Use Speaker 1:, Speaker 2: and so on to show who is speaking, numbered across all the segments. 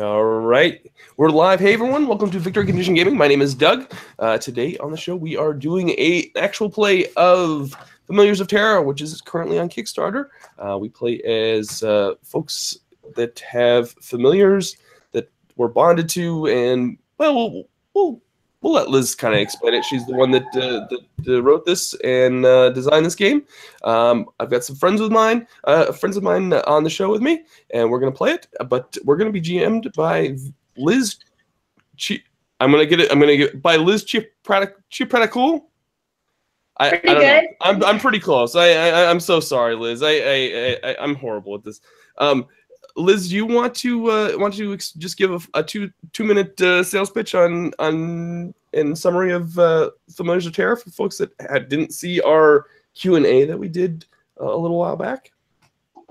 Speaker 1: All right. We're live. Hey, everyone. Welcome to Victory Condition Gaming. My name is Doug. Today on the show, we are doing an actual play of Familiars of Terra, which is currently on Kickstarter. We play as folks that have familiars that we're bonded to, and, well, we'll let Liz kind of explain it. She's the one that wrote this and designed this game. I've got some friends of mine on the show with me, and we're gonna play it. But we're gonna be GM'd by Liz. I'm gonna get by Liz Chaipraditkul. I don't know. I'm pretty close. I'm so sorry, Liz. I'm horrible at this. Liz, do you want to just give a 2-minute sales pitch on in summary of Familiars of Terra for folks that didn't see our Q&A that we did a little while back?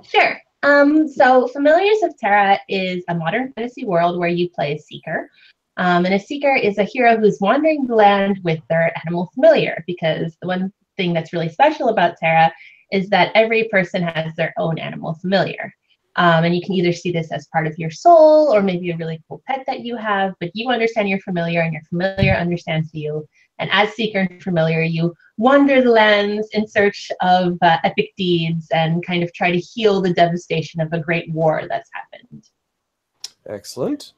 Speaker 2: Sure. So Familiars of Terra is a modern fantasy world where you play a seeker. And a seeker is a hero who's wandering the land with their animal familiar, because the one thing that's really special about Terra is that every person has their own animal familiar. And you can either see this as part of your soul or maybe a really cool pet that you have, but you understand your familiar and your familiar understands you. And as seeker and familiar, you wander the lands in search of epic deeds and kind of try to heal the devastation of a great war that's happened.
Speaker 1: Excellent.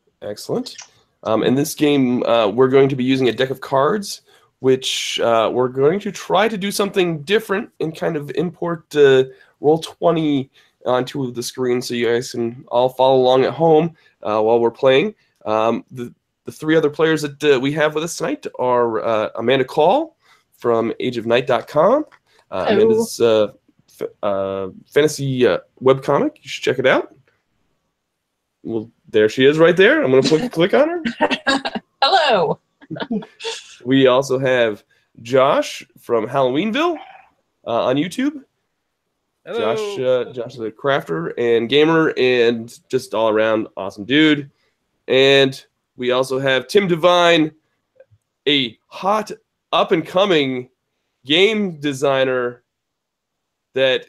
Speaker 1: In this game, we're going to be using a deck of cards, which we're going to try to do something different and kind of import Roll20 onto the screen so you guys can all follow along at home while we're playing. The three other players that we have with us tonight are Amanda Call from ageofnight.com. Amanda's fantasy webcomic. You should check it out. Well, there she is right there. I'm going to click on her.
Speaker 3: Hello.
Speaker 1: We also have Josh from Halloweenville on YouTube.
Speaker 4: Hello.
Speaker 1: Josh is a crafter and gamer and just all around awesome dude. And we also have Tim Devine, a hot up and coming game designer that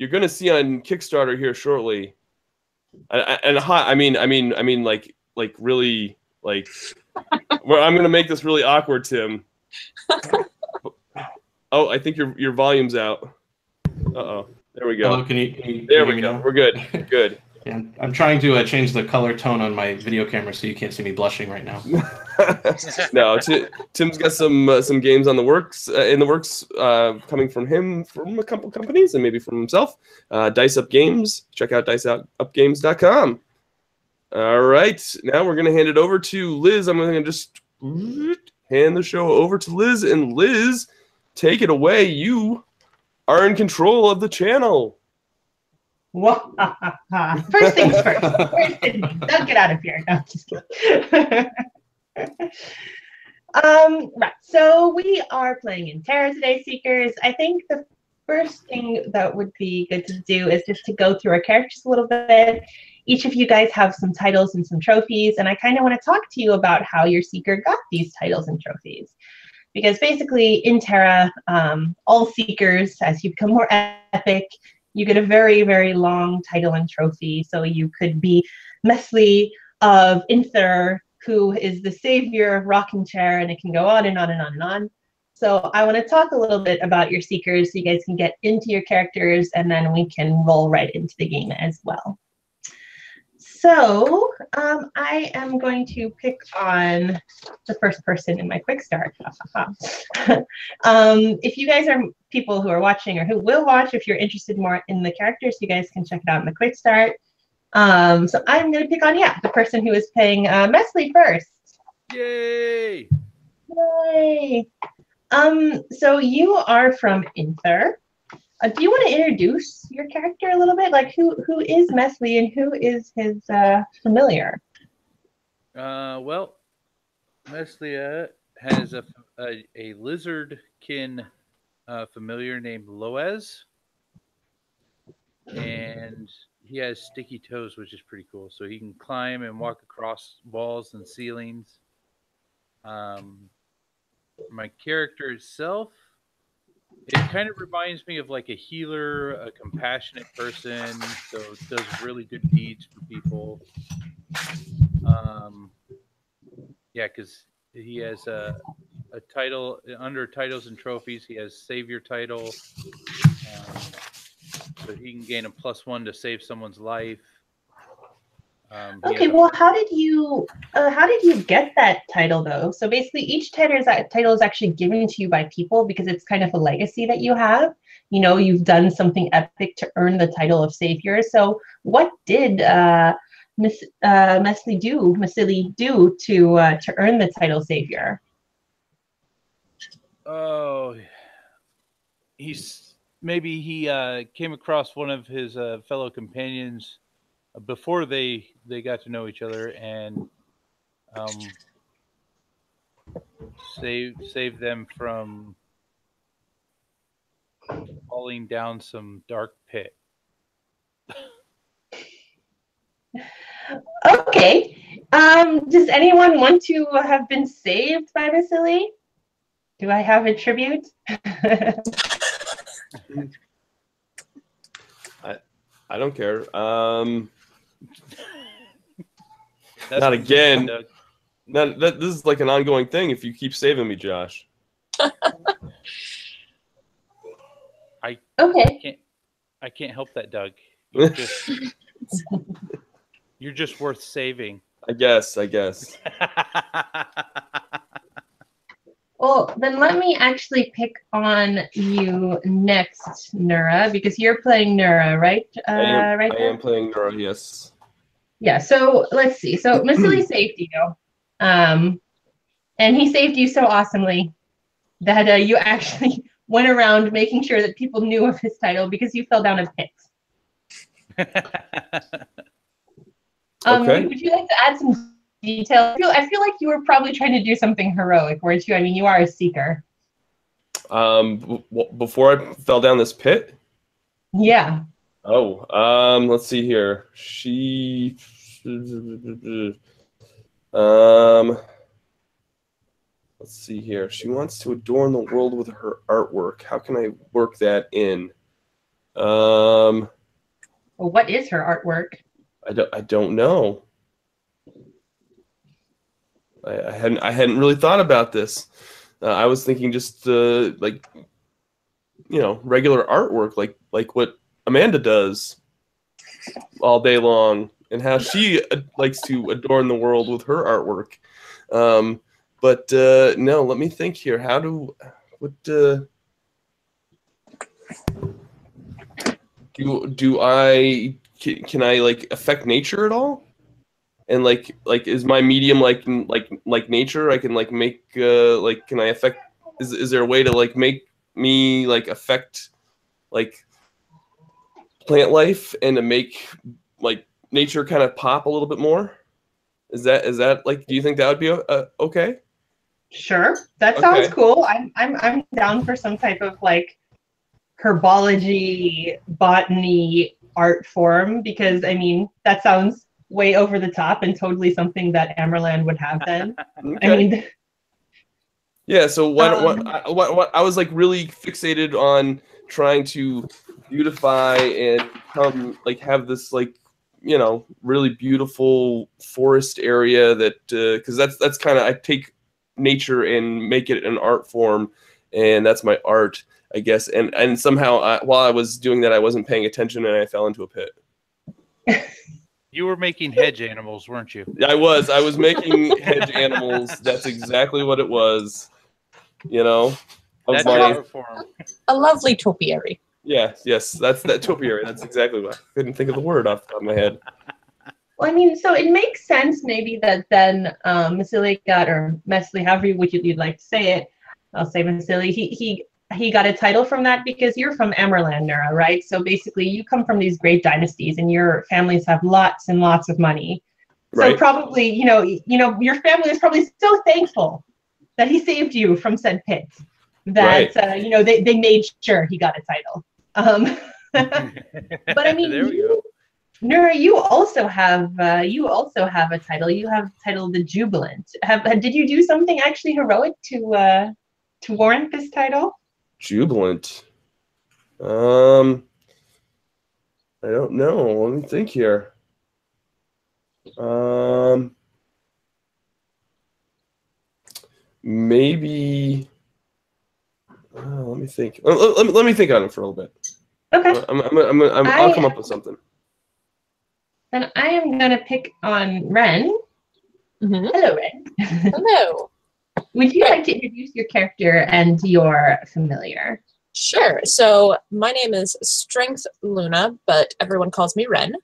Speaker 1: you're going to see on Kickstarter here shortly. And hot, I mean, like really, like. Well, I'm going to make this really awkward, Tim. Oh, I think your volume's out. Uh-oh. There we go.
Speaker 4: Hello, can you
Speaker 1: there
Speaker 4: hear
Speaker 1: we
Speaker 4: me
Speaker 1: go.
Speaker 4: now?
Speaker 1: We're good. Good.
Speaker 4: Yeah, I'm trying to change the color tone on my video camera so you can't see me blushing right now.
Speaker 1: No, Tim's got some games on the works coming from him, from a couple companies, and maybe from himself. Dice Up Games. Check out diceupgames.com. All right, now we're gonna hand it over to Liz. I'm gonna just hand the show over to Liz, and Liz, take it away. You are in control of the channel.
Speaker 2: First things first. Don't get out of here. No, just kidding. Right. So we are playing in Terra today, Seekers. I think the first thing that would be good to do is just to go through our characters a little bit. Each of you guys have some titles and some trophies, and I kind of want to talk to you about how your Seeker got these titles and trophies. Because basically, in Terra, all Seekers, as you become more epic, you get a very, very long title and trophy. So you could be Mesli of Inther, who is the savior of Rocking Chair, and it can go on and on and on and on. So I want to talk a little bit about your Seekers so you guys can get into your characters, and then we can roll right into the game as well. So I am going to pick on the first person in my quick start. If you guys are people who are watching or who will watch, if you're interested more in the characters, you guys can check it out in the quick start. So I'm going to pick on, the person who is playing Mesli first.
Speaker 4: Yay!
Speaker 2: Yay! So you are from Inther. Do you want to introduce your character a little bit? Like, who is Mesli and who is his familiar?
Speaker 5: Well, Mesli has a lizardkin familiar named Loez, and he has sticky toes, which is pretty cool. So he can climb and walk across walls and ceilings. My character itself It kind of reminds me of like a healer, a compassionate person, so does really good deeds for people. Yeah, because he has a title under titles and trophies. He has savior title, so he can gain a +1 to save someone's life.
Speaker 2: Okay, well, how did you get that title though? So basically, each title is actually given to you by people because it's kind of a legacy that you have. You know, you've done something epic to earn the title of savior. So what did Mesili do to earn the title savior?
Speaker 5: Oh, maybe he came across one of his fellow companions before they got to know each other and save them from falling down some dark pit.
Speaker 2: Okay. Does anyone want to have been saved by Mesili? Do I have a tribute?
Speaker 1: I don't care. Not again. This is like an ongoing thing. If you keep saving me, Josh.
Speaker 2: Okay.
Speaker 5: I can't help that, Doug. You're just worth saving.
Speaker 1: I guess.
Speaker 2: Well, then let me actually pick on you next, Nura, because you're playing Nura, right?
Speaker 1: I am playing Nura, yes.
Speaker 2: Yeah, so let's see. So Mesili saved you. And he saved you so awesomely that you actually went around making sure that people knew of his title because you fell down a pit.
Speaker 1: Okay.
Speaker 2: Would you like to add some detail? I feel like you were probably trying to do something heroic, weren't you? I mean, you are a seeker.
Speaker 1: Before I fell down this pit?
Speaker 2: Yeah.
Speaker 1: Oh, let's see here. Let's see here. She wants to adorn the world with her artwork. How can I work that in?
Speaker 2: Well, what is her artwork?
Speaker 1: I don't know. I hadn't really thought about this. I was thinking just like, you know, regular artwork, like what Amanda does all day long, and how she likes to adorn the world with her artwork. But no, let me think here. Do I can I like affect nature at all? And like is my medium like nature? I can like make like can I affect? Is there a way to like make me like affect like plant life and to make like nature kind of pop a little bit more? Is that like? Do you think that would be okay?
Speaker 2: Sure, that sounds cool. I'm down for some type of like herbology, botany art form because I mean that sounds way over the top and totally something that Amerland would have then.
Speaker 1: Okay.
Speaker 2: I mean,
Speaker 1: yeah. So what I was like really fixated on trying to beautify and have this like, you know, really beautiful forest area that because that's kind of I take nature and make it an art form, and that's my art, I guess. And somehow while I was doing that, I wasn't paying attention and I fell into a pit.
Speaker 5: You were making hedge animals, weren't you?
Speaker 1: I was making hedge animals. That's exactly what it was. You know,
Speaker 5: that's art form.
Speaker 3: A lovely topiary.
Speaker 1: Yes, that's that topiary. That's exactly what I couldn't think of the word off the top of my head.
Speaker 2: Well, I mean, so it makes sense maybe that then Mesili got, or Mesili, however you'd like to say it, I'll say Mesili, he got a title from that because you're from Amerland, Nura, right? So basically you come from these great dynasties and your families have lots and lots of money. So probably, you know, your family is probably so thankful that he saved you from said pit that, you know, they made sure he got a title. But I mean, Nura, you also have a title. You have titled the Jubilant. Did you do something actually heroic to warrant this title?
Speaker 1: Jubilant. I don't know. Let me think here. Maybe. Let me think. Let me think on it for a little bit.
Speaker 2: Okay.
Speaker 1: I'll come up with something.
Speaker 2: Then I am gonna pick on Ren.
Speaker 3: Mm-hmm.
Speaker 2: Hello, Ren.
Speaker 3: Hello.
Speaker 2: Would you like to introduce your character and your familiar?
Speaker 3: Sure. So my name is Strength Luna, but everyone calls me Ren.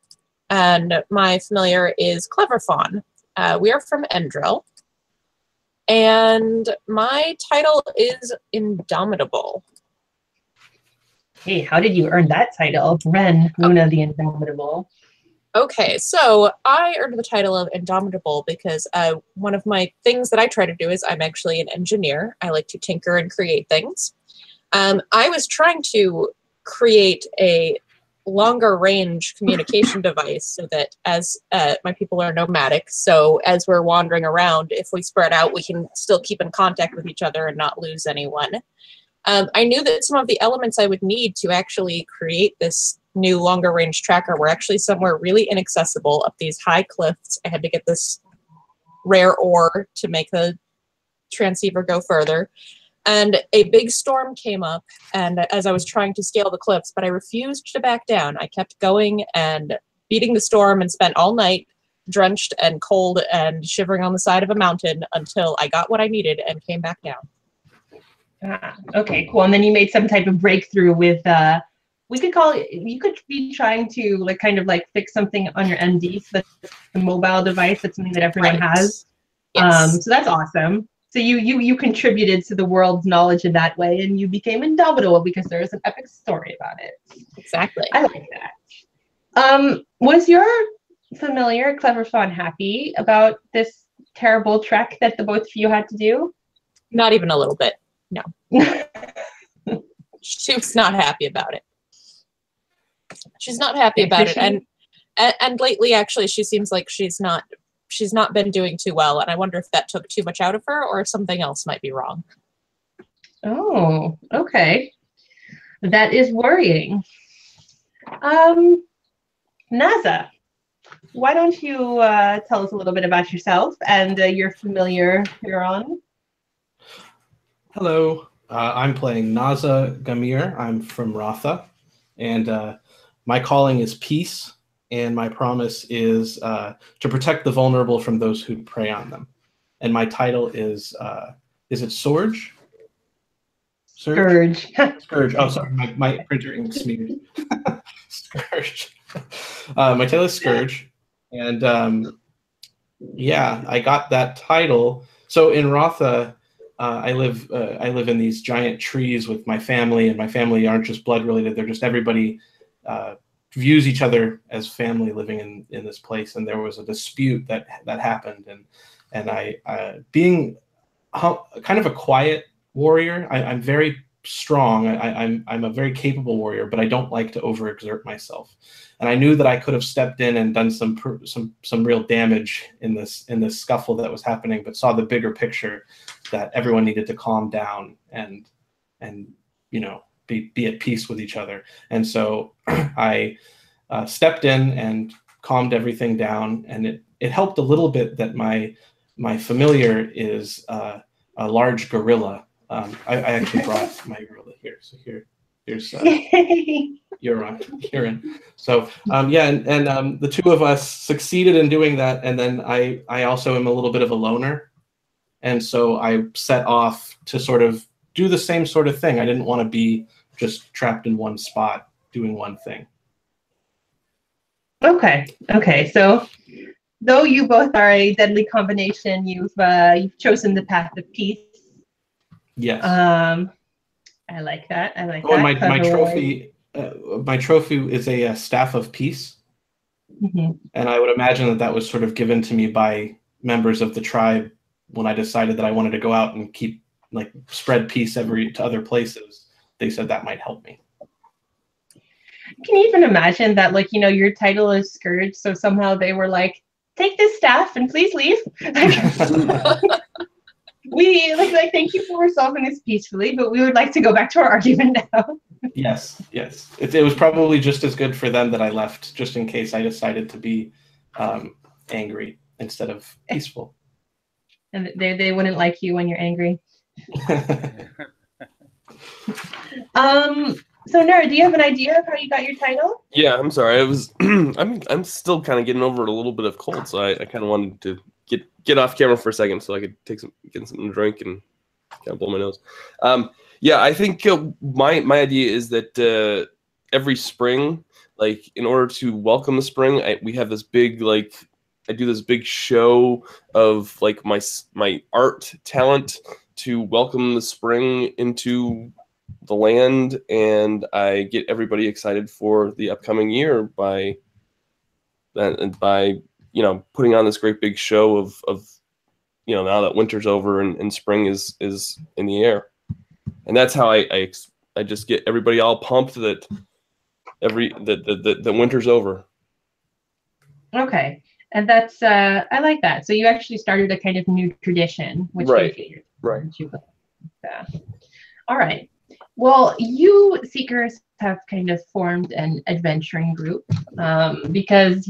Speaker 3: And my familiar is Clever Fawn. We are from Endril. And my title is Indomitable.
Speaker 2: Hey, how did you earn that title? Ren, Luna the Indomitable.
Speaker 3: Okay, so I earned the title of Indomitable because one of my things that I try to do is I'm actually an engineer. I like to tinker and create things. I was trying to create a longer range communication device so that as my people are nomadic, so as we're wandering around, if we spread out, we can still keep in contact with each other and not lose anyone. I knew that some of the elements I would need to actually create this new longer range tracker were actually somewhere really inaccessible up these high cliffs. I had to get this rare ore to make the transceiver go further. And a big storm came up, and as I was trying to scale the cliffs, but I refused to back down. I kept going and beating the storm and spent all night drenched and cold and shivering on the side of a mountain until I got what I needed and came back down.
Speaker 2: Okay, cool. And then you made some type of breakthrough with, we could call it, you could be trying to kind of fix something on your MD, so that's a mobile device. That's something that everyone has.
Speaker 3: Yes.
Speaker 2: So that's awesome. So you contributed to the world's knowledge in that way, and you became indomitable because there is an epic story about it.
Speaker 3: Exactly.
Speaker 2: I like that. Was your familiar Clever Fawn happy about this terrible trek that the both of you had to do?
Speaker 3: Not even a little bit. No. She was not happy about it. She's not happy about it, and lately, actually, she seems like she's not been doing too well, and I wonder if that took too much out of her or if something else might be wrong.
Speaker 2: Oh, okay. That is worrying. Naza, why don't you tell us a little bit about yourself and your familiar Huron?
Speaker 4: Hello, I'm playing Naza Gamir. I'm from Ratha, and my calling is peace, and my promise is to protect the vulnerable from those who prey on them. And my title is it Sorge?
Speaker 2: Scourge.
Speaker 4: Scourge. Oh, sorry, my printer ink smeared. Scourge. My title is Scourge, and yeah, I got that title. So in Ratha, I live in these giant trees with my family, and my family aren't just blood related; they're just everybody views each other as family living in this place. And there was a dispute that happened, and I being kind of a quiet warrior, I'm very strong. I'm a very capable warrior, but I don't like to overexert myself. And I knew that I could have stepped in and done some real damage in this scuffle that was happening, but saw the bigger picture that everyone needed to calm down and be at peace with each other. And so I stepped in and calmed everything down, and it helped a little bit that my familiar is a large gorilla. I actually brought my gorilla here. So here's Huron. So yeah, and the two of us succeeded in doing that, and then I also am a little bit of a loner, and so I set off to sort of do the same sort of thing. I didn't want to be just trapped in one spot doing one thing.
Speaker 2: Okay. So though you both are a deadly combination, you've chosen the path of peace.
Speaker 4: Yes.
Speaker 2: I like that. I like that.
Speaker 4: And my trophy is a staff of peace.
Speaker 2: Mm-hmm.
Speaker 4: And I would imagine that was sort of given to me by members of the tribe when I decided that I wanted to go out and spread peace to other places. They said that might help me.
Speaker 2: Can you even imagine that, your title is Scourge, so somehow they were like, take this staff and please leave? we like thank you for resolving this peacefully, but we would like to go back to our argument now.
Speaker 4: Yes, yes. It was probably just as good for them that I left, just in case I decided to be angry instead of peaceful.
Speaker 2: And they wouldn't like you when you're angry. So Nerd, do you have an idea of how you got your title?
Speaker 1: Yeah, I'm sorry. I was I'm still kind of getting over a little bit of cold, so I kind of wanted to get off camera for a second so I could get something to drink and kind of blow my nose. Yeah, I think my idea is that every spring, like in order to welcome the spring, we have this big I do this big show of like my art talent to welcome the spring into the land, and I get everybody excited for the upcoming year by putting on this great big show of now that winter's over and spring is in the air, and that's how I just get everybody all pumped that the winter's over.
Speaker 2: Okay, and that's I like that. So you actually started a kind of new tradition, which
Speaker 1: Right.
Speaker 2: Right. Yeah. All right. Well, you Seekers have kind of formed an adventuring group because,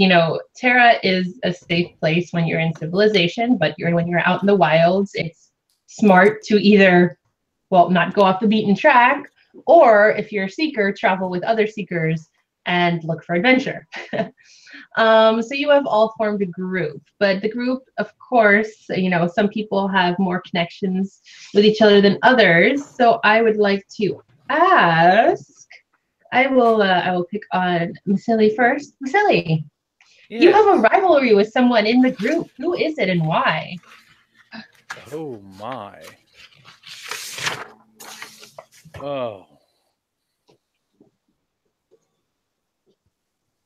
Speaker 2: Terra is a safe place when you're in civilization, but when you're out in the wilds, it's smart to either, not go off the beaten track, or if you're a Seeker, travel with other Seekers and look for adventure. So you have all formed a group, but the group, of course, some people have more connections with each other than others. So I would like to ask, I will pick on Masili first. Masili, you have a rivalry with someone in the group. Who is it and why?
Speaker 5: Oh my. Oh.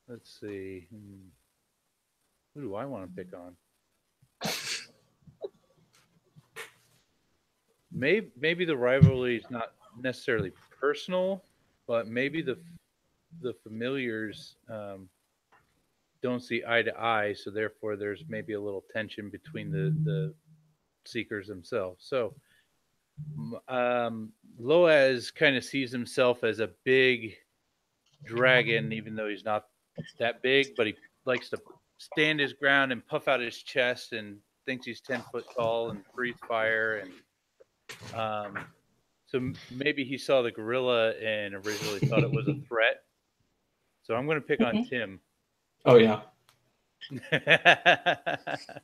Speaker 5: Let's see. Who do I want to pick on? Maybe the rivalry is not necessarily personal, but maybe the familiars don't see eye to eye, so therefore there's maybe a little tension between the Seekers themselves. So Loaz kind of sees himself as a big dragon, even though he's not that big, but he likes to stand his ground and puff out his chest and thinks he's 10 foot tall and breathes fire. And so maybe he saw the gorilla and originally thought it was a threat. So I'm going to pick on Tim.
Speaker 4: Oh, yeah.
Speaker 5: Yeah.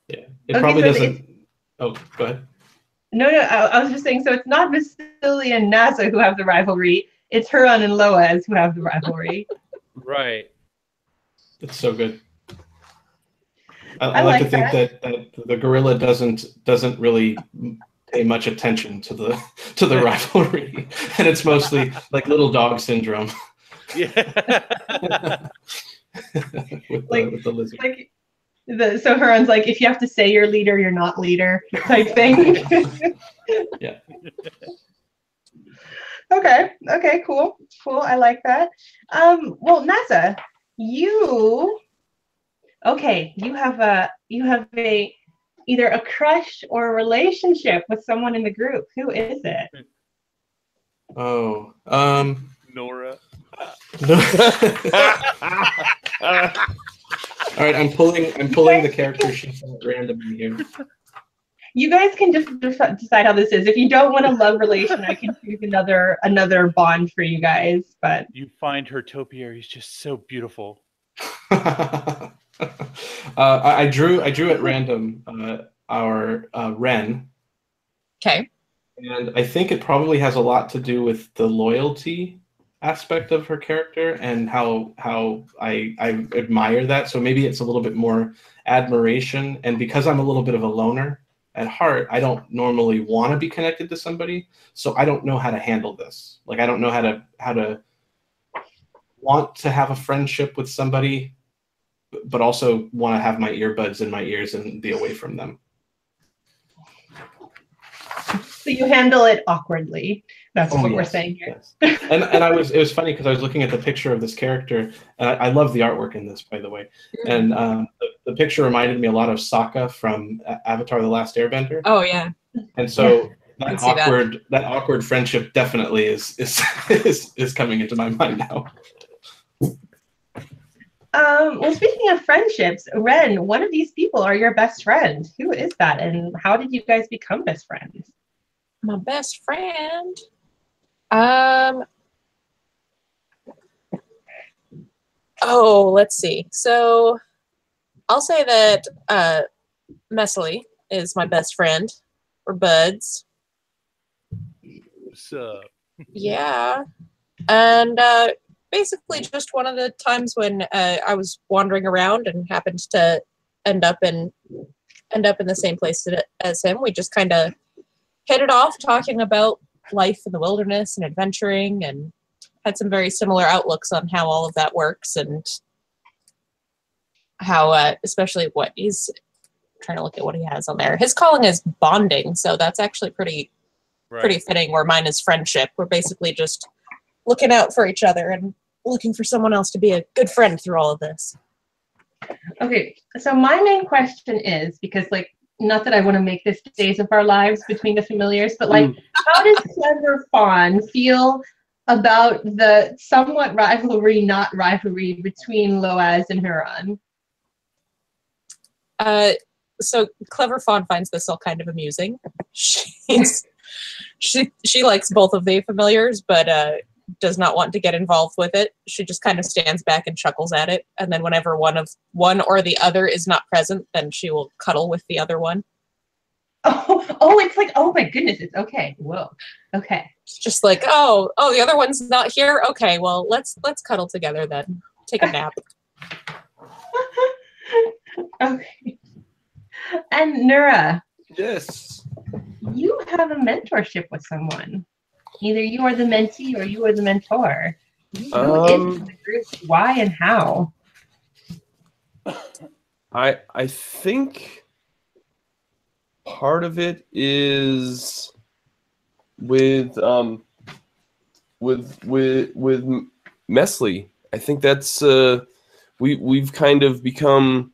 Speaker 4: It probably doesn't. Oh, go ahead.
Speaker 2: No, I was just saying, so it's not Vasily and NASA who have the rivalry. It's Huron and Loaz who have the rivalry.
Speaker 5: Right.
Speaker 4: It's so good. I like to think that the gorilla doesn't really pay much attention to the rivalry, and it's mostly like little dog syndrome.
Speaker 5: Yeah.
Speaker 4: with the lizard.
Speaker 2: So Huron's like, if you have to say you're leader, you're not leader type thing.
Speaker 4: Yeah.
Speaker 2: Okay, cool. I like that. Well, NASA, you have a either a crush or a relationship with someone in the group. Who is it?
Speaker 4: Oh,
Speaker 5: Nora.
Speaker 4: All right, I'm pulling the character sheet at random in here.
Speaker 2: You guys can just decide how this is. If you don't want a love relation, I can choose another bond for you guys. But
Speaker 5: You find her topiary is just so beautiful.
Speaker 4: I drew at random our Ren.
Speaker 3: Okay.
Speaker 4: And I think it probably has a lot to do with the loyalty aspect of her character and how I admire that. So maybe it's a little bit more admiration. And because I'm a little bit of a loner at heart, I don't normally want to be connected to somebody. So I don't know how to handle this. Like I don't know how to want to have a friendship with somebody, but also want to have my earbuds in my ears and be away from them.
Speaker 2: so you handle it awkwardly. That's what we're saying here.
Speaker 4: Yes. And it was funny because I was looking at the picture of this character. I love the artwork in this, by the way. And the picture reminded me a lot of Sokka from Avatar: The Last Airbender.
Speaker 3: Oh yeah.
Speaker 4: And so
Speaker 3: can
Speaker 4: that
Speaker 3: see that.
Speaker 4: awkward friendship definitely is coming into my mind now.
Speaker 2: Well, speaking of friendships, Ren, one of these people are your best friend. Who is that, and how did you guys become best friends?
Speaker 3: My best friend. Oh, let's see. So I'll say that Messley is my best friend. We're buds.
Speaker 5: What's up?
Speaker 3: Yeah. And basically just one of the times when I was wandering around and happened to end up in the same place as him. We just kind of hit it off talking about life in the wilderness and adventuring, and had some very similar outlooks on how all of that works, and how especially what he's trying to look at what he has on there. His calling is bonding, so that's actually pretty fitting, where mine is friendship. We're basically just looking out for each other and looking for someone else to be a good friend through all of this.
Speaker 2: Okay, so my main question is, because like, not that I want to make this days of our lives between the familiars, but like, how does Clever Fawn feel about the somewhat rivalry, not rivalry, between Loaz and Huron?
Speaker 3: So Clever Fawn finds this all kind of amusing. She likes both of the familiars, but does not want to get involved with it. She just kind of stands back and chuckles at it, and then whenever one or the other is not present, then she will cuddle with the other one.
Speaker 2: Oh, it's like, oh my goodness, it's okay. Whoa, okay.
Speaker 3: It's just like, oh, the other one's not here. Okay, well, let's cuddle together then. Take a nap.
Speaker 2: Okay. And Nura,
Speaker 1: Yes.
Speaker 2: you have a mentorship with someone. Either you are the mentee or you are the mentor. Who is the group? Why and how?
Speaker 1: I think part of it is with Messley. I think that's we've kind of become,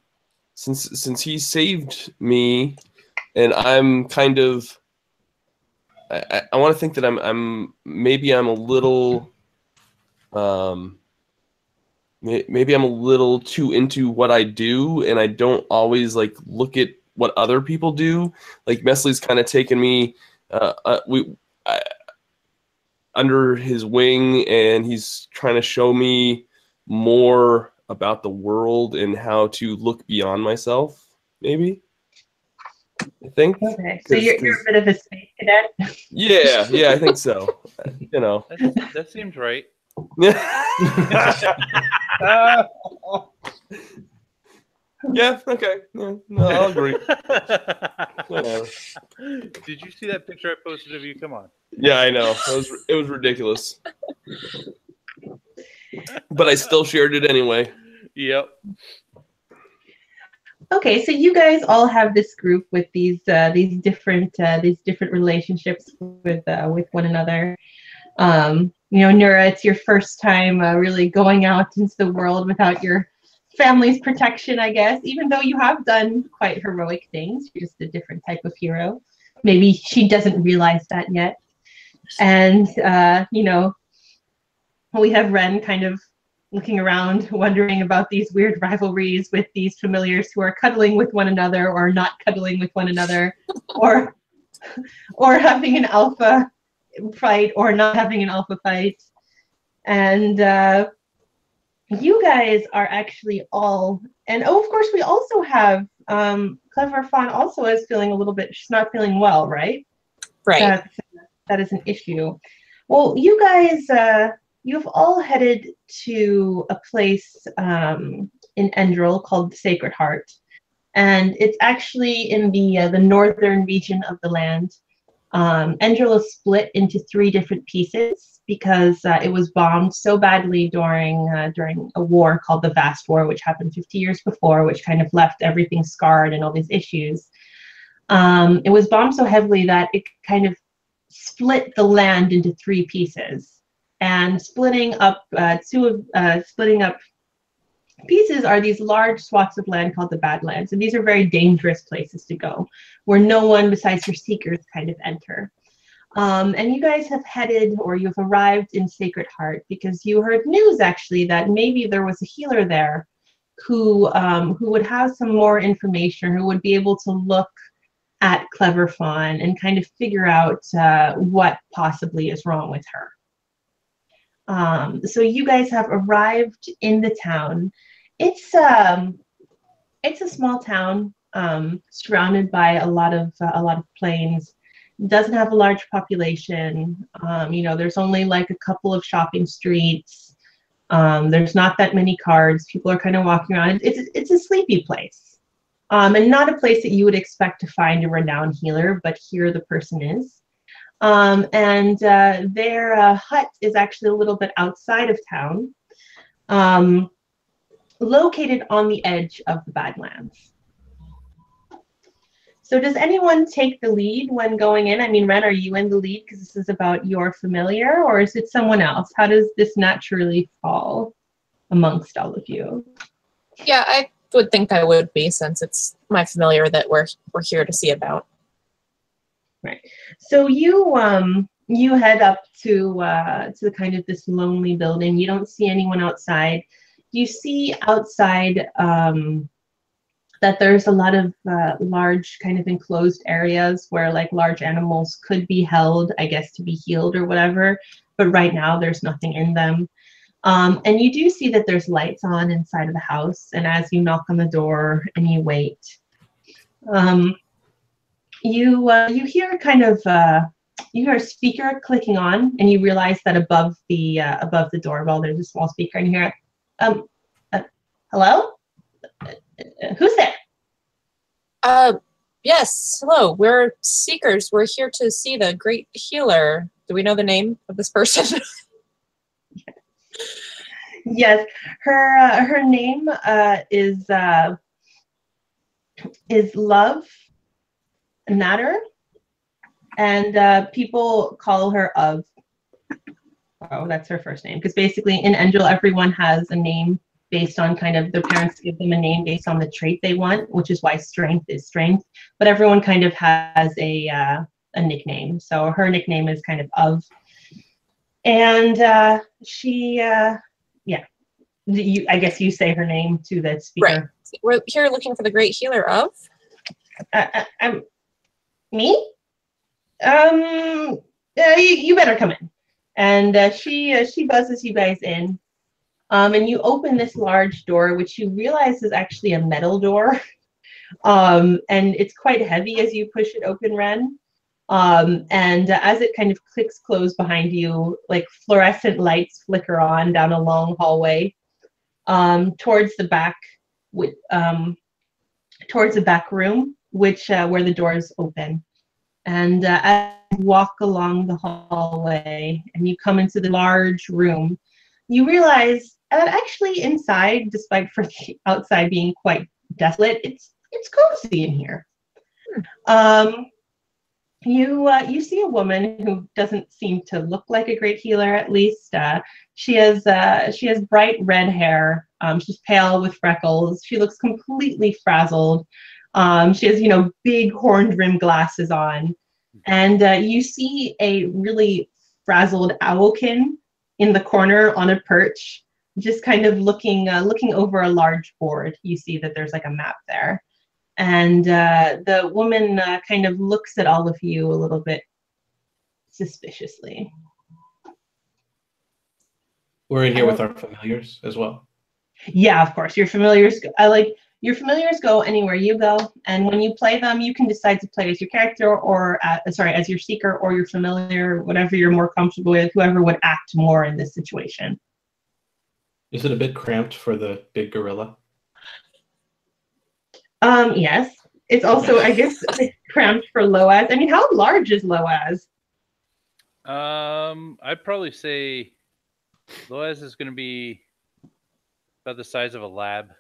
Speaker 1: since he saved me, and I'm kind of, I want to think that I'm a little maybe I'm a little too into what I do, and I don't always like look at what other people do. Like Messley's kind of taken me under his wing, and he's trying to show me more about the world and how to look beyond myself, maybe. I think.
Speaker 2: Okay, so you're a bit of a space cadet.
Speaker 1: Yeah, I think so. You know.
Speaker 5: That seems right.
Speaker 1: Yeah, okay. Yeah, no, I'll agree. Whatever.
Speaker 5: Did you see that picture I posted of you? Come on.
Speaker 1: Yeah, I know. It was ridiculous. But I still shared it anyway.
Speaker 5: Yep.
Speaker 2: Okay, so you guys all have this group with these different relationships with one another. You know, Nura, it's your first time really going out into the world without your family's protection, I guess. Even though you have done quite heroic things, you're just a different type of hero. Maybe she doesn't realize that yet. And you know, we have Ren kind of looking around, wondering about these weird rivalries with these familiars who are cuddling with one another or not cuddling with one another, or having an alpha fight or not having an alpha fight. And you guys are actually all, and oh, of course, we also have Clever Fawn also is feeling a little bit, she's not feeling well, right?
Speaker 3: Right.
Speaker 2: That is an issue. Well, you guys, you've all headed to a place in Endril called the Sacred Heart, and it's actually in the northern region of the land. Endril is split into 3 different pieces because it was bombed so badly during a war called the Vast War, which happened 50 years before, which kind of left everything scarred and all these issues. It was bombed so heavily that it kind of split the land into 3 pieces, and splitting up pieces are these large swaths of land called the Badlands, and these are very dangerous places to go, where no one besides your seekers kind of enter. And you guys have headed, or you've arrived in Sacred Heart because you heard news actually that maybe there was a healer there who would have some more information, who would be able to look at Clever Fawn and kind of figure out what possibly is wrong with her. So you guys have arrived in the town. It's a small town surrounded by a lot of plains. Doesn't have a large population. There's only like a couple of shopping streets. There's not that many cards. People are kind of walking around. It's a sleepy place, and not a place that you would expect to find a renowned healer, but here the person is. Their hut is actually a little bit outside of town, located on the edge of the Badlands. So does anyone take the lead when going in? I mean, Ren, are you in the lead because this is about your familiar, or is it someone else? How does this naturally fall amongst all of you?
Speaker 3: Yeah, I would think I would be, since it's my familiar that we're here to see about.
Speaker 2: Right. So you head up to kind of this lonely building. You don't see anyone outside. You see outside that there's a lot of large kind of enclosed areas where like large animals could be held, I guess, to be healed or whatever. But right now there's nothing in them. And you do see that there's lights on inside of the house. And as you knock on the door and you wait, you hear kind of you hear a speaker clicking on, and you realize that above the doorbell there's a small speaker, and you hear, hello? Who's there?
Speaker 3: Yes, hello. We're seekers. We're here to see the great healer. Do we know the name of this person?
Speaker 2: Yes, her name is Love Natter, and people call her Of. Oh, that's her first name, because basically in Angel everyone has a name based on kind of their parents give them a name based on the trait they want, which is why strength is strength. But everyone kind of has a nickname. So her nickname is kind of. And she, I guess you say her name to the speaker.
Speaker 3: Right. We're here looking for the great healer Of.
Speaker 2: Me? You better come in. And she buzzes you guys in. And you open this large door, which you realize is actually a metal door. And it's quite heavy as you push it open, Ren. And as it kind of clicks closed behind you, like fluorescent lights flicker on down a long hallway towards the back room, which where the doors open. And as you walk along the hallway and you come into the large room, you realize that actually inside, despite for the outside being quite desolate, it's cozy in here. You see a woman who doesn't seem to look like a great healer. At least she has bright red hair. She's pale with freckles. She looks completely frazzled. She has big horned rimmed glasses on, and you see a really frazzled owlkin in the corner on a perch, just kind of looking over a large board. You see that there's like a map there. And the woman kind of looks at all of you a little bit suspiciously.
Speaker 4: We're in here with our familiars as well.
Speaker 2: Yeah, of course. Your familiars go anywhere you go, and when you play them, you can decide to play as your character or as your seeker or your familiar, whatever you're more comfortable with, whoever would act more in this situation.
Speaker 4: Is it a bit cramped for the big gorilla?
Speaker 2: Yes. It's also, I guess, cramped for Loaz. I mean, how large is Loaz?
Speaker 5: I'd probably say Loaz is going to be about the size of a lab.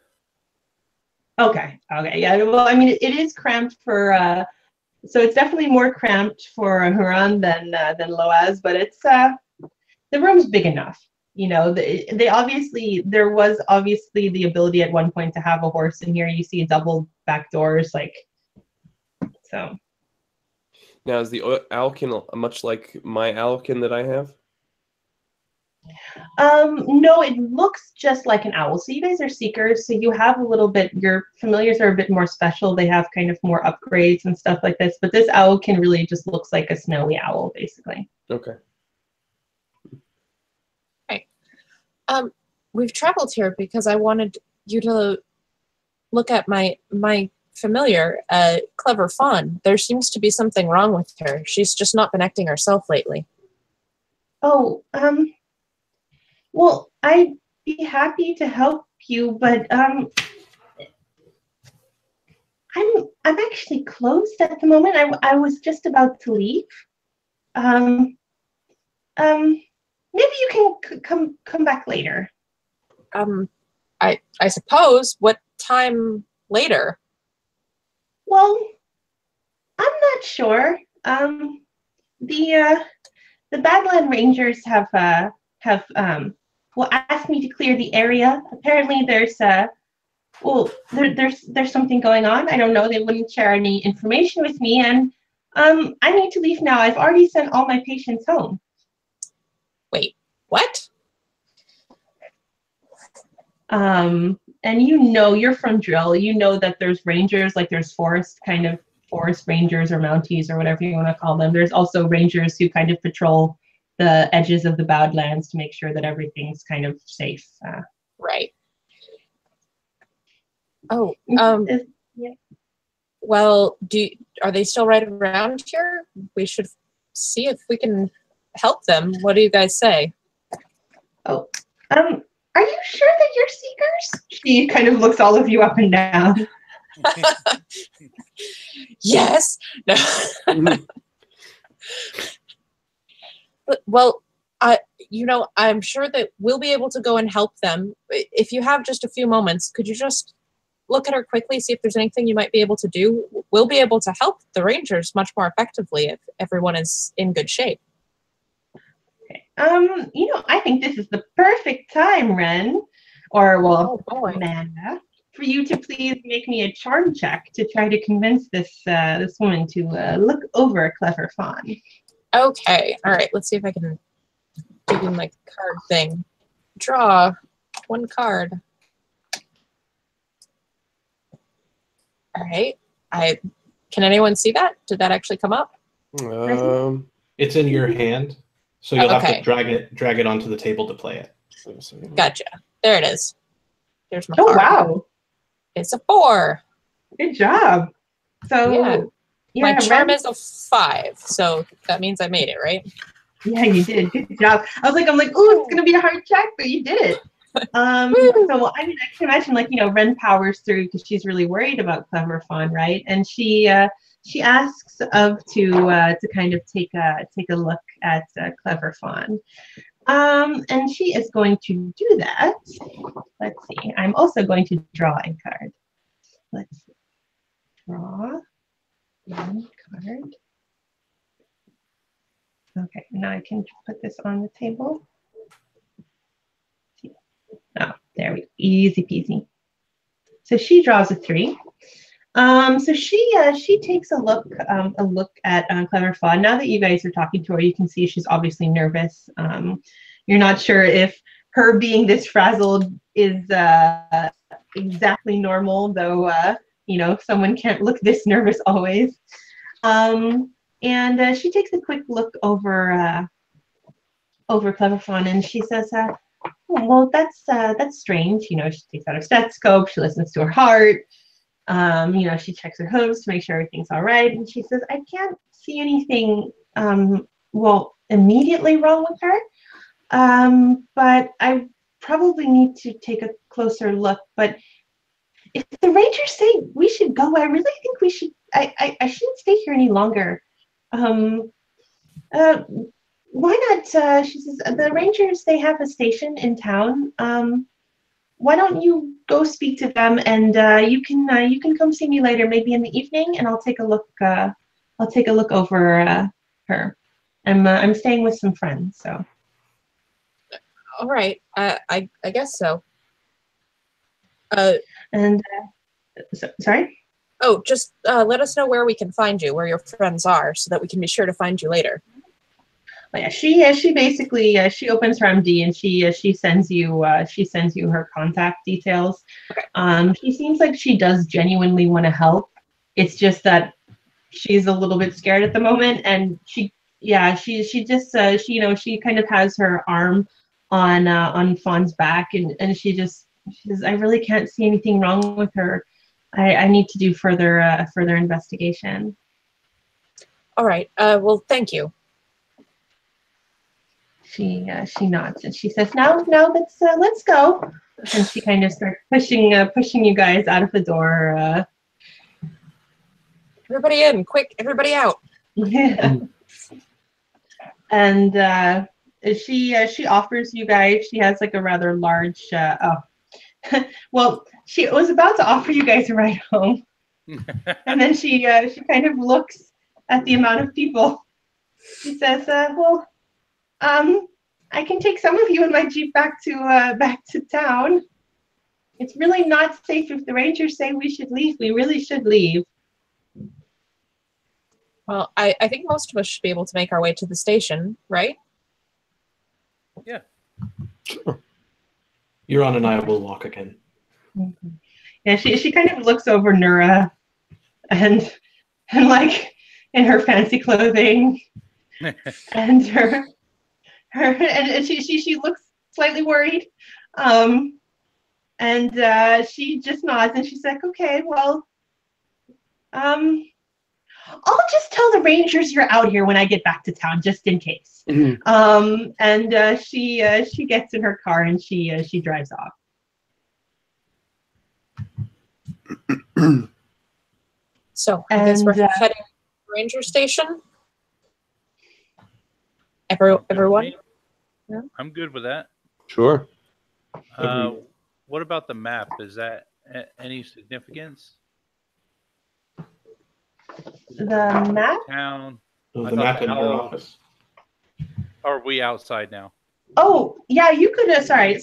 Speaker 2: Okay. Yeah. Well, I mean, it is cramped for. So it's definitely more cramped for Huron than Loaz, but it's the room's big enough. you know, there was obviously the ability at one point to have a horse, and here you see double back doors, like, so.
Speaker 1: Now, is the Owlkin much like my Owlkin that I have?
Speaker 2: No, it looks just like an owl. So you guys are seekers, so you have a little bit, your familiars are a bit more special. They have kind of more upgrades and stuff like this, but this Owlkin really just looks like a snowy owl, basically.
Speaker 1: Okay.
Speaker 3: We've traveled here because I wanted you to look at my familiar, Clever Fawn. There seems to be something wrong with her. She's just not been acting herself lately.
Speaker 2: Oh, well, I'd be happy to help you, but I'm actually closed at the moment. I was just about to leave. Maybe you can come back later.
Speaker 3: I suppose. What time later?
Speaker 2: Well, I'm not sure. The Badland Rangers have asked me to clear the area. Apparently, there's something going on. I don't know. They wouldn't share any information with me, and I need to leave now. I've already sent all my patients home.
Speaker 3: Wait, what?
Speaker 2: And you know, you're from Drill. You know that there's rangers, like there's forest rangers or mounties or whatever you want to call them. There's also rangers who kind of patrol the edges of the Badlands to make sure that everything's kind of safe.
Speaker 3: Right. Oh,
Speaker 2: yeah.
Speaker 3: Well, are they still right around here? We should see if we can help them. What do you guys say?
Speaker 2: Oh, are you sure that you're seekers? She kind of looks all of you up and down.
Speaker 3: Yes. No. Well, I'm sure that we'll be able to go and help them. If you have just a few moments, could you just look at her quickly, see if there's anything you might be able to do? We'll be able to help the Rangers much more effectively if everyone is in good shape.
Speaker 2: I think this is the perfect time, Ren, Amanda, for you to please make me a charm check to try to convince this woman to look over Clever Fawn.
Speaker 3: Okay, all right. Let's see if I can give you my card thing. Draw one card. All right. Can anyone see that? Did that actually come up?
Speaker 4: It's in your hand. So you'll have to drag it onto the table to play it.
Speaker 3: Gotcha. There it is. There's my
Speaker 2: card.
Speaker 3: Oh,
Speaker 2: wow.
Speaker 3: It's a 4.
Speaker 2: Good job. So
Speaker 3: my charm is a 5, so that means I made it, right?
Speaker 2: Yeah, you did. Good job. I'm like, ooh, it's gonna be a hard check, but you did it. So I mean, I can imagine, Ren powers through because she's really worried about Clever Fawn, right? And she asks to kind of take a look at Clever Fawn. And she is going to do that. Let's see. I'm also going to draw a card. Let's see. Draw one card. Okay, now I can put this on the table. Oh, there we go. Easy peasy. So she draws a 3. So she takes a look at Clever Fawn. Now that you guys are talking to her, you can see she's obviously nervous. You're not sure if her being this frazzled is exactly normal, though. Someone can't look this nervous always. And she takes a quick look over Clever Fawn, and she says, "Well, that's strange. She takes out her stethoscope. She listens to her heart. She checks her hooves to make sure everything's all right, and she says, I can't see anything, immediately wrong with her, but I probably need to take a closer look. But if the Rangers say we should go, I really think we should. I shouldn't stay here any longer. Why not?" She says, "The Rangers, they have a station in town. Why don't you go speak to them, and you can come see me later, maybe in the evening, and I'll take a look. I'll take a look over her. I'm staying with some friends, so."
Speaker 3: All right. I guess so.
Speaker 2: And sorry.
Speaker 3: Oh, just let us know where we can find you, where your friends are, so that we can be sure to find you later.
Speaker 2: Well, yeah, she basically she opens her MD and she sends you her contact details.
Speaker 3: Okay.
Speaker 2: She seems like she does genuinely want to help. It's just that she's a little bit scared at the moment, and she just she kind of has her arm on Fawn's back, and she says, I really can't see anything wrong with her. I need to do further investigation.
Speaker 3: All right. Well, thank you.
Speaker 2: She nods and she says, "Now let's go." And she kind of starts pushing you guys out of the door.
Speaker 3: Everybody in, quick! Everybody out.
Speaker 2: And she offers you guys. She has like a rather large. Well, she was about to offer you guys a ride home, and then she kind of looks at the amount of people. She says, "Well, I can take some of you in my Jeep back to town. It's really not safe if the Rangers say we should leave. We really should leave."
Speaker 3: Well, I think most of us should be able to make our way to the station, right?
Speaker 5: Yeah.
Speaker 4: Sure. Euron and I will walk again.
Speaker 2: Mm-hmm. Yeah, she kind of looks over Nura, and like in her fancy clothing, and her and she looks slightly worried, and she just nods and she's like, "Okay, well, I'll just tell the Rangers you're out here when I get back to town, just in case."
Speaker 1: Mhm.
Speaker 2: And she gets in her car and she drives off.
Speaker 3: So I guess we're heading to the ranger station. Everyone?
Speaker 5: Yeah. I'm good with that.
Speaker 1: Sure.
Speaker 5: What about the map? Is that any significance?
Speaker 2: The map?
Speaker 5: Town.
Speaker 4: Oh, the map in her office.
Speaker 5: Are we outside now?
Speaker 2: Oh, yeah, you could. Sorry.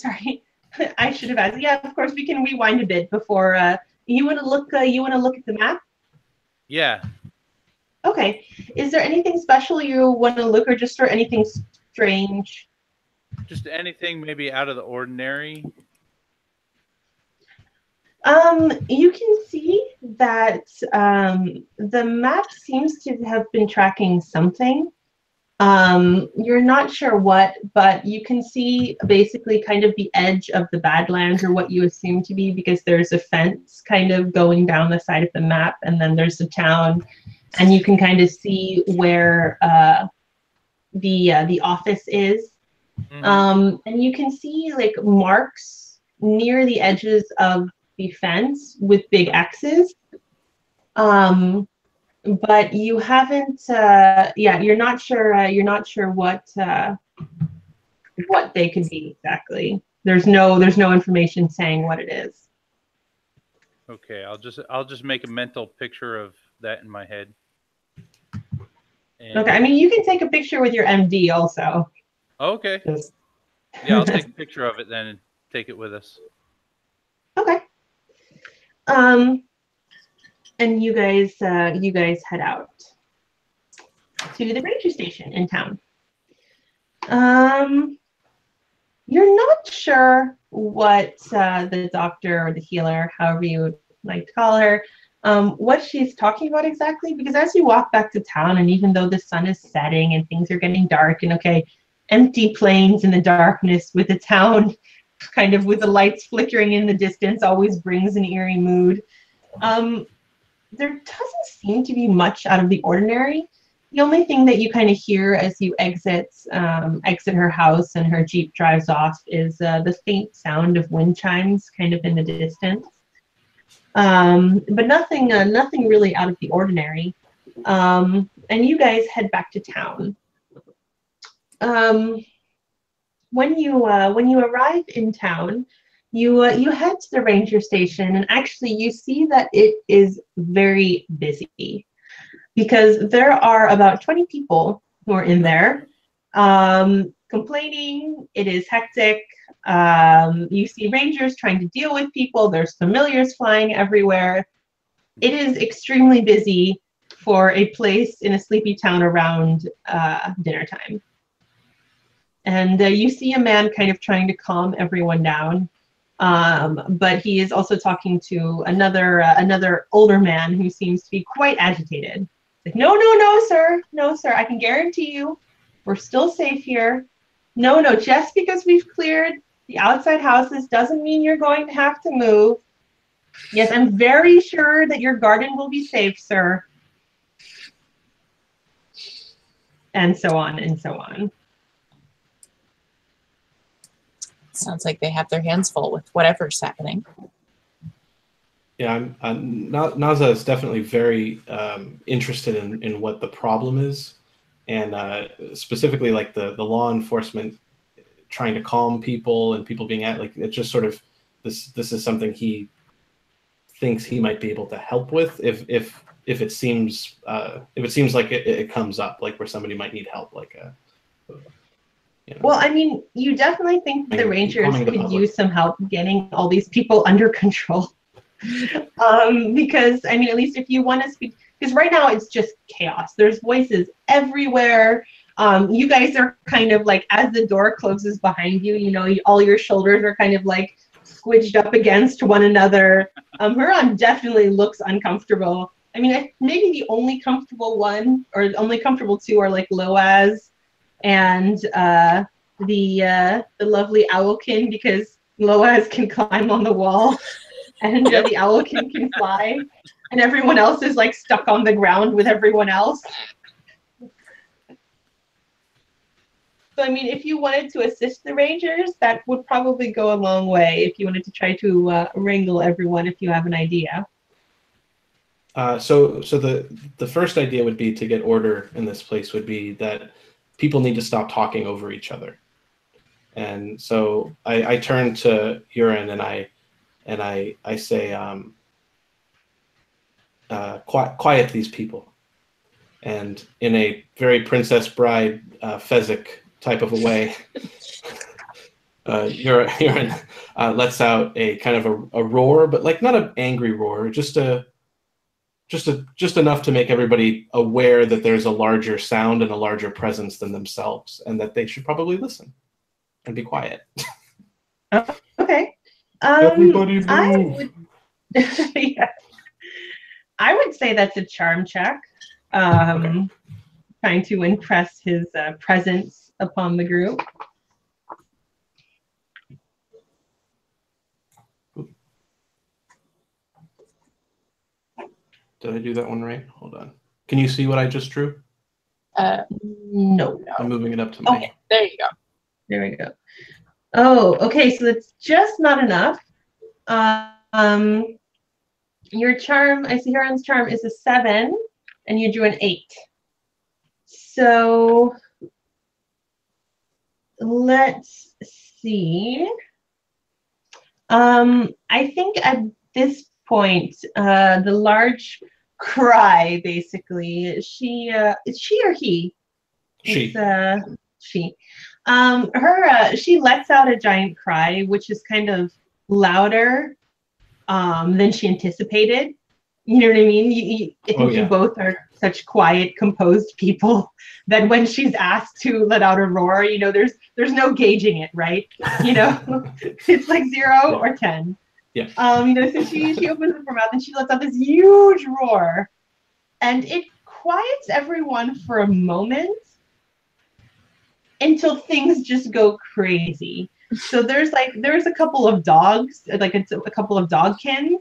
Speaker 2: I should have asked. Yeah, of course we can rewind a bit before. You want to look? You want to look at the map?
Speaker 5: Yeah.
Speaker 2: Okay. Is there anything special you want to look, or just for anything strange?
Speaker 5: Just anything maybe out of the ordinary.
Speaker 2: You can see that the map seems to have been tracking something. You're not sure what, but you can see basically kind of the edge of the Badlands, or what you assume to be, because there's a fence kind of going down the side of the map, and then there's the town, and you can kind of see where the office is.
Speaker 5: Mm-hmm.
Speaker 2: And you can see like marks near the edges of the fence with big X's. But you haven't. You're not sure what they could be exactly. There's no information saying what it is.
Speaker 5: Okay, I'll just make a mental picture of that in my head. And
Speaker 2: Okay, I mean you can take a picture with your MD also.
Speaker 5: Okay.
Speaker 2: Just...
Speaker 5: Yeah, I'll take a picture of it then and take it with us.
Speaker 2: Okay. And you guys head out to the ranger station in town. You're not sure what the doctor or the healer, however you would like to call her, what she's talking about exactly, because as you walk back to town, and even though the sun is setting and things are getting dark, and empty plains in the darkness with the town kind of with the lights flickering in the distance always brings an eerie mood. There doesn't seem to be much out of the ordinary. The only thing that you kind of hear as you exit her house and her Jeep drives off is the faint sound of wind chimes kind of in the distance. But nothing really out of the ordinary. And you guys head back to town. When you arrive in town, you head to the ranger station, and actually you see that it is very busy, because there are about 20 people who are in there, complaining. It is hectic. You see rangers trying to deal with people. There's familiars flying everywhere. It is extremely busy for a place in a sleepy town around dinner time. And you see a man kind of trying to calm everyone down. But he is also talking to another older man who seems to be quite agitated. Like, no, sir. No, sir. I can guarantee you we're still safe here. No, just because we've cleared the outside houses doesn't mean you're going to have to move. Yes, I'm very sure that your garden will be safe, sir. And so on and so on.
Speaker 3: Sounds like they have their hands full with whatever's happening.
Speaker 4: Yeah, Naza is definitely very interested in what the problem is, and specifically like the law enforcement trying to calm people and people being like, it's just sort of this is something he thinks he might be able to help with if it seems like it comes up, like where somebody might need help, like
Speaker 2: Well, I mean, you definitely think the Rangers could use some help getting all these people under control. Because, I mean, at least if you want to speak, because right now it's just chaos. There's voices everywhere. You guys are kind of like, as the door closes behind you, you know, all your shoulders are kind of like squidged up against one another. Huron definitely looks uncomfortable. I mean, maybe the only comfortable one, or only comfortable two, are like Loaz and the lovely Owlkin, because Loaz can climb on the wall and the Owlkin can fly, and everyone else is like stuck on the ground with everyone else. So I mean, if you wanted to assist the Rangers, that would probably go a long way if you wanted to try to wrangle everyone, if you have an idea.
Speaker 4: So the first idea would be to get order in this place would be that people need to stop talking over each other. And so I turn to Urin and I say, quiet these people. And in a very Princess Bride Fezzik type of a way, Urin lets out a kind of a roar, but like not an angry roar, just enough to make everybody aware that there's a larger sound and a larger presence than themselves, and that they should probably listen and be quiet.
Speaker 2: Okay.
Speaker 4: Everybody move.
Speaker 2: I would say that's a charm check. Okay. Trying to impress his presence upon the group.
Speaker 4: Did I do that one right? Hold on. Can you see what I just drew?
Speaker 2: No.
Speaker 4: I'm moving it up to my...
Speaker 3: Okay, there you go.
Speaker 2: There we go. Oh, okay, so that's just not enough. Your charm, I see Huron's charm is a 7, and you drew an 8. So let's see. I think at this point, the large cry, basically, is she or he?
Speaker 4: She.
Speaker 2: It's, she. She lets out a giant cry, which is kind of louder than she anticipated. You know what I mean? You both are such quiet, composed people that when she's asked to let out a roar, you know, there's no gauging it, right? You know, it's like 0 or 10.
Speaker 4: Yeah.
Speaker 2: You know, so she opens up her mouth and she lets out this huge roar, and it quiets everyone for a moment until things just go crazy. So there's a couple of dogs, like it's a couple of dogkin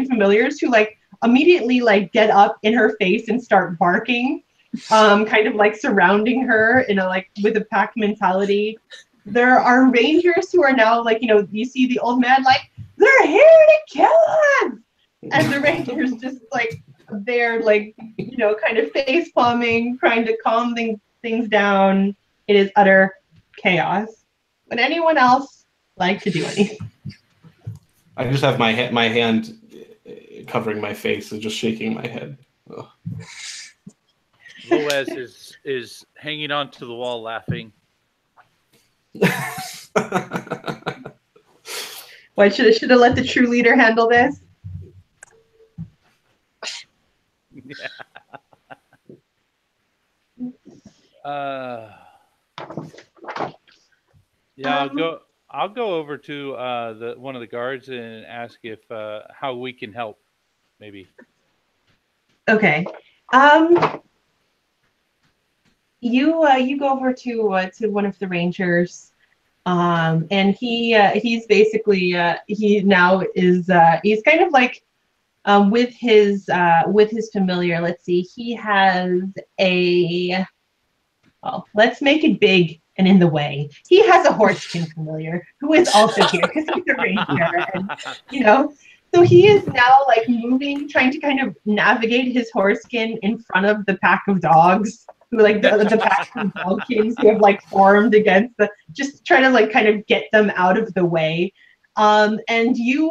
Speaker 2: familiars who like immediately like get up in her face and start barking, kind of like surrounding her in a like with a pack mentality. There are rangers who are now like, you know, you see the old man like, they're here to kill us, and the rangers just like they're like, you know, kind of face palming, trying to calm things down. It is utter chaos. Would anyone else like to do anything?
Speaker 4: I just have my hand covering my face and just shaking my head.
Speaker 5: Loaz is hanging onto the wall laughing.
Speaker 2: What should have let the true leader handle this?
Speaker 5: Yeah, I'll go over to one of the guards and ask if how we can help, maybe.
Speaker 2: Okay. You go over to one of the rangers, and he's basically he now is he's kind of like with his familiar. Let's see, he has a, well, let's make it big and in the way. He has a horse-skin familiar who is also here because he's a ranger, and so he is now like moving, trying to kind of navigate his horse-skin in front of the pack of dogs, who like the pack of dog kings who have like formed against just trying to like kind of get them out of the way. And you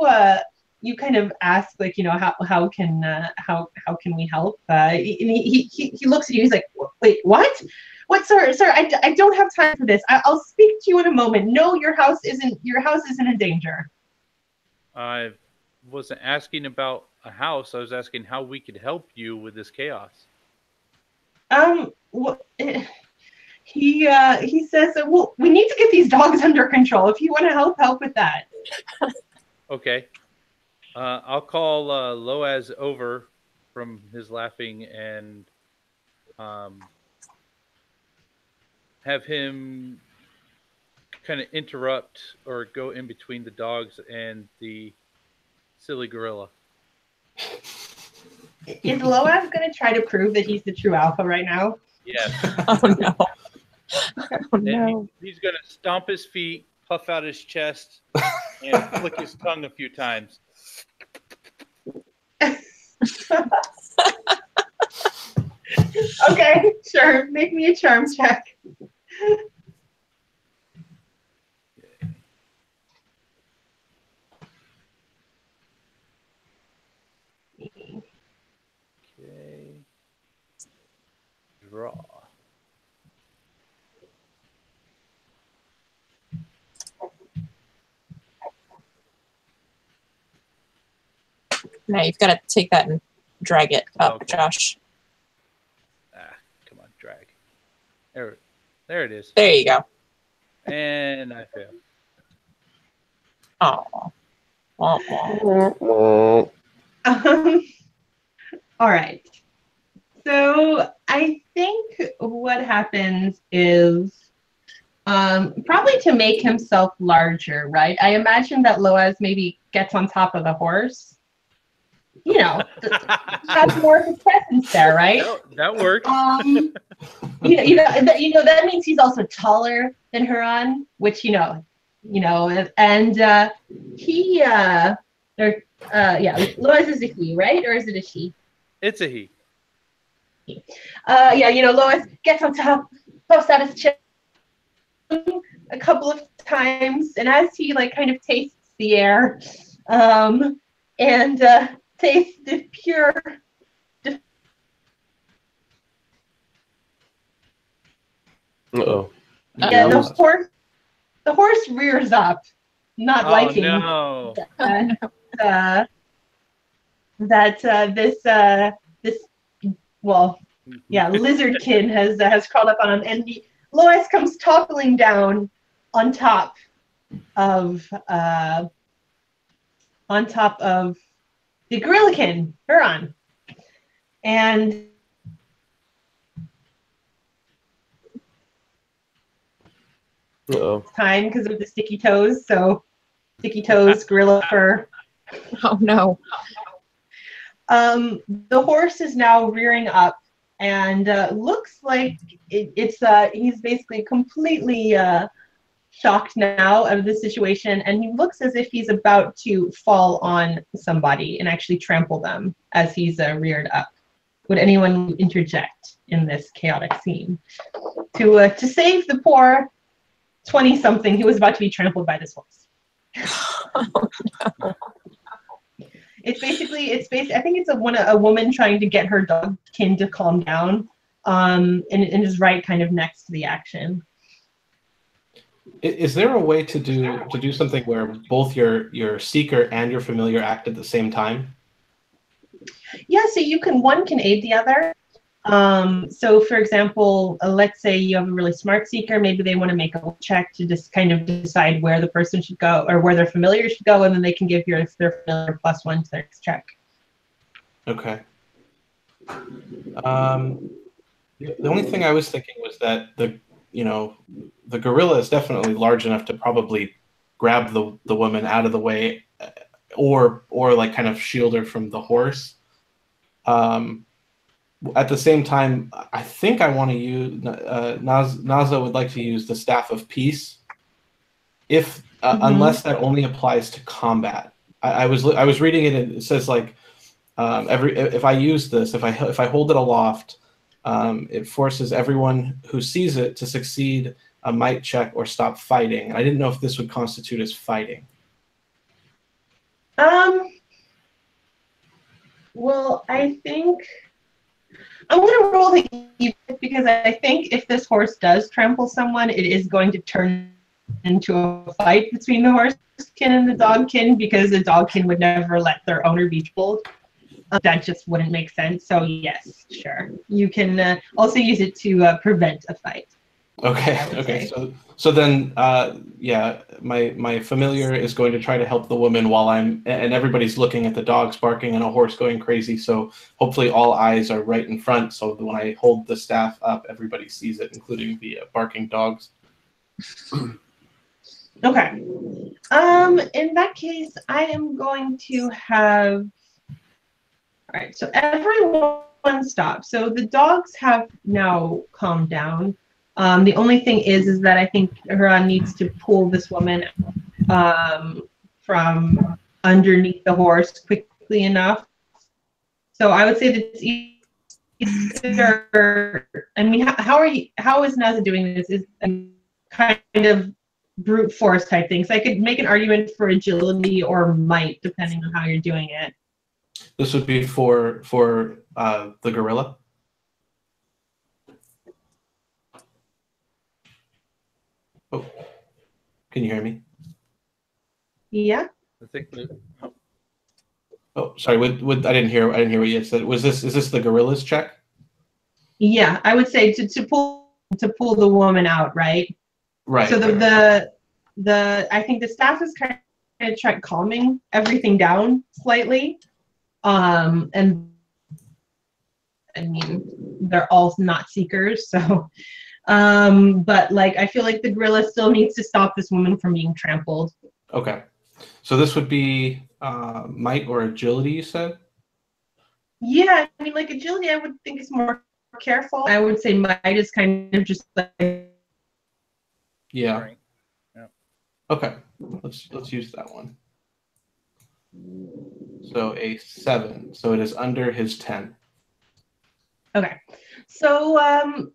Speaker 2: kind of ask, like, how can we help? He looks at you. He's like, wait, what? What, sir? I don't have time for this. I'll speak to you in a moment. No, your house isn't in danger.
Speaker 5: I wasn't asking about a house. I was asking how we could help you with this chaos.
Speaker 2: Well, he says, well, we need to get these dogs under control. If you want to help with that.
Speaker 5: Okay. I'll call Loaz over from his laughing and have him kind of interrupt or go in between the dogs and the silly gorilla.
Speaker 2: Is Loaz going to try to prove that he's the true alpha right now?
Speaker 5: Yes.
Speaker 3: Oh no. Oh no.
Speaker 5: He's going to stomp his feet, puff out his chest, and flick his tongue a few times.
Speaker 2: Okay, sure. Make me a charm check.
Speaker 5: Okay. Draw.
Speaker 3: Now you've got to take that and drag it up,
Speaker 5: Okay.
Speaker 3: Josh.
Speaker 5: Come on, drag. There it is.
Speaker 3: There you go.
Speaker 5: And I fail.
Speaker 3: Oh.
Speaker 2: All right. So I think what happens is probably to make himself larger, right? I imagine that Loaz maybe gets on top of the horse. Has more of a presence there, right?
Speaker 5: That works.
Speaker 2: That means he's also taller than Huron, which and Loaz is a he, right? Or is it a she?
Speaker 5: It's a he.
Speaker 2: Loaz gets on top, puffs out his chest a couple of times, and as he like kind of tastes the air, and tastes the pure.
Speaker 1: Uh-oh.
Speaker 2: Yeah, the horse rears up, not liking
Speaker 5: no.
Speaker 2: lizardkin has crawled up on him, and Loaz comes toppling down on top of the gorillakin, Huron, and
Speaker 1: Uh-oh.
Speaker 2: time because of the sticky toes. So sticky toes, gorilla fur.
Speaker 3: Oh no.
Speaker 2: The horse is now rearing up and looks like he's basically completely shocked now of the situation, and he looks as if he's about to fall on somebody and actually trample them as he's reared up. Would anyone interject in this chaotic scene to save the poor 20-something who was about to be trampled by this horse?
Speaker 3: Oh, no.
Speaker 2: It's basically I think it's a woman trying to get her dogkin to calm down, and is right kind of next to the action.
Speaker 4: Is there a way to do something where both your seeker and your familiar act at the same time?
Speaker 2: Yeah, so one can aid the other. So for example, let's say you have a really smart seeker, maybe they want to make a check to just kind of decide where the person should go or where their familiar should go, and then they can give their familiar +1 to their next check.
Speaker 4: Okay. The only thing I was thinking was that the gorilla is definitely large enough to probably grab the woman out of the way, or like kind of shield her from the horse. At the same time, I think I want to use Naza would like to use the Staff of Peace, if unless that only applies to combat. I was reading it, and it says like if I use this, if I hold it aloft, it forces everyone who sees it to succeed a might check or stop fighting. And I didn't know if this would constitute as fighting.
Speaker 2: Well, I think I'm going to roll the even, because I think if this horse does trample someone, it is going to turn into a fight between the horsekin and the dogkin, because the dogkin would never let their owner be pulled. That just wouldn't make sense. So yes, sure. You can also use it to prevent a fight.
Speaker 4: Okay. So then, yeah, my familiar is going to try to help the woman while and everybody's looking at the dogs barking and a horse going crazy. So hopefully all eyes are right in front. So when I hold the staff up, everybody sees it, including the barking dogs.
Speaker 2: Okay. In that case, I am going to have. All right. So everyone stop. So the dogs have now calmed down. The only thing is that I think Huron needs to pull this woman from underneath the horse quickly enough. So I would say that it's either. I mean, how is Naza doing this? Is kind of brute force type thing. So I could make an argument for agility or might, depending on how you're doing it.
Speaker 4: This would be for the gorilla. Oh, can you hear me?
Speaker 2: Yeah.
Speaker 5: I think that,
Speaker 4: Oh, sorry. I didn't hear what you said. Is this the gorilla's check?
Speaker 2: Yeah, I would say to pull the woman out, right?
Speaker 4: Right.
Speaker 2: So the I think the staff is kind of trying calming everything down slightly, and I mean they're all not seekers, so. But like I feel like the gorilla still needs to stop this woman from being trampled.
Speaker 4: Okay, so this would be might or agility, you said?
Speaker 2: Yeah, I mean like agility I would think is more careful. I would say might is kind of just like.
Speaker 4: Yeah.
Speaker 5: Right. Yeah.
Speaker 4: Okay, let's use that one. So a 7. So it is under his 10.
Speaker 2: Okay, so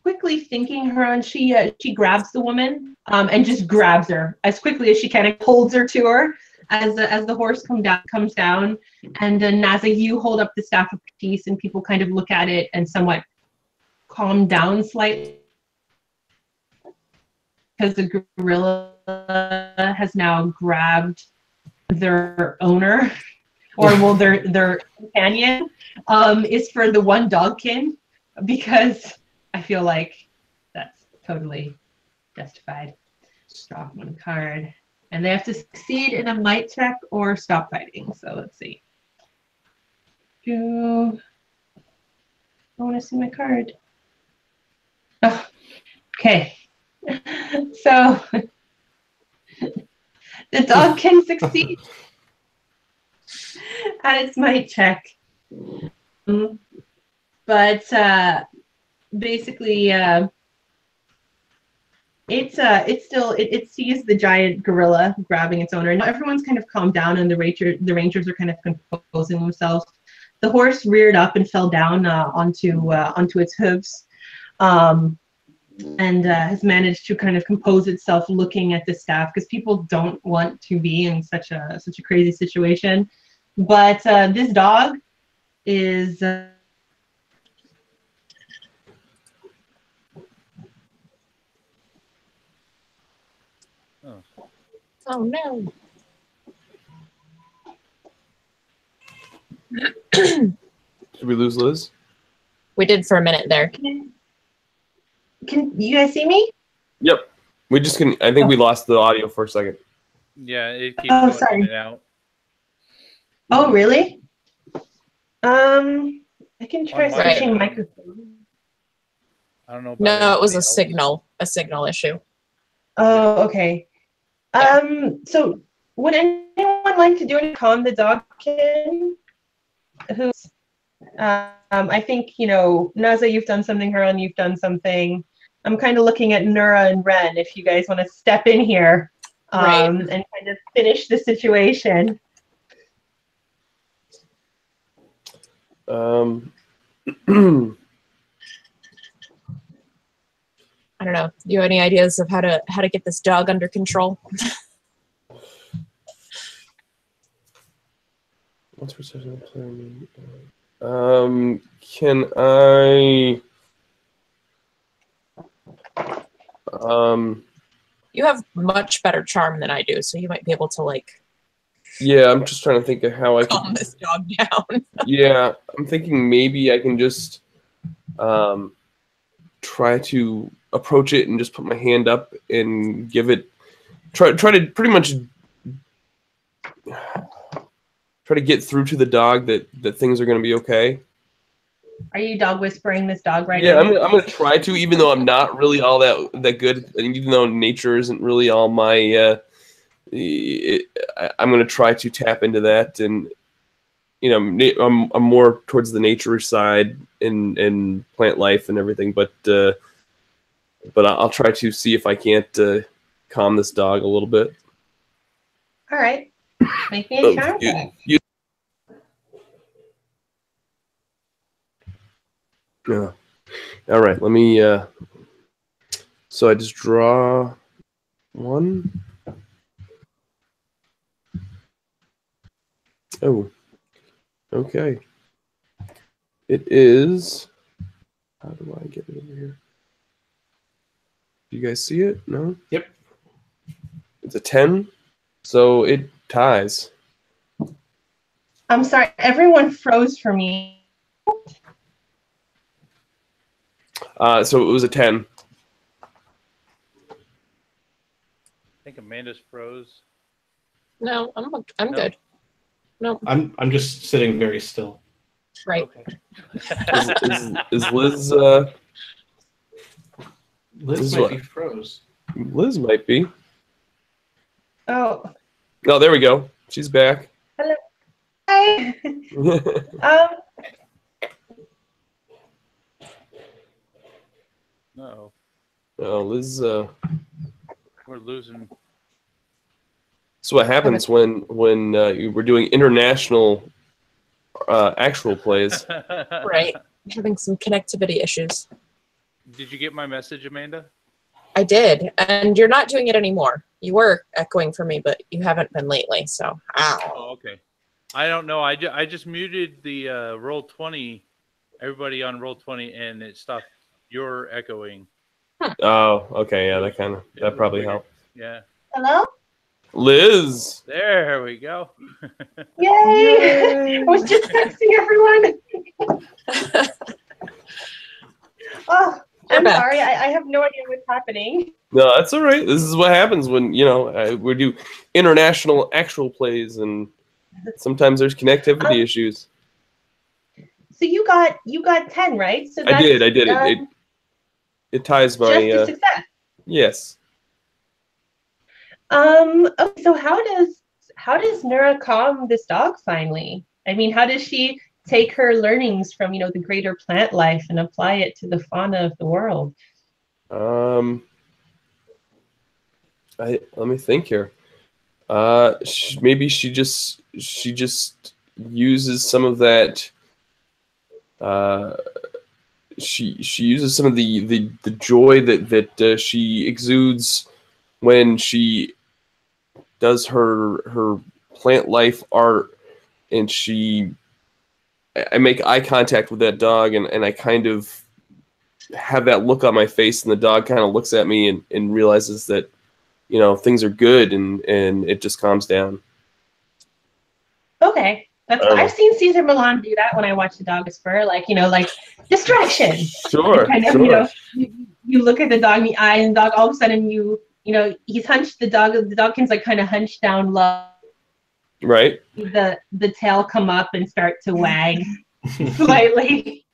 Speaker 2: quickly thinking her on, she grabs the woman and just grabs her as quickly as she can and holds her to her as the horse comes down. And Naza, you hold up the Staff of Peace, and people kind of look at it and somewhat calm down slightly, because the gorilla has now grabbed their owner, or well, their companion is for the one dogkin, because I feel like that's totally justified. Draw one card, and they have to succeed in a might check or stop fighting. So let's see. I want to see my card. Oh, okay. So the dog can succeed at its might check, but basically it sees the giant gorilla grabbing its owner. Now everyone's kind of calmed down, and the rangers are kind of composing themselves. The horse reared up and fell down onto its hooves, and has managed to kind of compose itself, looking at the staff, because people don't want to be in such a crazy situation. But this dog is
Speaker 3: Oh no.
Speaker 1: Did we lose Liz?
Speaker 3: We did for a minute there.
Speaker 2: Can you guys see me?
Speaker 1: Yep. We just can. I think we lost the audio for a second.
Speaker 5: Yeah, it keeps
Speaker 2: Oh,
Speaker 5: going
Speaker 2: sorry.
Speaker 5: in and out.
Speaker 2: Oh, really? I can try
Speaker 5: On my
Speaker 2: switching
Speaker 5: end.
Speaker 2: microphone.
Speaker 5: I don't know. About
Speaker 3: No, it was
Speaker 5: anybody
Speaker 3: a
Speaker 5: else.
Speaker 3: signal issue.
Speaker 2: Oh, okay. So would anyone like to do it? Calm the dogkin? Who's I think, Naza, you've done something, Huron, you've done something. I'm kind of looking at Nura and Ren if you guys want to step in here
Speaker 3: Right.
Speaker 2: and kind of finish the situation.
Speaker 3: I don't know. Do you have any ideas of how to get this dog under control?
Speaker 1: Can I?
Speaker 3: You have much better charm than I do, so you might be able to
Speaker 1: Yeah, I'm just trying to think of how I
Speaker 3: calm
Speaker 1: can.
Speaker 3: this dog down.
Speaker 1: Yeah, I'm thinking maybe I can just try to approach it and just put my hand up and give it. Try to pretty much try to get through to the dog that things are going to be okay.
Speaker 2: Are you dog whispering this dog right
Speaker 1: Yeah,
Speaker 2: now?
Speaker 1: I'm gonna try to, even though I'm not really all that good, and even though nature isn't really all my. I'm gonna try to tap into that, and I'm more towards the nature side in plant life and everything, but I'll try to see if I can't calm this dog a little bit.
Speaker 2: All right. Make me a charm check.
Speaker 1: Yeah. All right. Let me. So I just draw one. Oh. Okay. It is. How do I get it over here? Do you guys see it? No.
Speaker 4: Yep.
Speaker 1: It's a 10, so it ties.
Speaker 2: I'm sorry, everyone froze for me.
Speaker 1: So it was a 10.
Speaker 5: I think Amanda's froze.
Speaker 3: No, I'm
Speaker 5: No?
Speaker 3: good. No,
Speaker 4: I'm just sitting very still.
Speaker 3: right.
Speaker 5: Okay.
Speaker 1: Is Liz?
Speaker 4: Liz
Speaker 1: is
Speaker 4: might
Speaker 1: what?
Speaker 4: be froze.
Speaker 1: Liz might be.
Speaker 2: Oh,
Speaker 1: Oh, there we go. She's back.
Speaker 2: hi.
Speaker 5: No,
Speaker 1: Oh, Liz.
Speaker 5: we're losing.
Speaker 1: So what happens when we're doing international actual plays?
Speaker 3: Right. Having some connectivity issues.
Speaker 5: Did you get my message, Amanda?
Speaker 3: I did, and you're not doing it anymore. You were echoing for me, but you haven't been lately, so ow.
Speaker 5: Oh, okay. I don't know. I just muted the Roll20, everybody on Roll20, and it stopped your echoing.
Speaker 1: Oh, okay, yeah, that probably helped.
Speaker 5: Yeah.
Speaker 2: Hello?
Speaker 1: Liz.
Speaker 5: There we go.
Speaker 2: Yay! I was just texting everyone. Oh,
Speaker 3: You're
Speaker 2: I'm
Speaker 3: back.
Speaker 2: sorry. I have no idea what's happening.
Speaker 1: No, that's all right. This is what happens when we do international actual plays, and sometimes there's connectivity issues.
Speaker 2: So you got 10, right? So
Speaker 1: I did. It ties my.
Speaker 2: just a success.
Speaker 1: Yes.
Speaker 2: Okay, so how does Nura calm this dog finally? I mean, how does she take her learnings from the greater plant life and apply it to the fauna of the world?
Speaker 1: Let me think here. Maybe she just uses some of that. She uses some of the joy that she exudes when she does her plant life art, and I make eye contact with that dog, and I kind of have that look on my face, and the dog kind of looks at me and realizes that things are good and it just calms down.
Speaker 2: Okay. I've seen Caesar Milan do that when I watch The Dog Whisperer, like distraction.
Speaker 1: Sure,
Speaker 2: kind of,
Speaker 1: sure.
Speaker 2: You look at the dog in the eye, and the dog all of a sudden he's hunched. The dogkin's like kind of hunched down low.
Speaker 1: Right.
Speaker 2: The tail come up and start to wag slightly.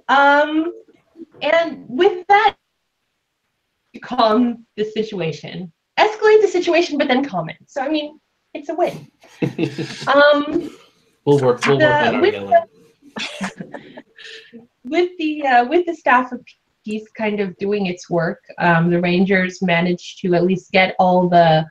Speaker 2: And with that, you calm the situation, escalate the situation, but then calm it. So I mean, it's a win.
Speaker 4: We'll work on our yelling.
Speaker 2: With the staff of peace kind of doing its work, the Rangers managed to at least get all the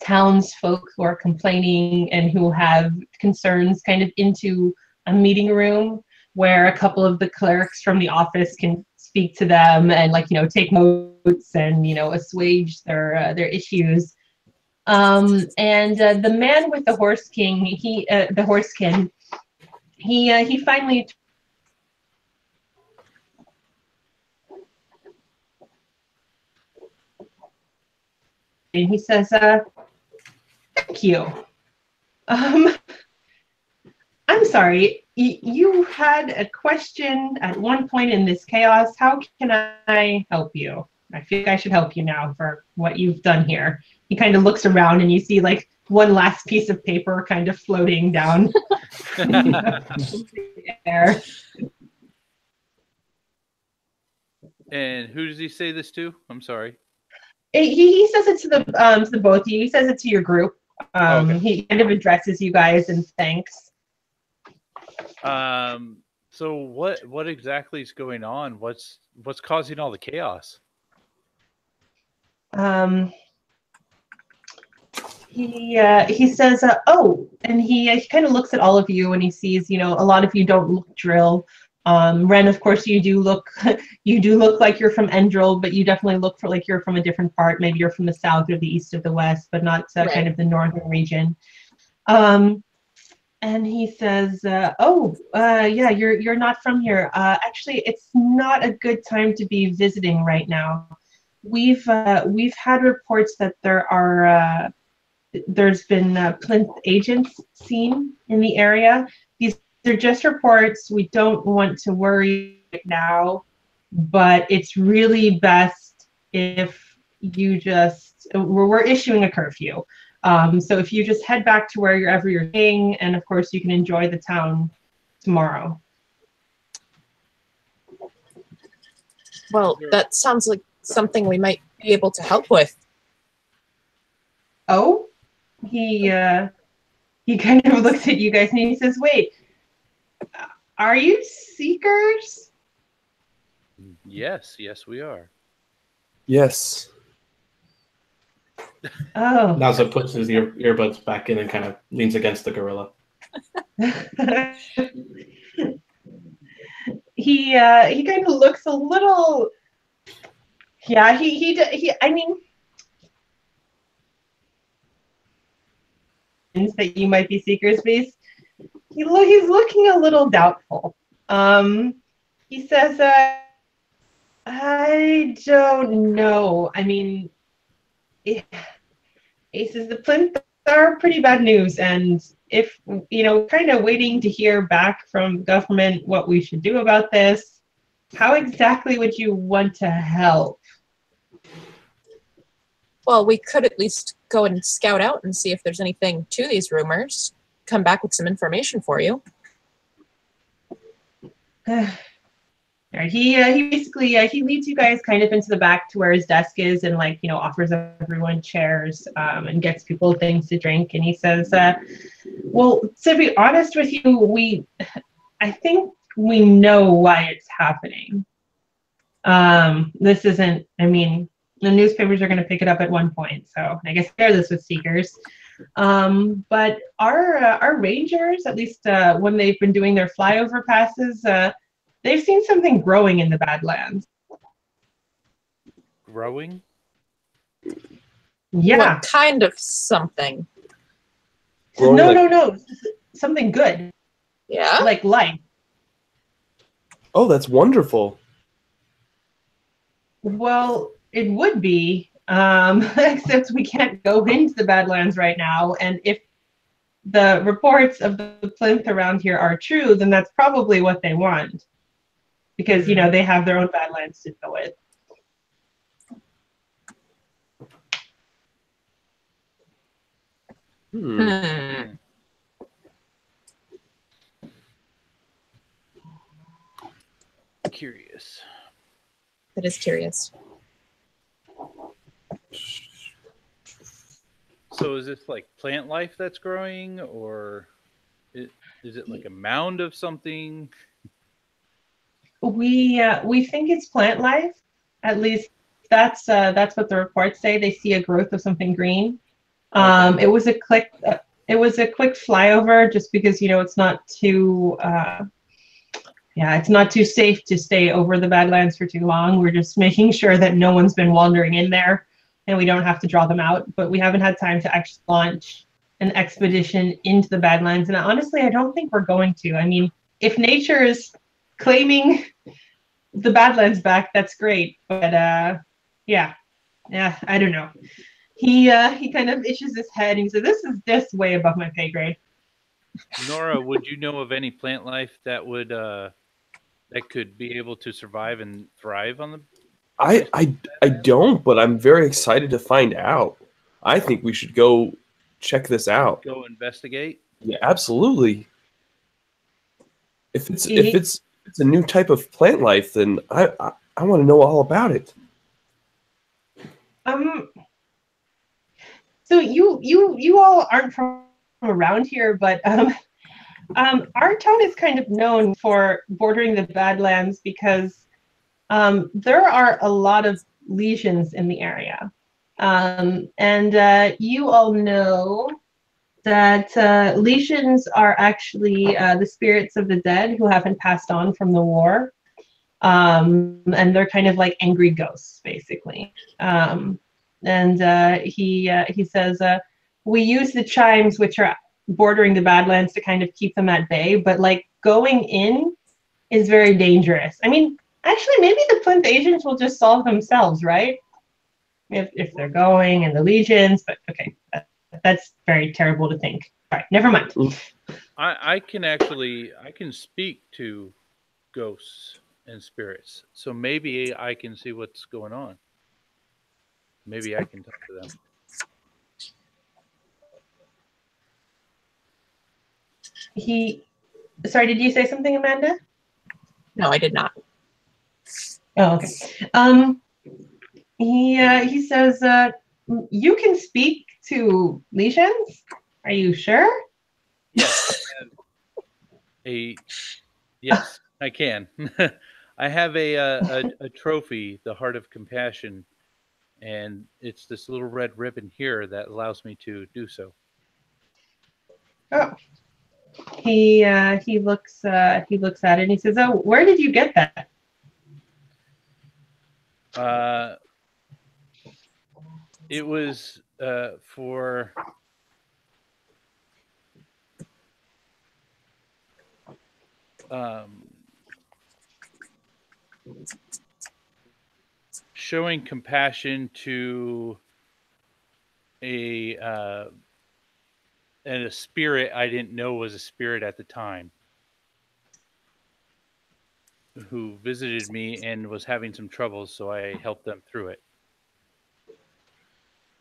Speaker 2: townsfolk who are complaining and who have concerns kind of into a meeting room where a couple of the clerics from the office can speak to them and take notes and assuage their issues. And the man with the horse king, he finally and he says, thank you. I'm sorry, you had a question at one point in this chaos. How can I help you? I feel like I should help you now for what you've done here. He kind of looks around and you see like one last piece of paper kind of floating down the air.
Speaker 5: And who does he say this to? I'm sorry.
Speaker 2: He says it to the both of you. He says it to your group.
Speaker 5: Okay.
Speaker 2: He kind of addresses you guys and thanks.
Speaker 5: So what exactly is going on? What's causing all the chaos?
Speaker 2: He says, and he kind of looks at all of you and he sees, a lot of you don't look drill. Ren, of course, you do look like you're from Endril, but you definitely look like you're from a different part. Maybe you're from the south or the east of the west, but not
Speaker 3: Right.
Speaker 2: kind of the northern region. And he says, yeah, you're not from here. Actually, it's not a good time to be visiting right now. We've had reports that there's been Plinth agents seen in the area. They're just reports. We don't want to worry right now, but it's really best if you we're issuing a curfew. So if you just head back to wherever you're staying, and of course you can enjoy the town tomorrow.
Speaker 3: Well, that sounds like something we might be able to help with.
Speaker 2: Oh, he kind of looks at you guys and he says, "Wait, are you seekers?"
Speaker 5: Yes, we are.
Speaker 1: Yes.
Speaker 2: Oh.
Speaker 4: Naza puts his earbuds back in and kind of leans against the gorilla.
Speaker 2: He kind of looks a little. Yeah, he. I mean, that you might be seekers, but he's looking a little doubtful. He says, I don't know. I mean, he says the Plinth are pretty bad news, and if kind of waiting to hear back from government what we should do about this. How exactly would you want to help?
Speaker 3: Well, we could at least go and scout out and see if there's anything to these rumors. Come back with some information for you.
Speaker 2: He basically he leads you guys kind of into the back to where his desk is and offers everyone chairs and gets people things to drink, and he says, well, to be honest with you, I think we know why it's happening. This isn't, I mean, the newspapers are going to pick it up at one point, so I guess share this with seekers. But our rangers, at least when they've been doing their flyover passes, they've seen something growing in the Badlands.
Speaker 5: Growing?
Speaker 2: Yeah.
Speaker 3: What kind of something?
Speaker 1: Growing
Speaker 2: No. Something good.
Speaker 3: Yeah?
Speaker 2: Like life.
Speaker 1: Oh, that's wonderful.
Speaker 2: Well, it would be. except we can't go into the Badlands right now. And if the reports of the plinth around here are true, then that's probably what they want. Because, you know, they have their own Badlands to deal with.
Speaker 5: Curious.
Speaker 3: That is curious.
Speaker 5: So is this like plant life that's growing, or is it like a mound of something?
Speaker 2: We think it's plant life. At least that's what the reports say. They see a growth of something green.
Speaker 5: Okay.
Speaker 2: It was a quick flyover, just because, you know, it's not too it's not too safe to stay over the Badlands for too long. We're just making sure that no one's been wandering in there and we don't have to draw them out. But we haven't had time to actually launch an expedition into the Badlands. And honestly, I don't think we're going to. I mean, if nature is claiming the Badlands back, that's great. But I don't know. He kind of itches his head and he said, "This is just way above my pay grade."
Speaker 5: Nora, would you know of any plant life that would that could be able to survive and thrive on the?
Speaker 1: I don't, but I'm very excited to find out. I think we should go check this out.
Speaker 5: Go investigate.
Speaker 1: Yeah, absolutely. If it's a new type of plant life, then I want to know all about it.
Speaker 2: So you all aren't from around here, but our town is kind of known for bordering the Badlands because there are a lot of legions in the area. And you all know that legions are actually the spirits of the dead who haven't passed on from the war. And they're kind of like angry ghosts, basically. And he says, we use the Chimes, which are bordering the Badlands, to kind of keep them at bay, but like going in is very dangerous. I mean, actually, maybe the plinth agents will just solve themselves, right? If they're going and the legions, but okay, that's very terrible to think. All right, never mind.
Speaker 5: I can speak to ghosts and spirits, so maybe I can see what's going on. Maybe I can talk to them.
Speaker 2: Sorry, did you say something, Amanda?
Speaker 3: No, I did not.
Speaker 2: Oh, okay. He says, you can speak to legions? Are you sure?
Speaker 5: Yes. Yes, I can. I have a trophy, the Heart of Compassion, and it's this little red ribbon here that allows me to do so.
Speaker 2: Oh. He looks at it and he says, "Oh, where did you get that?"
Speaker 5: It was for showing compassion to a spirit I didn't know was a spirit at the time, who visited me and was having some troubles, so I helped them through it.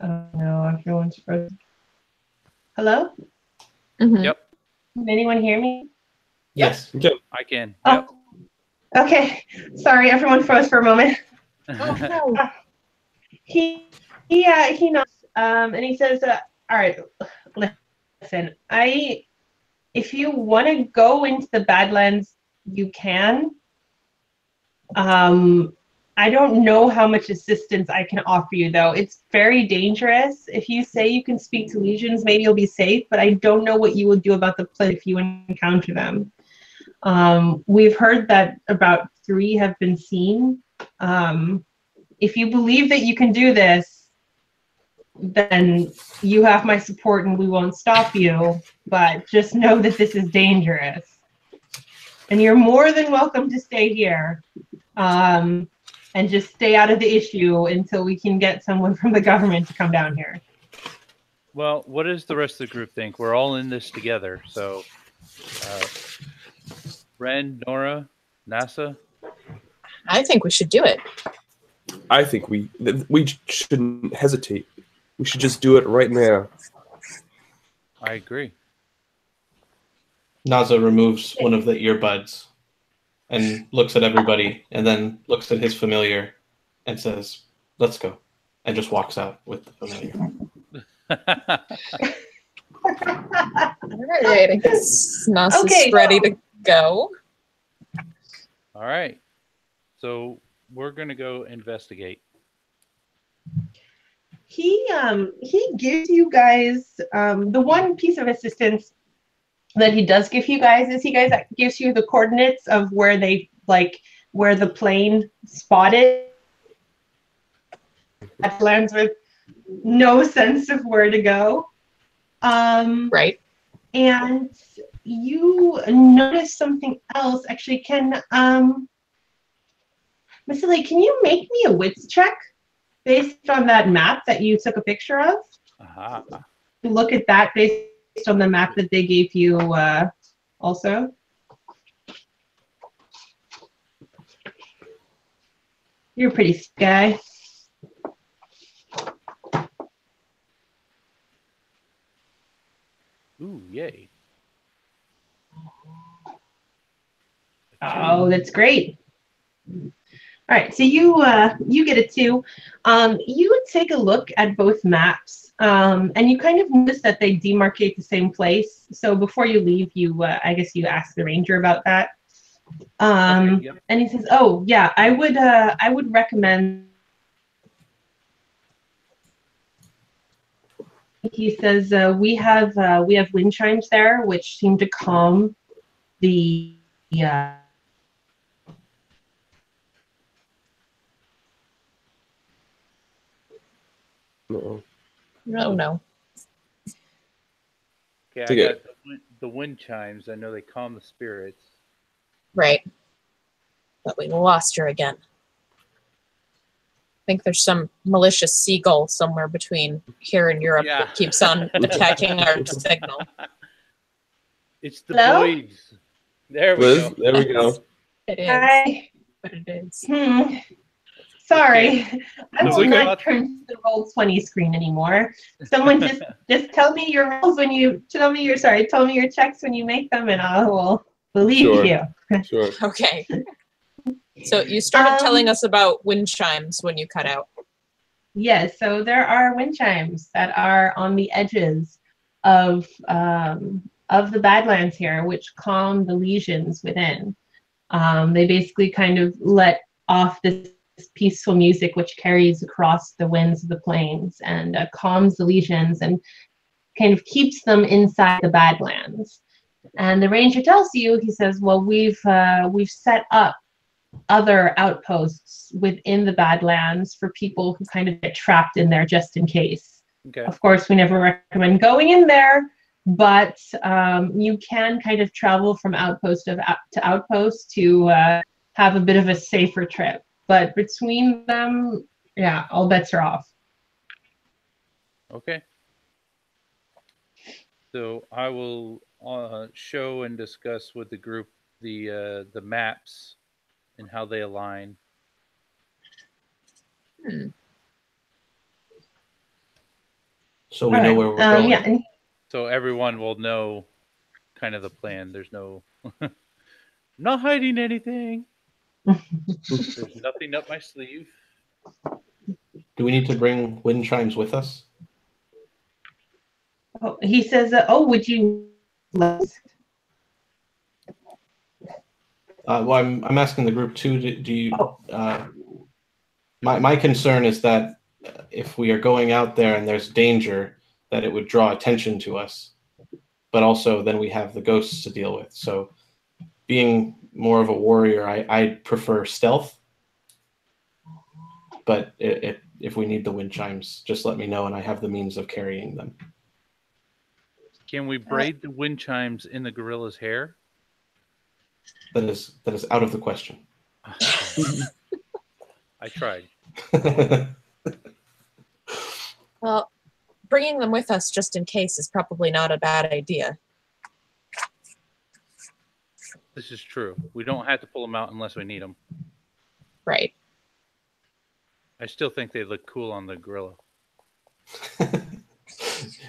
Speaker 2: Oh no, everyone's frozen. Hello?
Speaker 3: Mm-hmm.
Speaker 5: Yep.
Speaker 2: Can anyone hear me?
Speaker 4: Yes.
Speaker 5: I can.
Speaker 2: Oh.
Speaker 5: Yep.
Speaker 2: Okay. Sorry, everyone froze for a moment.
Speaker 3: Oh, no.
Speaker 2: He knows, and he says, "All right, listen. If you want to go into the Badlands, you can. I don't know how much assistance I can offer you, though. It's very dangerous. If you say you can speak to legions, maybe you'll be safe, but I don't know what you will do about the plinth if you encounter them. We've heard that about 3 have been seen. If you believe that you can do this, then you have my support and we won't stop you, but just know that this is dangerous. And you're more than welcome to stay here. and just stay out of the issue until we can get someone from the government to come down here.
Speaker 5: Well, what does the rest of the group think? We're all in this together. So, Ren, Nora, NASA.
Speaker 3: I think we should do it.
Speaker 1: I think we shouldn't hesitate. We should just do it right now.
Speaker 5: I agree.
Speaker 4: Naza removes one of the earbuds and looks at everybody and then looks at his familiar and says, "Let's go," and just walks out with the familiar.
Speaker 3: All right, I guess Nas
Speaker 2: Okay.
Speaker 3: is ready to go.
Speaker 5: All right. So we're going to go investigate.
Speaker 2: He gives you guys the one piece of assistance that he does give you guys is he gives you the coordinates of where where the plane spotted. That lands with no sense of where to go.
Speaker 3: Right.
Speaker 2: And you notice something else. Actually, can Mr. Lee, can you make me a wits check based on that map that you took a picture of?
Speaker 5: Aha.
Speaker 2: Look at that based on the map that they gave you also. You're a pretty sick guy.
Speaker 5: Ooh, yay.
Speaker 2: Oh, that's great. All right, so you get it too. You take a look at both maps, and you kind of notice that they demarcate the same place. So before you leave, I guess you ask the ranger about that.
Speaker 5: Okay, yep.
Speaker 2: And he says, "Oh yeah, I would recommend." He says, "We have wind chimes there, which seem to calm the."
Speaker 1: Uh-oh.
Speaker 3: Oh no.
Speaker 5: Okay,
Speaker 1: Take
Speaker 5: I
Speaker 1: it.
Speaker 5: got the wind chimes. I know they calm the spirits.
Speaker 3: Right. But we lost her again. I think there's some malicious seagull somewhere between here and Europe
Speaker 5: Yeah.
Speaker 3: that keeps on attacking our signal.
Speaker 5: It's the
Speaker 2: Hello?
Speaker 5: boys. There we
Speaker 1: Liz,
Speaker 5: go.
Speaker 1: there we go.
Speaker 3: It is.
Speaker 2: Hi.
Speaker 3: But it is.
Speaker 2: Sorry, I
Speaker 5: So
Speaker 2: will
Speaker 5: we
Speaker 2: not
Speaker 5: got-
Speaker 2: turn to the Roll20 screen anymore. Someone just tell me your rolls when you tell me your checks when you make them, and I will believe
Speaker 1: Sure.
Speaker 2: you.
Speaker 1: Sure.
Speaker 3: Okay. So you started telling
Speaker 2: Um,
Speaker 3: us about wind chimes when you cut out.
Speaker 2: Yes, so there are wind chimes that are on the edges of the Badlands here, which calm the lesions within. They basically kind of let off this peaceful music which carries across the winds of the plains and calms the lesions and kind of keeps them inside the Badlands. And the ranger tells you, he says, "Well, we've set up other outposts within the Badlands for people who kind of get trapped in there just in case.
Speaker 5: Okay.
Speaker 2: Of course, we never recommend going in there, but you can kind of travel from outpost to outpost to have a bit of a safer trip. But between them, yeah, all bets are off."
Speaker 5: Okay. So I will show and discuss with the group the maps and how they align.
Speaker 4: So we know where we're going.
Speaker 2: Yeah, and
Speaker 5: So everyone will know kind of the plan. There's no not hiding anything. There's nothing up my sleeve.
Speaker 4: Do we need to bring wind chimes with us?
Speaker 2: he says, "Oh, would you?"
Speaker 4: Well, I'm asking the group too. Do you?
Speaker 2: Oh.
Speaker 4: My concern is that if we are going out there and there's danger, that it would draw attention to us. But also, then we have the ghosts to deal with. So, being more of a warrior, I prefer stealth. But if we need the wind chimes, just let me know, and I have the means of carrying them.
Speaker 5: Can we braid the wind chimes in the gorilla's hair?
Speaker 4: That is out of the question.
Speaker 5: I tried.
Speaker 3: Well, bringing them with us just in case is probably not a bad idea.
Speaker 5: This is true. We don't have to pull them out unless we need them.
Speaker 3: Right.
Speaker 5: I still think they look cool on the gorilla.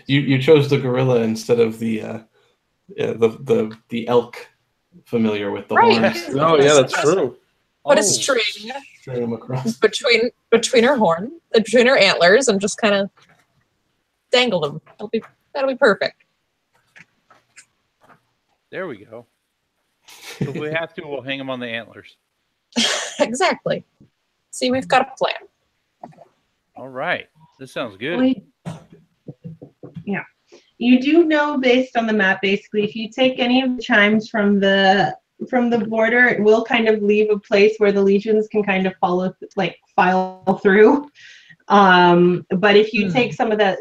Speaker 4: You chose the gorilla instead of the elk familiar with the
Speaker 3: Right.
Speaker 4: horns.
Speaker 1: Oh yeah, that's true.
Speaker 3: Put a
Speaker 5: Oh,
Speaker 3: string
Speaker 4: String them across.
Speaker 3: between her antlers and just kind of dangle them. That'll be perfect.
Speaker 5: there we go. If we have to, we'll hang them on the antlers.
Speaker 3: Exactly. See, we've got a plan.
Speaker 5: All right. This sounds good.
Speaker 2: Wait. Yeah. You do know based on the map, basically, if you take any of the chimes from the border, it will kind of leave a place where the legions can kind of file through. But if you take some of the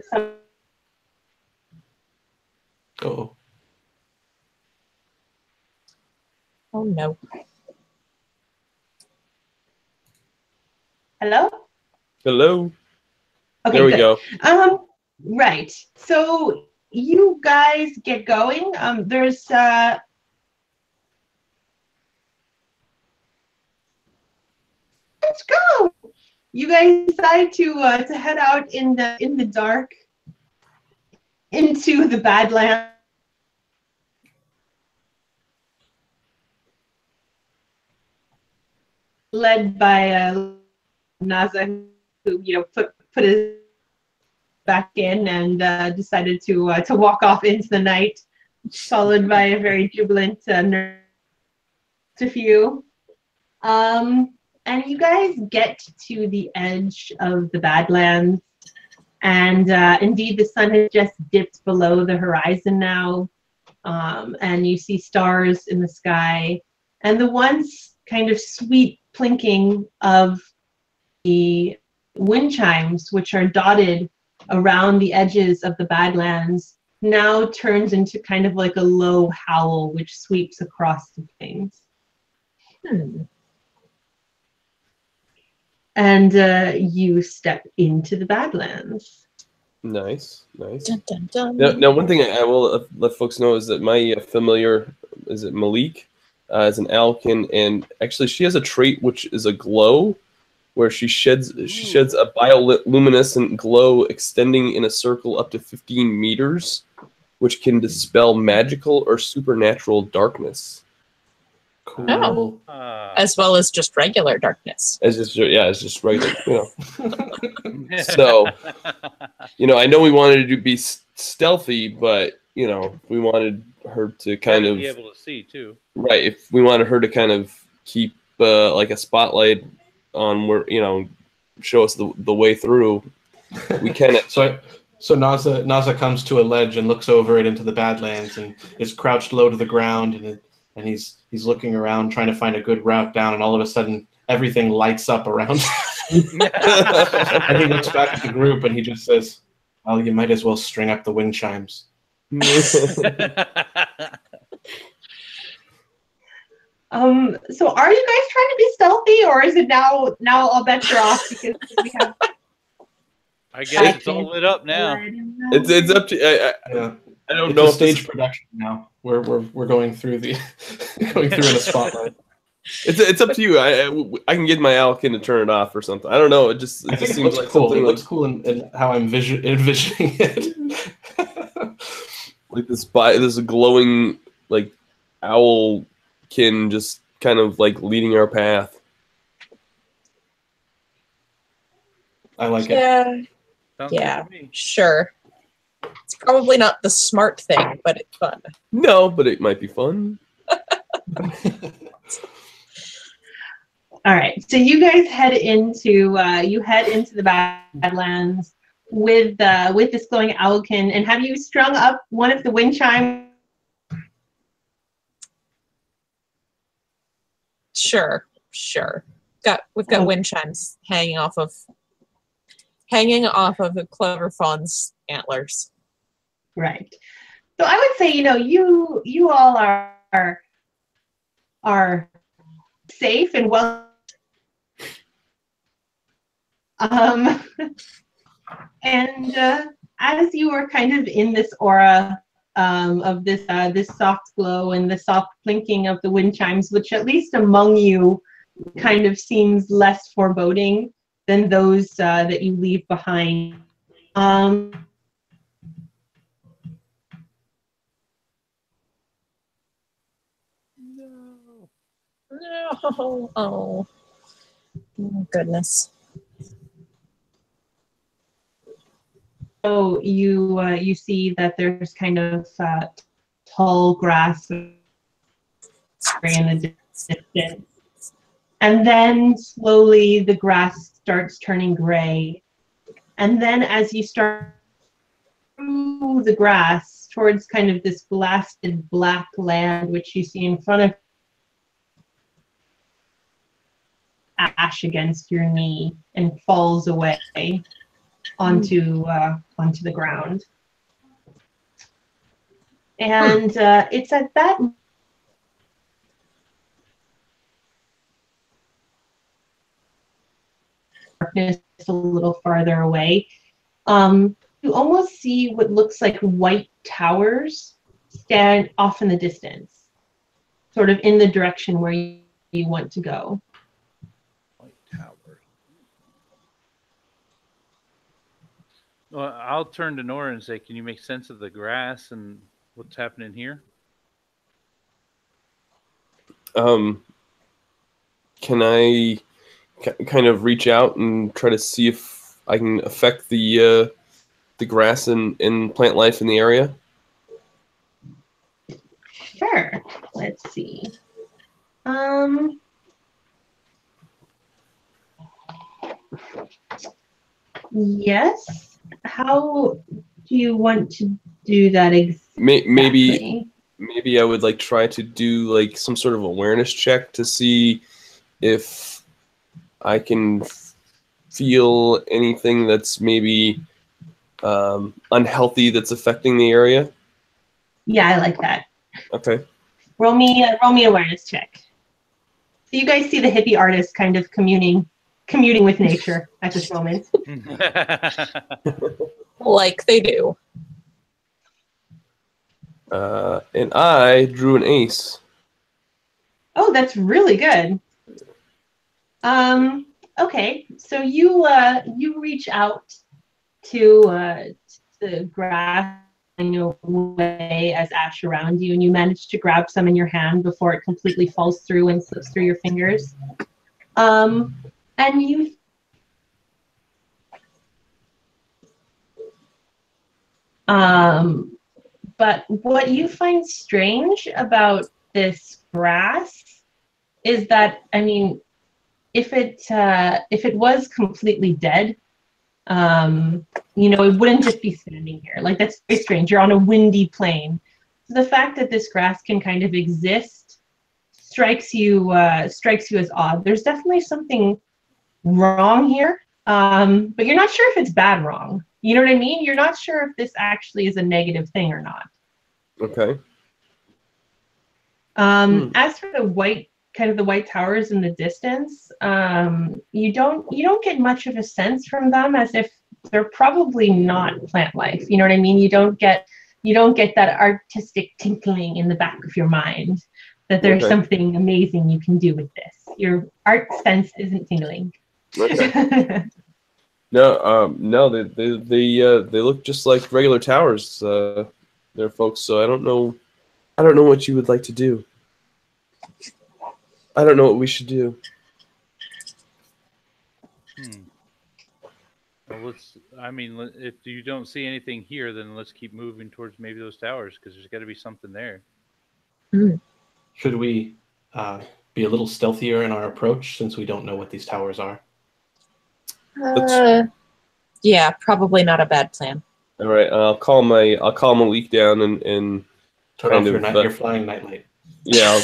Speaker 4: Oh.
Speaker 3: Oh no.
Speaker 2: Hello?
Speaker 1: Hello.
Speaker 2: Okay,
Speaker 1: There we
Speaker 2: good.
Speaker 1: go.
Speaker 2: Right. So you guys get going. There's let's go. You guys decide to head out in the dark into the Badlands. Led by Naza, who put his back in and decided to walk off into the night, followed by a very jubilant few. And you guys get to the edge of the Badlands, and indeed the sun has just dipped below the horizon now, and you see stars in the sky, and the once kind of sweet plinking of the wind chimes, which are dotted around the edges of the Badlands, now turns into kind of like a low howl which sweeps across the plains. And you step into the Badlands.
Speaker 1: Nice.
Speaker 3: Dun, dun, dun.
Speaker 1: Now, one thing I will let folks know is that my familiar, is it Malik, is an Alkin, and actually she has a trait which is a glow, where she sheds a bioluminescent glow extending in a circle up to 15 meters, which can dispel magical or supernatural darkness.
Speaker 4: Cool.
Speaker 3: Oh. As well as just regular darkness.
Speaker 1: It's just regular, So, I know we wanted to be stealthy, but we wanted her to kind of
Speaker 5: be able to see too.
Speaker 1: Right. If we wanted her to kind of keep like a spotlight on where show us the way through, we can.
Speaker 4: So Naza comes to a ledge and looks over it into the Badlands and is crouched low to the ground, and he's looking around trying to find a good route down, and all of a sudden everything lights up around. And he looks back at the group and he just says, "Well, you might as well string up the wind chimes."
Speaker 2: So are you guys trying to be stealthy, or is it now all bets are off because we have?
Speaker 5: I guess it's all lit up now.
Speaker 1: It's up to. I don't know.
Speaker 4: It's a stage production now. We're going through in a spotlight.
Speaker 1: It's up to you. I can get my Alkin to turn it off or something. I don't know. It just seems like
Speaker 4: cool.
Speaker 1: something
Speaker 4: It looks cool in how I'm envisioning it.
Speaker 1: Like this glowing like owlkin just kind of like leading our path.
Speaker 4: I like it.
Speaker 3: Yeah.
Speaker 5: Sounds
Speaker 3: Yeah.
Speaker 5: good to me.
Speaker 3: Sure. It's probably not the smart thing, but it's fun.
Speaker 1: No, but it might be fun.
Speaker 2: All right, so you guys head into the Badlands with this glowing owlkin, and have you strung up one of the wind chimes?
Speaker 3: Sure. We've got wind chimes hanging off of a clover fawn's antlers.
Speaker 2: Right. So I would say, you all are safe and well And as you are kind of in this aura of this soft glow and the soft blinking of the wind chimes, which at least among you kind of seems less foreboding than those that you leave behind.
Speaker 3: No. Oh, goodness.
Speaker 2: So you see that there's kind of tall grass in the distance, and then slowly the grass starts turning gray, and then as you start through the grass towards kind of this blasted black land, which you see in front of ash against your knee and falls away onto the ground. And it's at that darkness a little farther away. You almost see what looks like white towers stand off in the distance, sort of in the direction where you want to go.
Speaker 5: White tower. Well, I'll turn to Nora and say, can you make sense of the grass and what's happening here?
Speaker 1: Can I kind of reach out and try to see if I can affect the grass and plant life in the area?
Speaker 2: Sure. Let's see. Yes. How do you want to do that exactly?
Speaker 1: Maybe I would like try to do like some sort of awareness check to see if I can feel anything that's maybe unhealthy that's affecting the area.
Speaker 2: Yeah, I like that.
Speaker 1: Okay.
Speaker 2: Roll me awareness check. So you guys see the hippie artist kind of communing with nature at this moment.
Speaker 3: Like they do.
Speaker 1: And I drew an ace.
Speaker 2: Oh, that's really good. Okay, so you reach out to the grass away as ash around you, and you manage to grab some in your hand before it completely falls through and slips through your fingers. And you but what you find strange about this grass is that, I mean, if it was completely dead, it wouldn't just be standing here. Like, that's very strange. You're on a windy plain. So the fact that this grass can kind of exist strikes you as odd. There's definitely something wrong here, but you're not sure if it's bad wrong. You know what I mean? You're not sure if this actually is a negative thing or not.
Speaker 1: Okay.
Speaker 2: As for the white towers in the distance, you don't get much of a sense from them, as if they're probably not plant life. You know what I mean? You don't get that artistic tinkling in the back of your mind that there's something amazing you can do with this. Your art sense isn't tingling.
Speaker 1: Okay. No, they look just like regular towers, there, folks. So I don't know what you would like to do. I don't know what we should do.
Speaker 5: Well, if you don't see anything here, then let's keep moving towards maybe those towers, because there's got to be something there.
Speaker 4: Should we be a little stealthier in our approach, since we don't know what these towers are?
Speaker 3: Yeah, probably not a bad plan.
Speaker 1: All right, I'll call Malik down and
Speaker 4: turn off your flying nightlight.
Speaker 1: Yeah,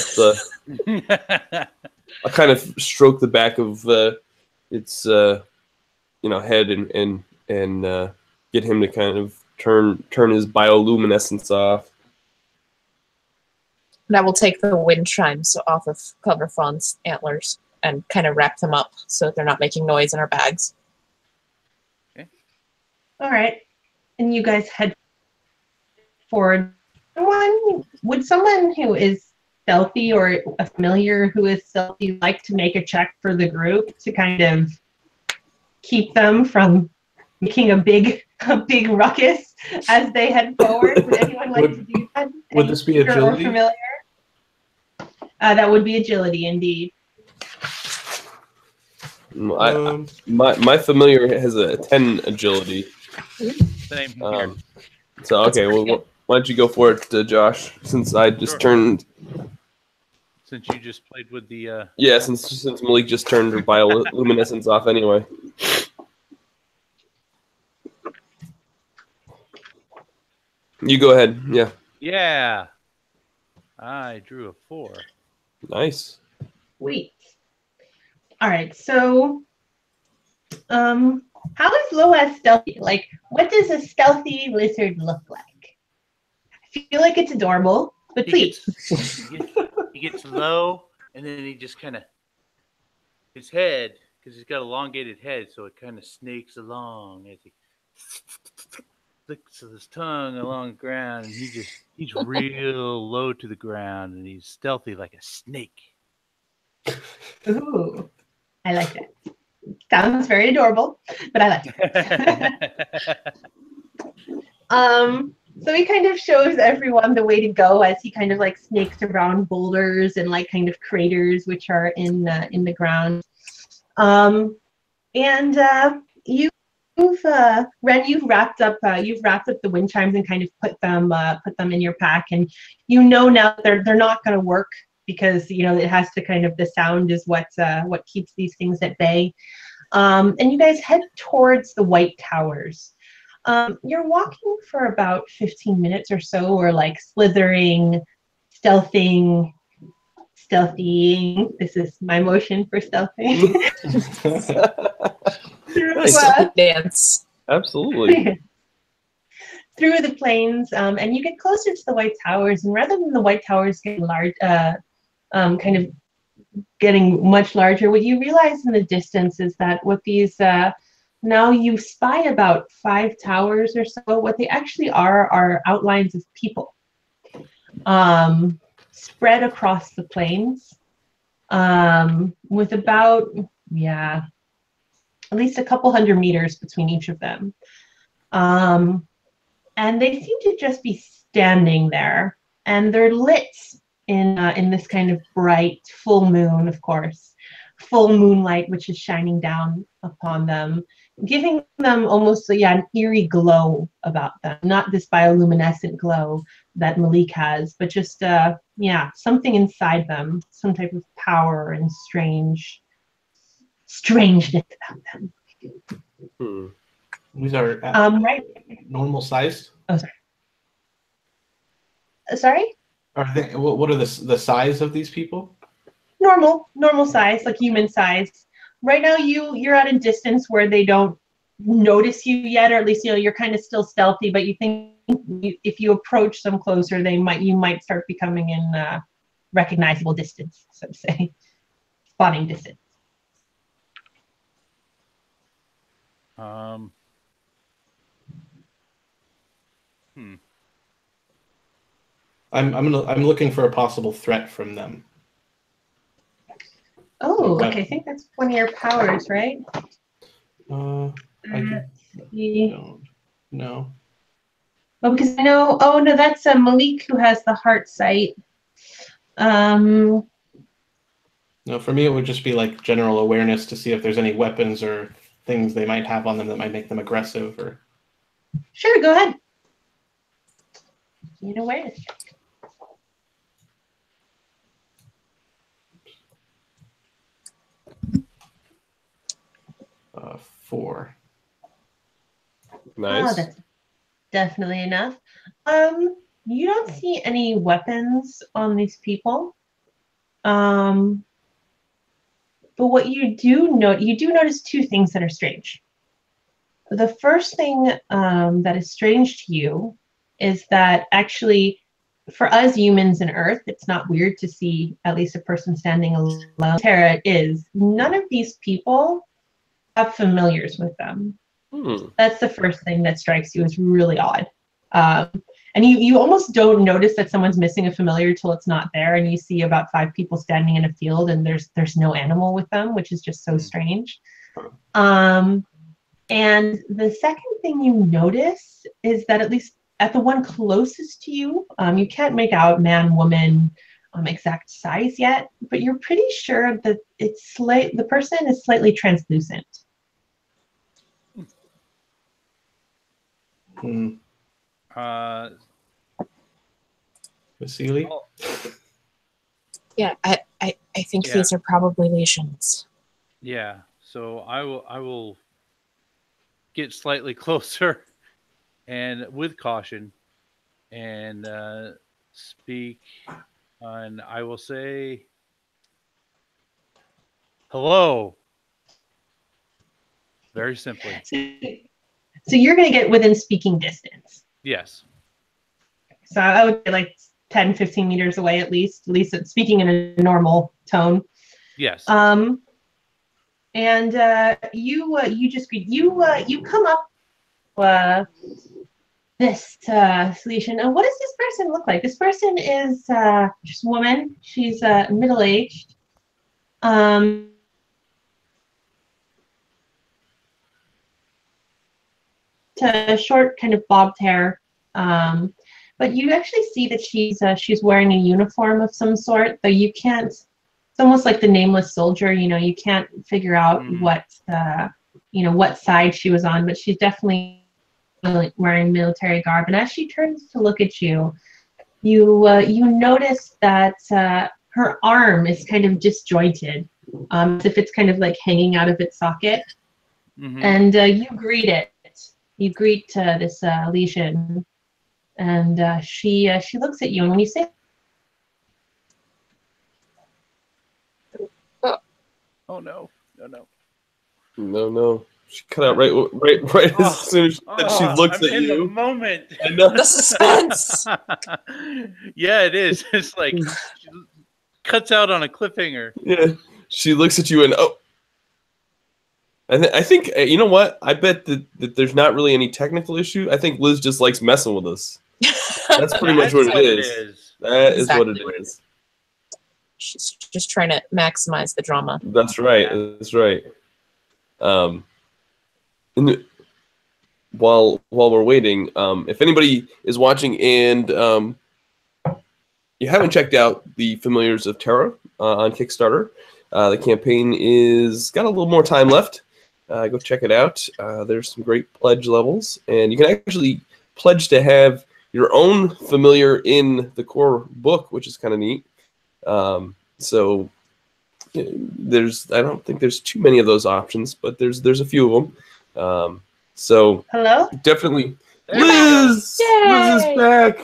Speaker 1: I'll kind of stroke the back of its head and get him to kind of turn his bioluminescence off.
Speaker 3: And I will take the wind chimes off of Clever Fawn's antlers and kind of wrap them up so that they're not making noise in our bags.
Speaker 2: All right. And you guys head forward. Would someone who is stealthy or a familiar who is stealthy like to make a check for the group to kind of keep them from making a big ruckus as they head forward? Would anyone like to do that?
Speaker 4: Would this be agility?
Speaker 2: Or familiar? That would be agility, indeed.
Speaker 1: My familiar has a 10 agility.
Speaker 5: Same here.
Speaker 1: So okay, well, why don't you go for it, Josh? Since I just turned.
Speaker 5: Since you just played with the.
Speaker 1: Yeah, since Malik just turned her bioluminescence off anyway. You go ahead. Yeah.
Speaker 5: Yeah. I drew a 4.
Speaker 1: Nice.
Speaker 2: Sweet. All right, so how is Loaz stealthy? Like, what does a stealthy lizard look like? I feel like it's adorable, but please.
Speaker 5: He gets low, and then he just kind of, his head, because he's got an elongated head, so it kind of snakes along as he flicks his tongue along the ground, and he's real low to the ground, and he's stealthy like a snake.
Speaker 2: Ooh, I like that. Sounds very adorable, but I like it. So he kind of shows everyone the way to go as he kind of like snakes around boulders and like kind of craters which are in the ground. You've wrapped up the wind chimes and kind of put them in your pack, and you know now they're not going to work because it has to kind of, the sound is what keeps these things at bay. And you guys head towards the White Towers. You're walking for about 15 minutes or so, or like slithering, stealthing. This is my motion for stealthing.
Speaker 3: Dance.
Speaker 1: Absolutely.
Speaker 2: Through the plains, and you get closer to the White Towers, and rather than the White Towers getting large, kind of getting much larger, what you realize in the distance is that what these now you spy about 5 towers or so. What they actually are outlines of people spread across the plains, with about at least a couple hundred meters between each of them. And they seem to just be standing there, and they're lit in this kind of bright full moon, of course, full moonlight, which is shining down upon them, giving them almost an eerie glow about them. Not this bioluminescent glow that Malik has, but just something inside them, some type of power and strangeness about them.
Speaker 4: These are
Speaker 2: right.
Speaker 4: normal sized.
Speaker 2: Oh, sorry. Sorry?
Speaker 4: Are they? What are the size of these people?
Speaker 2: Normal size, like human size. Right now, you're at a distance where they don't notice you yet, or at least you're kind of still stealthy. But you think if you approach them closer, you might start becoming in recognizable distance, so to say, spotting distance.
Speaker 4: I'm looking for a possible threat from them.
Speaker 2: Oh, okay. I think that's one of your powers, right?
Speaker 4: I don't know.
Speaker 2: Well, because I know. Oh no, that's Malik who has the heart sight.
Speaker 4: No, for me it would just be like general awareness to see if there's any weapons or things they might have on them that might make them aggressive. Or
Speaker 2: sure, go ahead. An awareness check.
Speaker 4: 4.
Speaker 1: Nice.
Speaker 2: Oh, that's definitely enough. You don't see any weapons on these people. But what you do notice 2 things that are strange. The first thing that is strange to you is that actually, for us humans in Earth, it's not weird to see at least a person standing alone. Terra is. None of these people have familiars with them. That's the first thing that strikes you as really odd. And you almost don't notice that someone's missing a familiar till it's not there, and you see about 5 people standing in a field, and there's no animal with them, which is just so strange. And the second thing you notice is that at least at the one closest to you, you can't make out man, woman, exact size yet, but you're pretty sure that the person is slightly translucent.
Speaker 4: Vasily?
Speaker 3: Yeah, I think these are probably lesions.
Speaker 5: Yeah, so I will get slightly closer and with caution and speak, and I will say hello. Very simply.
Speaker 2: So you're going to get within speaking distance.
Speaker 5: Yes.
Speaker 2: So I would say like 10, 15 meters away at least it's speaking in a normal tone.
Speaker 5: Yes.
Speaker 2: And you come up this solution. And what does this person look like? This person is just a woman. She's middle-aged. Short, kind of bobbed hair. But you actually see that she's wearing a uniform of some sort, though you can't. It's almost like the Nameless Soldier. You can't figure out what side she was on, but she's definitely wearing military garb. And as she turns to look at you, you notice that her arm is kind of disjointed, as if it's kind of like hanging out of its socket. Mm-hmm. And you greet it. You greet this lesion, and she looks at you, and when you say,
Speaker 5: "Oh no, no,
Speaker 1: she cut out right as soon as she looks at you.
Speaker 5: In the moment,
Speaker 3: the suspense.
Speaker 5: Yeah, it is. It's like she cuts out on a cliffhanger.
Speaker 1: Yeah, she looks at you and I think you know what? I bet that there's not really any technical issue. I think Liz just likes messing with us. That's pretty much what it is. That is what it is.
Speaker 3: She's just trying to maximize the drama.
Speaker 1: That's right. That's right. While we're waiting, if anybody is watching and you haven't checked out the Familiars of Terra on Kickstarter, the campaign is got a little more time left. Go check it out. There's some great pledge levels, and you can actually pledge to have your own familiar in the core book, which is kind of neat. So I don't think there's too many of those options, but there's a few of them. So
Speaker 2: hello,
Speaker 1: definitely, Liz.
Speaker 3: Yay!
Speaker 1: Liz is back.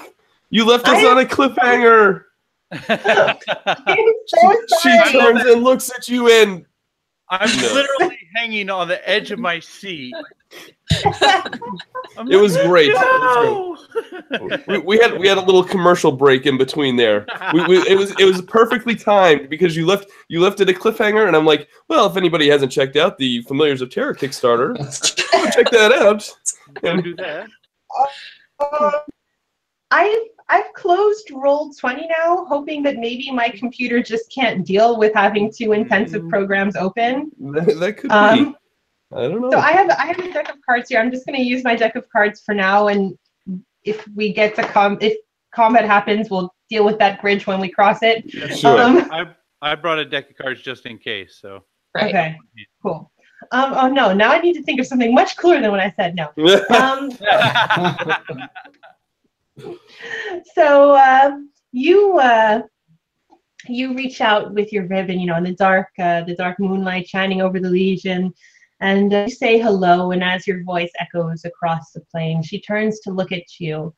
Speaker 1: You left us on a cliffhanger. She turns and looks at you and.
Speaker 5: I'm literally hanging on the edge of my seat.
Speaker 1: It was great. No! We had a little commercial break in between there. It was perfectly timed because you left at a cliffhanger, and I'm like, well, if anybody hasn't checked out the Familiars of Terra Kickstarter, go check that out.
Speaker 5: And do that.
Speaker 2: I've closed Roll20 now, hoping that maybe my computer just can't deal with having 2 intensive programs open.
Speaker 1: That could be. I don't know.
Speaker 2: So I have a deck of cards here. I'm just going to use my deck of cards for now, and if we get to if combat happens, we'll deal with that bridge when we cross it.
Speaker 1: Sure.
Speaker 5: I brought a deck of cards just in case. So.
Speaker 3: Right.
Speaker 2: Okay. Cool. Oh no! Now I need to think of something much cooler than when I said no. So you reach out with your ribbon, in the dark moonlight shining over the lesion, and you say hello. And as your voice echoes across the plain, she turns to look at you,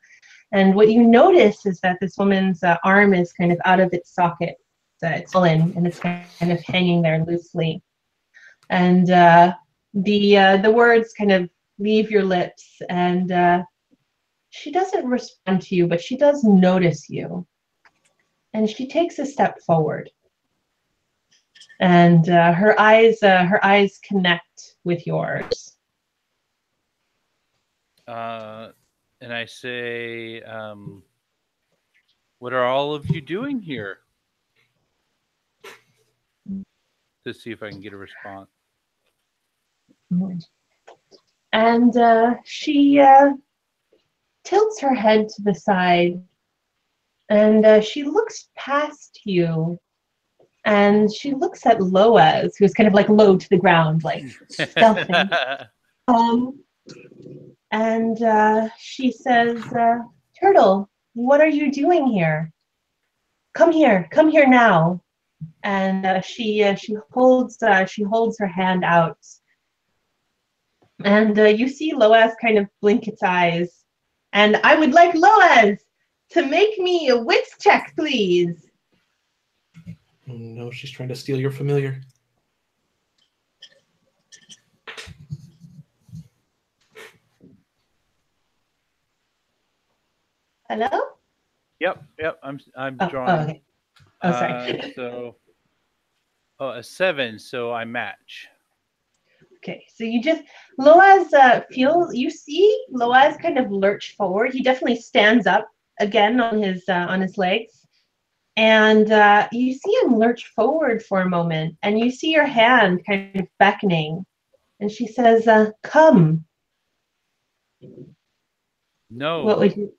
Speaker 2: and what you notice is that this woman's arm is kind of out of its socket. It's fallen, and it's kind of hanging there loosely, and the words kind of leave your lips, and she doesn't respond to you, but she does notice you. And she takes a step forward. And her eyes connect with yours.
Speaker 5: And I say, what are all of you doing here? To see if I can get a response.
Speaker 2: And she tilts her head to the side, and she looks past you, and she looks at Loaz, who's kind of like low to the ground, like stealthing. And she says, Turtle, what are you doing here? Come here now. And she holds her hand out. And you see Loaz kind of blink its eyes. And I would like Loaz to make me a wits check, please.
Speaker 4: Oh no, she's trying to steal your familiar.
Speaker 2: Hello?
Speaker 5: Yep. I'm drawing.
Speaker 2: Oh, okay. Oh, sorry.
Speaker 5: A 7, so I match.
Speaker 2: Okay, so you just, Loaz you see Loaz kind of lurch forward. He definitely stands up again on his legs. And you see him lurch forward for a moment, and you see her hand kind of beckoning. And she says, come.
Speaker 5: No.
Speaker 2: What would you?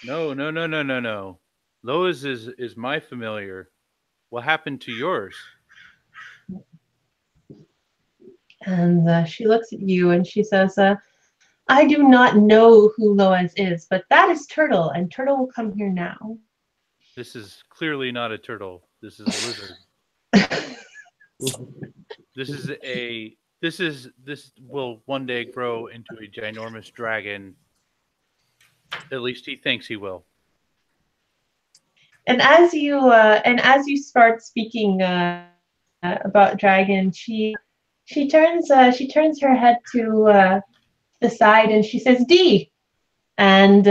Speaker 5: No. Lois is my familiar. What happened to yours?
Speaker 2: And she looks at you and she says, I do not know who Loaz is, but that is Turtle, and Turtle will come here now.
Speaker 5: This is clearly not a turtle. This is a lizard. This will one day grow into a ginormous dragon. At least he thinks he will.
Speaker 2: And as you start speaking about dragon, she turns her head to the side and she says, D. And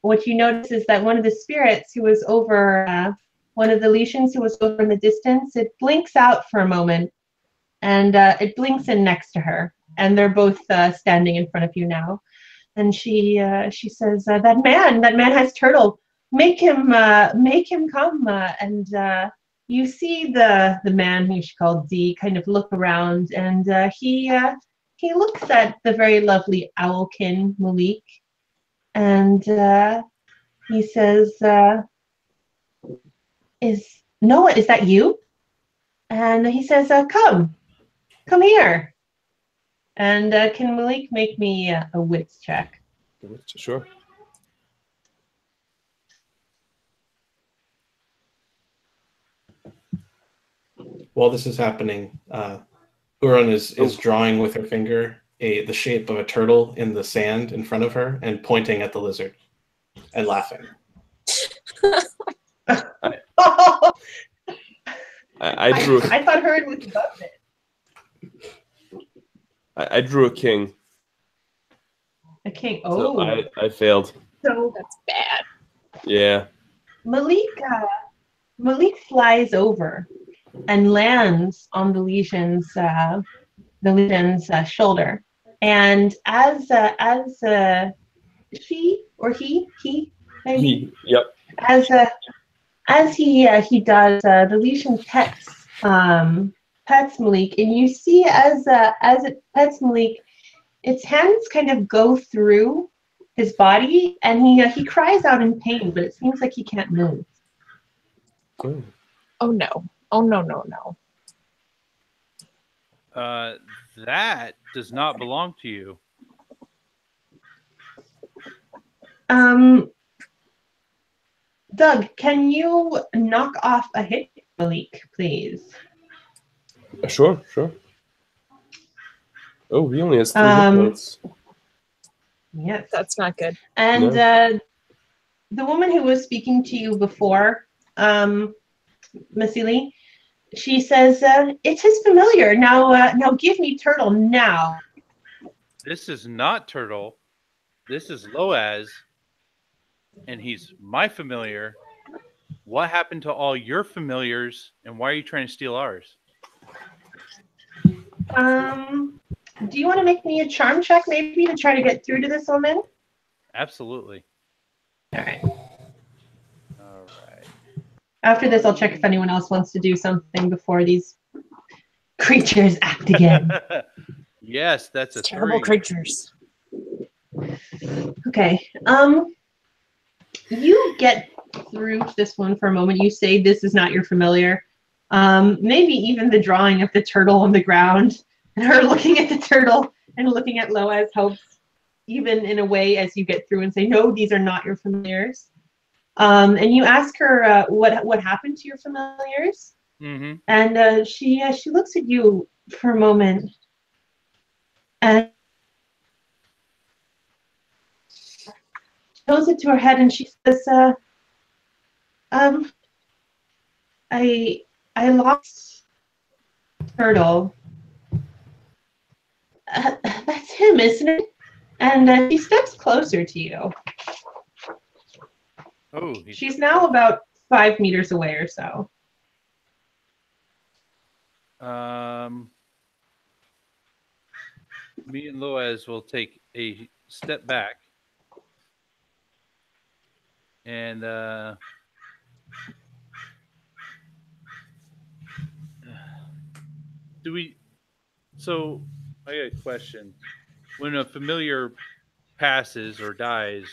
Speaker 2: what you notice is that one of the spirits who was over, one of the Letians who was over in the distance, it blinks out for a moment, and it blinks in next to her, and they're both standing in front of you now. And she says, that man has Turtle. Make him come. And you see the man who she called D kind of look around, and he looks at the very lovely owlkin Malik, and he says, is that you? And he says, come here. And can Malik make me a wits check?
Speaker 1: Sure.
Speaker 4: While this is happening, Huron is drawing with her finger the shape of a turtle in the sand in front of her and pointing at the lizard and laughing.
Speaker 1: I drew.
Speaker 2: I thought Huron was above it.
Speaker 1: I drew a king.
Speaker 2: A king. Oh,
Speaker 1: so I failed.
Speaker 2: So
Speaker 3: That's bad.
Speaker 1: Yeah.
Speaker 2: Malik flies over and lands on the Legion's shoulder, and as she or he maybe
Speaker 1: Yep.
Speaker 2: as he does, the Legion pets Malik, and you see as it pets Malik, its hands kind of go through his body, and he cries out in pain, but it seems like he can't move.
Speaker 1: Cool.
Speaker 3: Oh no. Oh no.
Speaker 5: That does not belong to you.
Speaker 2: Doug, can you knock off a hit, Malik, please?
Speaker 1: Sure. Oh, he only has 3 hit points.
Speaker 2: Yes.
Speaker 3: That's not good.
Speaker 2: And the woman who was speaking to you before, Masili, she says, it's his familiar. Now give me Turtle now.
Speaker 5: This is not Turtle. This is Loaz. And he's my familiar. What happened to all your familiars, and why are you trying to steal ours?
Speaker 2: Do you want to make me a charm check, maybe, to try to get through to this woman?
Speaker 5: Absolutely.
Speaker 2: All right.
Speaker 5: All right.
Speaker 2: After this, I'll check if anyone else wants to do something before these creatures act again.
Speaker 5: Yes, that's a
Speaker 3: Terrible
Speaker 5: 3.
Speaker 3: creatures.
Speaker 2: Okay. You get through this one for a moment. You say this is not your familiar. Maybe even the drawing of the turtle on the ground and her looking at the turtle and looking at Loaz helps, even in a way, as you get through and say, no, these are not your familiars. And you ask her what happened to your familiars.
Speaker 5: Mm-hmm.
Speaker 2: And she looks at you for a moment and goes it to her head and she says, I lost Turtle. That's him, isn't it? And she steps closer to you.
Speaker 5: Oh,
Speaker 2: She's now about 5 meters away or so.
Speaker 5: Me and Loaz will take a step back and do we? So I got a question. When a familiar passes or dies,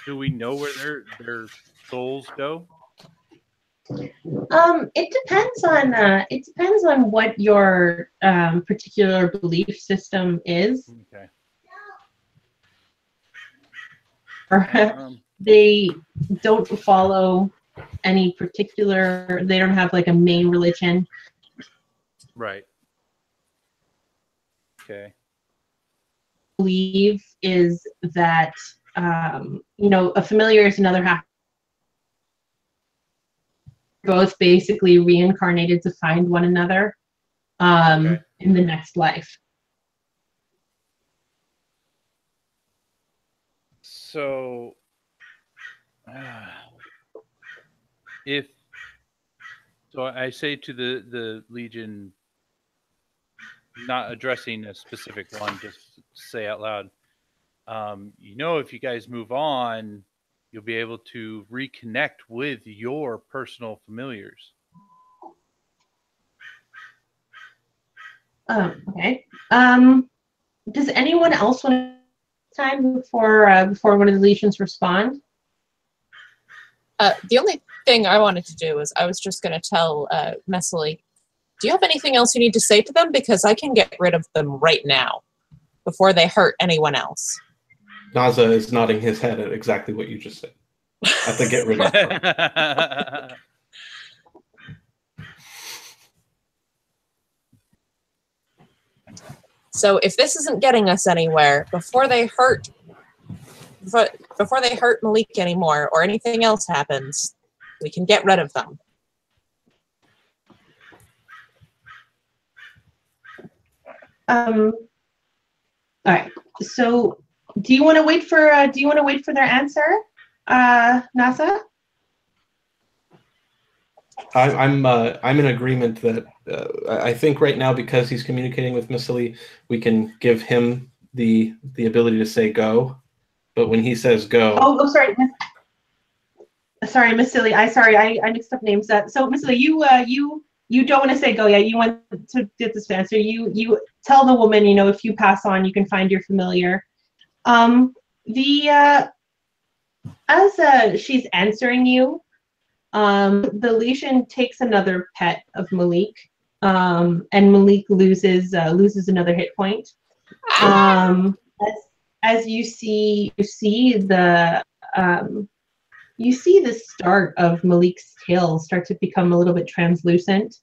Speaker 5: do we know where their souls go?
Speaker 2: It depends on what your particular belief system is.
Speaker 5: Okay.
Speaker 2: They don't follow any particular. They don't have like a main religion.
Speaker 5: Right. Okay.
Speaker 2: Believe is that a familiar is another half. Both basically reincarnated to find one another in the next life.
Speaker 5: So, I say to the Legion, not addressing a specific one, just say out loud, if you guys move on, you'll be able to reconnect with your personal familiars.
Speaker 2: Oh, okay. Does anyone else want time before one of the legions respond?
Speaker 3: The only thing I wanted to do is I was just going to tell Messily, do you have anything else you need to say to them? Because I can get rid of them right now before they hurt anyone else.
Speaker 4: Naza is nodding his head at exactly what you just said. I have to get rid of them.
Speaker 3: So if this isn't getting us anywhere, before they hurt Malik anymore or anything else happens, we can get rid of them.
Speaker 2: All right. So, do you want to wait for their answer, Nasa?
Speaker 4: I'm in agreement that I think right now, because he's communicating with Missily, we can give him the ability to say go. But when he says go,
Speaker 2: sorry, Missily. I mixed up names. So Missily, you don't want to say go. Yeah, you want to get this answer. You tell the woman, if you pass on, you can find your familiar. As she's answering you, the Legion takes another pet of Malik, and Malik loses another hit point. As you see the start of Malik's tail start to become a little bit translucent,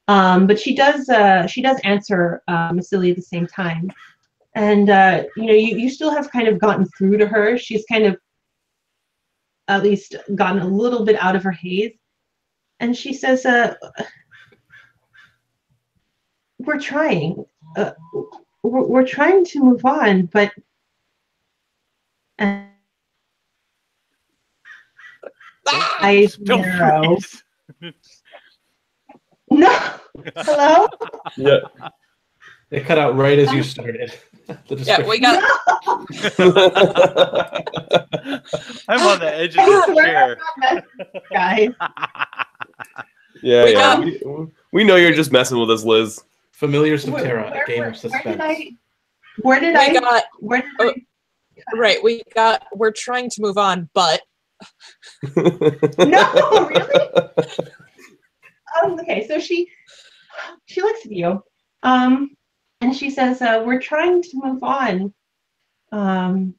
Speaker 2: but she does answer Missily at the same time, and you still have kind of gotten through to her. She's kind of at least gotten a little bit out of her haze, and she says, we're trying to move on, but eyes narrow. No. Hello?
Speaker 1: Yeah.
Speaker 4: it cut out right as you started.
Speaker 3: Yeah, we got.
Speaker 5: I'm on the edge of the chair.
Speaker 2: Guys.
Speaker 1: Yeah, we know you're just messing with us, Liz.
Speaker 4: Familiars of Terra, a game of suspense.
Speaker 2: Where did I?
Speaker 3: We're trying to move on, but.
Speaker 2: No, really? Okay, so she looks at you, and she says, "We're trying to move on," and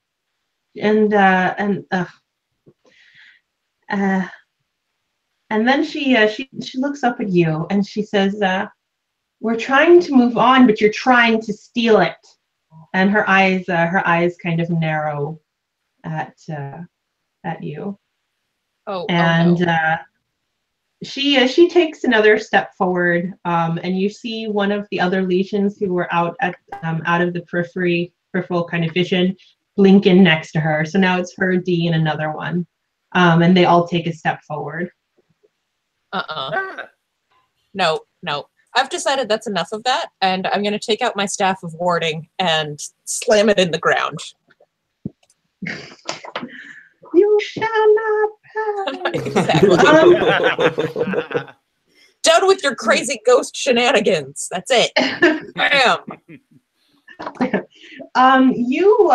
Speaker 2: then she looks up at you and she says, "We're trying to move on, but you're trying to steal it." And her eyes kind of narrow at you. And no. She takes another step forward, and you see one of the other legions who were out of the peripheral kind of vision blink in next to her. So now it's her, D, and another one, and they all take a step forward.
Speaker 3: No. I've decided that's enough of that, and I'm going to take out my staff of warding and slam it in the ground.
Speaker 2: You shall not pass.
Speaker 3: Exactly. Done with your crazy ghost shenanigans. That's it. Bam.
Speaker 2: You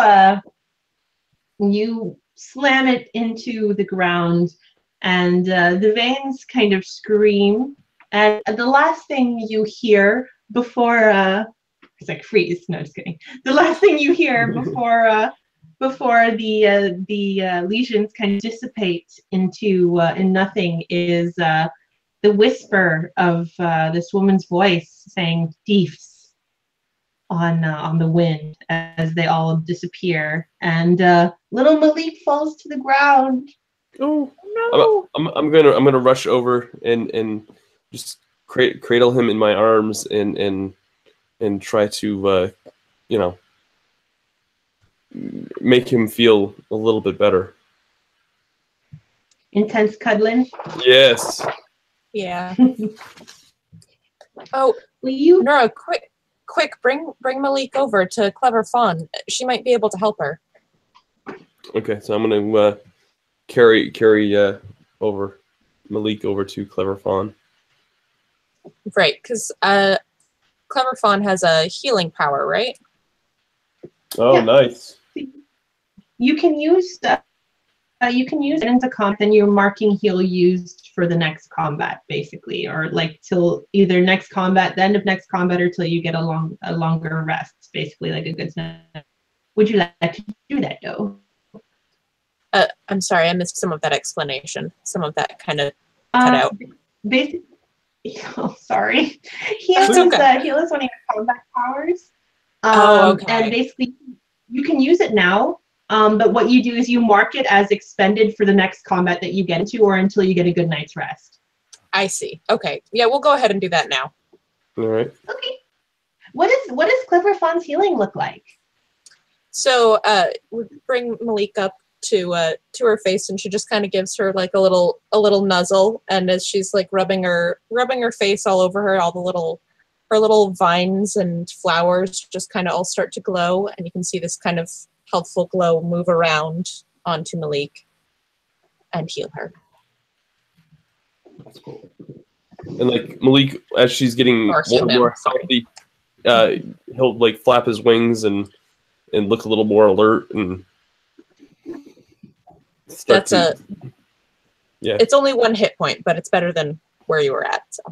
Speaker 2: slam it into the ground, and the veins kind of scream. And the last thing you hear before it's like freeze. No, just kidding. The last thing you hear before the lesions kind of dissipate into in nothing is the whisper of this woman's voice saying "thieves" on the wind as they all disappear, and little Malik falls to the ground.
Speaker 1: Oh
Speaker 2: no!
Speaker 1: I'm gonna rush over and just cradle him in my arms and try to make him feel a little bit better.
Speaker 2: Intense cuddling.
Speaker 1: Yes.
Speaker 3: Yeah. Oh,
Speaker 2: will you,
Speaker 3: Nora? Quick! Bring Malik over to Clever Fawn. She might be able to help her.
Speaker 1: Okay, so I'm gonna carry over Malik over to Clever Fawn.
Speaker 3: Right, because Clever Fawn has a healing power, right?
Speaker 1: Oh, yeah. Nice.
Speaker 2: You can use it into combat, then you're marking heal used for the next combat, basically, or like till either next combat, the end of next combat, or till you get a longer rest, basically, like a good snap. Would you like to do that, though?
Speaker 3: I'm sorry, I missed some of that explanation. Some of that kind of cut out.
Speaker 2: Basically, oh, sorry. Heal is one of your combat powers.
Speaker 3: Okay.
Speaker 2: And basically, you can use it now. But what you do is you mark it as expended for the next combat that you get into, or until you get a good night's rest.
Speaker 3: I see. Okay. Yeah, we'll go ahead and do that now.
Speaker 1: All right.
Speaker 2: Okay. What does Clever Fawn's healing look like?
Speaker 3: So we bring Malik up to her face, and she just kind of gives her like a little nuzzle, and as she's like rubbing her face all over her, all the her little vines and flowers just kind of all start to glow, and you can see this kind of helpful glow move around onto Malik and heal her.
Speaker 1: That's cool. And like Malik, as she's getting more and more healthy, he'll like flap his wings and look a little more alert and start yeah.
Speaker 3: It's only 1 hit point, but it's better than where you were at. So.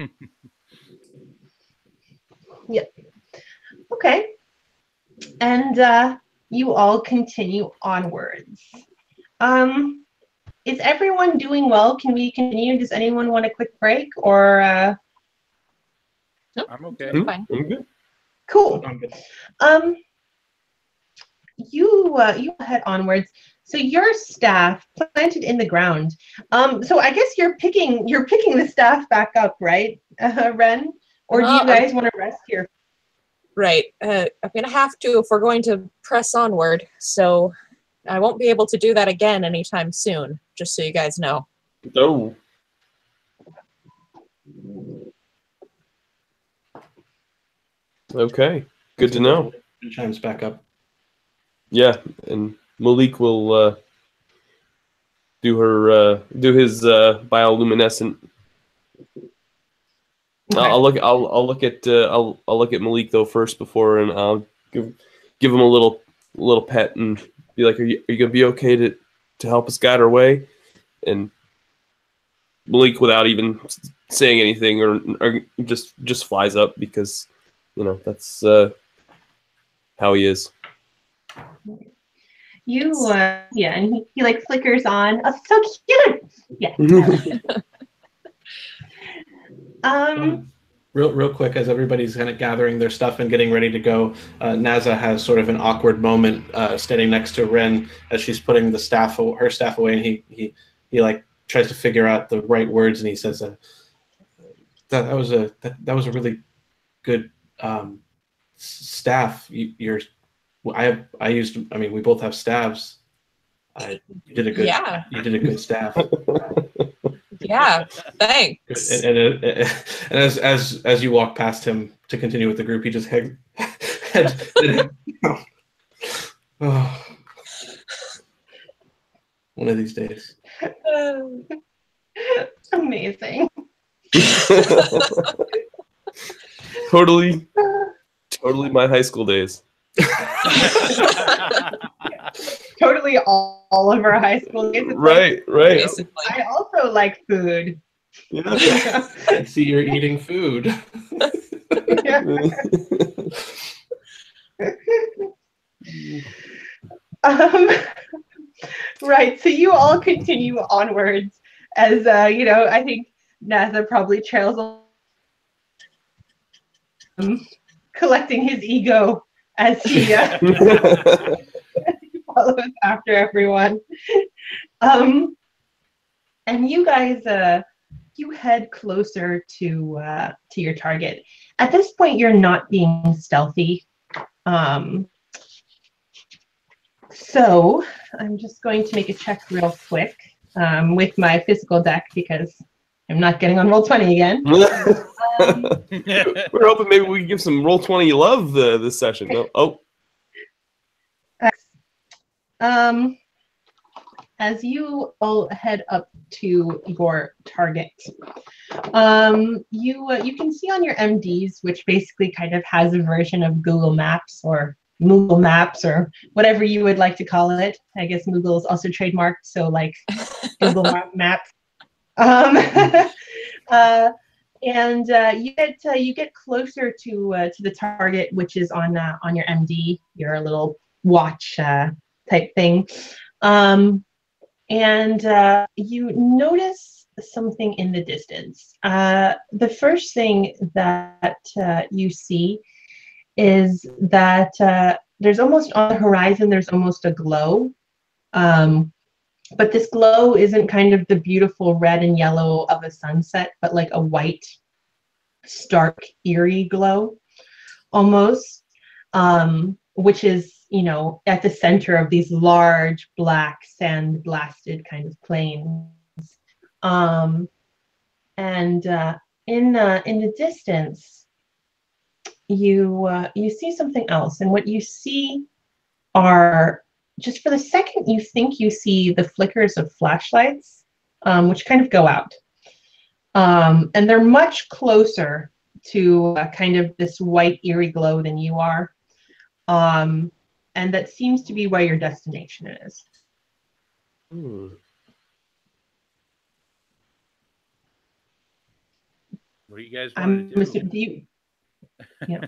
Speaker 2: Yep. Okay. And you all continue onwards. Is everyone doing well? Can we continue? Does anyone want a quick break, or?
Speaker 3: Nope.
Speaker 5: I'm okay.
Speaker 3: Fine.
Speaker 1: I'm good.
Speaker 2: Cool.
Speaker 4: I'm good.
Speaker 2: You head onwards. So your staff planted in the ground. So I guess you're picking the staff back up, right, Ren? Or do you guys want to rest here?
Speaker 3: Right. I'm gonna have to if we're going to press onward. So I won't be able to do that again anytime soon. Just so you guys know.
Speaker 1: Oh. Okay. Good to know.
Speaker 4: Chimes back up.
Speaker 1: Yeah, and Malik will do his bioluminescent. I'll look at Malik though first before, and I'll give him a little pet and be like, are you gonna be okay to help us guide our way? And Malik, without even saying anything, or just flies up because that's how he is.
Speaker 2: Yeah, and he like flickers on. Oh, so cute. Yeah.
Speaker 4: Real quick, as everybody's kind of gathering their stuff and getting ready to go, Naza has sort of an awkward moment standing next to Ren as she's putting her staff away, and he like tries to figure out the right words, and he says, "That was a really good staff. We both have staves. You did a good staff."
Speaker 3: Yeah, thanks.
Speaker 4: And as you walk past him to continue with the group, he just oh. One of these days.
Speaker 2: Amazing.
Speaker 1: Totally my high school days.
Speaker 2: Totally all of our high school days.
Speaker 1: Right.
Speaker 3: Basically.
Speaker 2: I also like food.
Speaker 1: Yeah.
Speaker 4: I see you're eating food.
Speaker 2: Right, so you all continue onwards as I think Naza probably trails collecting his ego as he follows after everyone. And you guys you head closer to your target. At this point, you're not being stealthy. So I'm just going to make a check real quick with my physical deck because I'm not getting on Roll20 again.
Speaker 1: We're hoping maybe we can give some Roll20 love this session. Oh.
Speaker 2: As you all head up to your target, you can see on your MDs, which basically kind of has a version of Google Maps or Moogle Maps or whatever you would like to call it. I guess Moogle is also trademarked, so like Google Maps. And you get closer to the target, which is on your MD, your little watch type thing. And you notice something in the distance. The first thing that you see is that there's almost on the horizon, there's almost a glow. But this glow isn't kind of the beautiful red and yellow of a sunset, but like a white, stark, eerie glow almost, which is, at the center of these large, black, sand-blasted kind of plains. And in the distance, you see something else. And what you see are, just for the second, you think you see the flickers of flashlights, which kind of go out. And they're much closer to kind of this white, eerie glow than you are. And that seems to be where your destination is.
Speaker 5: What do you guys want to do?
Speaker 2: Yeah.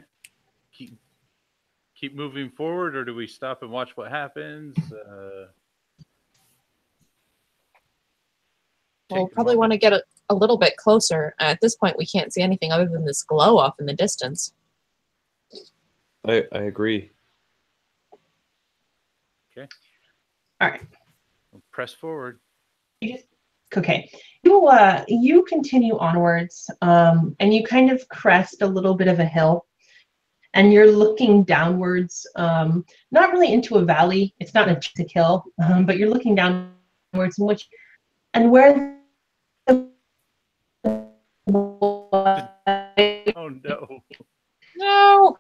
Speaker 5: Keep moving forward, or do we stop and watch what happens?
Speaker 3: We'll probably want to get a little bit closer. At this point, we can't see anything other than this glow off in the distance.
Speaker 1: I agree.
Speaker 5: Okay.
Speaker 2: All right.
Speaker 5: We'll press forward.
Speaker 2: Okay. You continue onwards, and you kind of crest a little bit of a hill, and you're looking downwards, not really into a valley. It's not a hill, but you're looking downwards, where
Speaker 5: Oh no!
Speaker 3: No.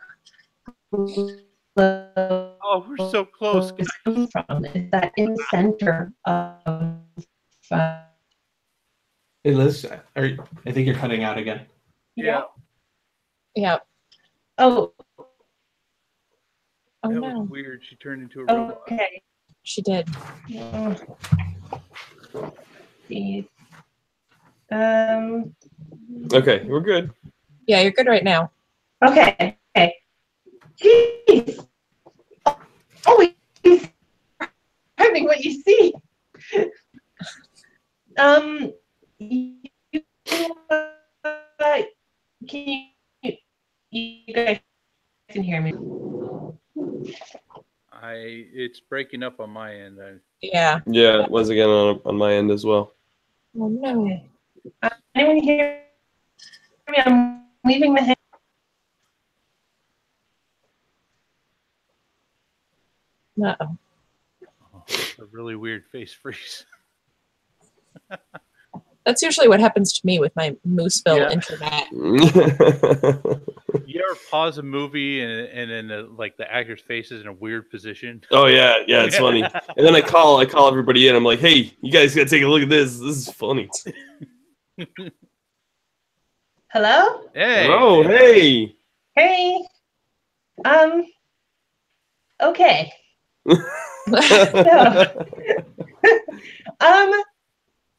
Speaker 5: Oh Oh, we're so close.
Speaker 2: Is coming from is that in the center of
Speaker 4: Hey, Liz, I think you're cutting out again.
Speaker 5: Yeah.
Speaker 3: Yeah.
Speaker 2: Oh,
Speaker 3: Oh
Speaker 5: That
Speaker 3: no.
Speaker 5: was weird. She turned into a robot.
Speaker 2: okay.
Speaker 3: She did.
Speaker 2: Geez.
Speaker 1: Okay, we're good.
Speaker 3: Yeah, you're good right now.
Speaker 2: Okay. Okay. Jeez. Always having what you see. Can you guys can hear me?
Speaker 5: It's breaking up on my end.
Speaker 3: Yeah.
Speaker 1: Yeah, it was again on my end as well.
Speaker 3: Oh no.
Speaker 2: Anyone hear me? I'm leaving the.
Speaker 3: Uh-oh.
Speaker 5: Oh, a really weird face freeze.
Speaker 3: That's usually what happens to me with my Mooseville internet.
Speaker 5: You ever pause a movie and then the actor's face is in a weird position?
Speaker 1: Oh yeah, it's funny. And then I call everybody in. I'm like, hey, you guys gotta take a look at this. This is funny.
Speaker 2: Hello?
Speaker 5: Hey.
Speaker 1: Oh, hey.
Speaker 2: Hey. Okay.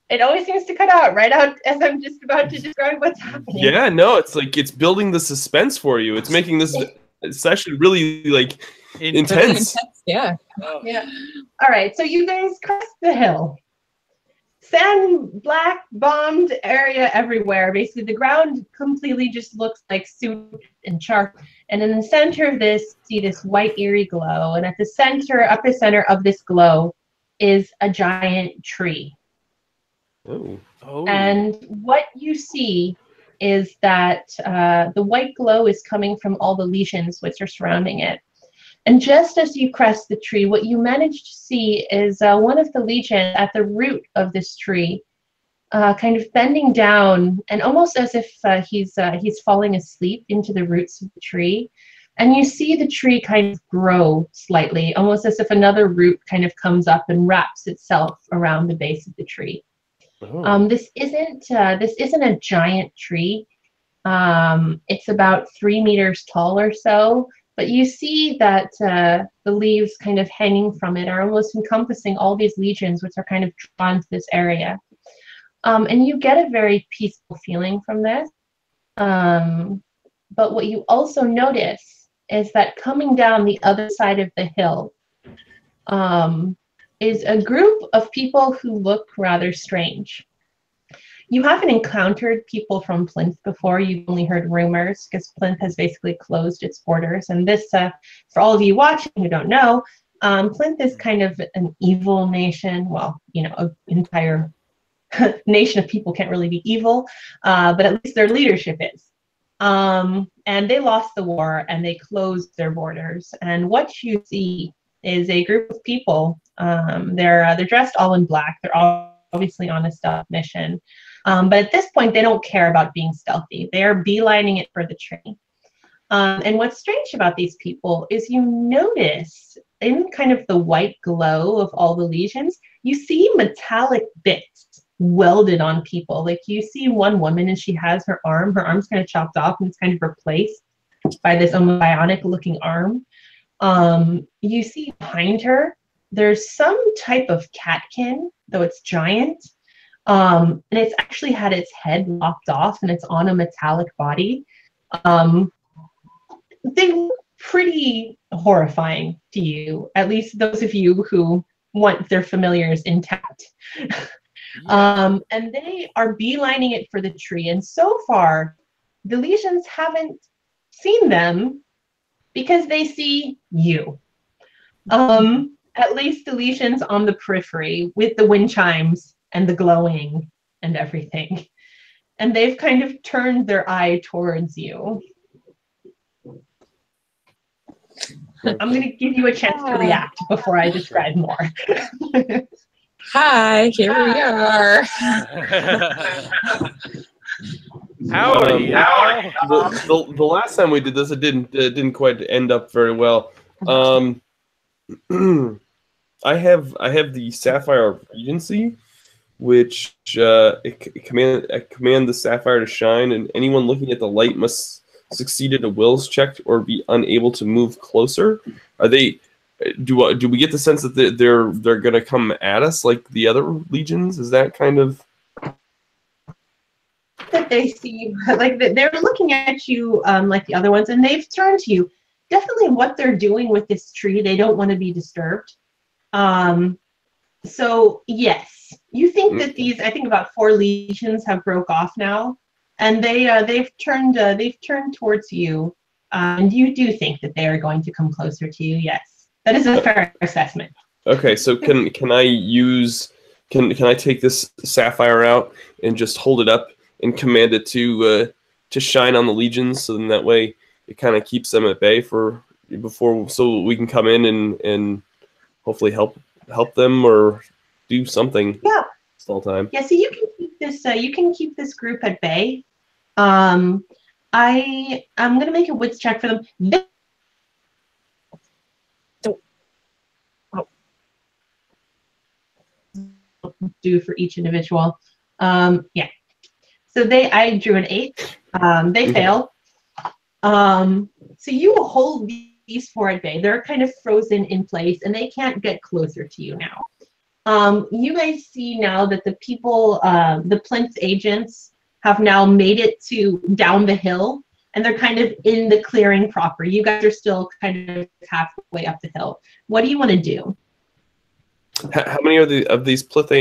Speaker 2: It always seems to cut out right out as I'm just about to describe what's happening.
Speaker 1: Yeah, no, it's like it's building the suspense for you. It's making this session really like intense.
Speaker 3: Yeah.
Speaker 5: Oh.
Speaker 2: Yeah. All right, so you guys cross the hill. Sand, black, bombed area everywhere. Basically, the ground completely just looks like soot and chalk. And in the center of this, see this white eerie glow. And at the center, upper center of this glow, is a giant tree.
Speaker 1: Oh.
Speaker 2: And what you see is that the white glow is coming from all the lesions which are surrounding it. And just as you crest the tree, what you manage to see is one of the legions at the root of this tree, kind of bending down, and almost as if he's falling asleep into the roots of the tree. And you see the tree kind of grow slightly, almost as if another root kind of comes up and wraps itself around the base of the tree.
Speaker 1: Oh.
Speaker 2: This isn't a giant tree. It's about 3 meters tall or so. But you see that the leaves kind of hanging from it are almost encompassing all these legions, which are kind of drawn to this area. And you get a very peaceful feeling from this. But what you also notice is that coming down the other side of the hill is a group of people who look rather strange. You haven't encountered people from Plinth before. You've only heard rumors because Plinth has basically closed its borders. And this, for all of you watching who don't know, Plinth is kind of an evil nation. Well, you know, an entire nation of people can't really be evil, but at least their leadership is. And they lost the war and they closed their borders. And what you see is a group of people. They're dressed all in black. They're all obviously on a stealth mission. But at this point, they don't care about being stealthy. They are beelining it for the tree. And what's strange about these people is you notice in kind of the white glow of all the legions, you see metallic bits welded on people. Like you see one woman and she has her arm's kind of chopped off and it's kind of replaced by this almost bionic looking arm. You see behind her, there's some type of catkin, though it's giant. And it's actually had its head lopped off and it's on a metallic body. They look pretty horrifying to you, at least those of you who want their familiars intact. And they are beelining it for the tree. And so far, the legions haven't seen them because they see you. At least the legions on the periphery with the wind chimes and the glowing and everything. And they've kind of turned their eye towards you. I'm going to give you a chance to react before I describe more.
Speaker 3: Hi, here we are.
Speaker 5: Howdy,
Speaker 1: The last time we did this, it didn't quite end up very well. I have the Sapphire Regency, which I command the Sapphire to shine, and anyone looking at the light must succeed at a wills check or be unable to move closer. Are they? Do we get the sense that they're gonna come at us like the other legions? Is that kind of
Speaker 2: that they see like they're looking at you like the other ones, and they've turned to you. Definitely, what they're doing with this tree, they don't want to be disturbed. So yes, you think that I think about 4 legions have broke off now, and they've turned towards you, and you do think that they are going to come closer to you. Yes, that is a fair assessment.
Speaker 1: okay? So can I take this Sapphire out and just hold it up and command it to shine on the legions, so then that way it kind of keeps them at bay so we can come in and hopefully help them or do something.
Speaker 2: Yeah.
Speaker 1: This whole time.
Speaker 2: Yeah. So you can keep this group at bay. I'm gonna make a wits check for them. Do for each individual. Yeah. So I drew an 8. They fail. So you hold these 4 at bay. They're kind of frozen in place, and they can't get closer to you now. You guys see now that the people, the Plinth agents, have now made it down the hill, and they're kind of in the clearing proper. You guys are still kind of halfway up the hill. What do you want to do?
Speaker 1: How many of these Plinth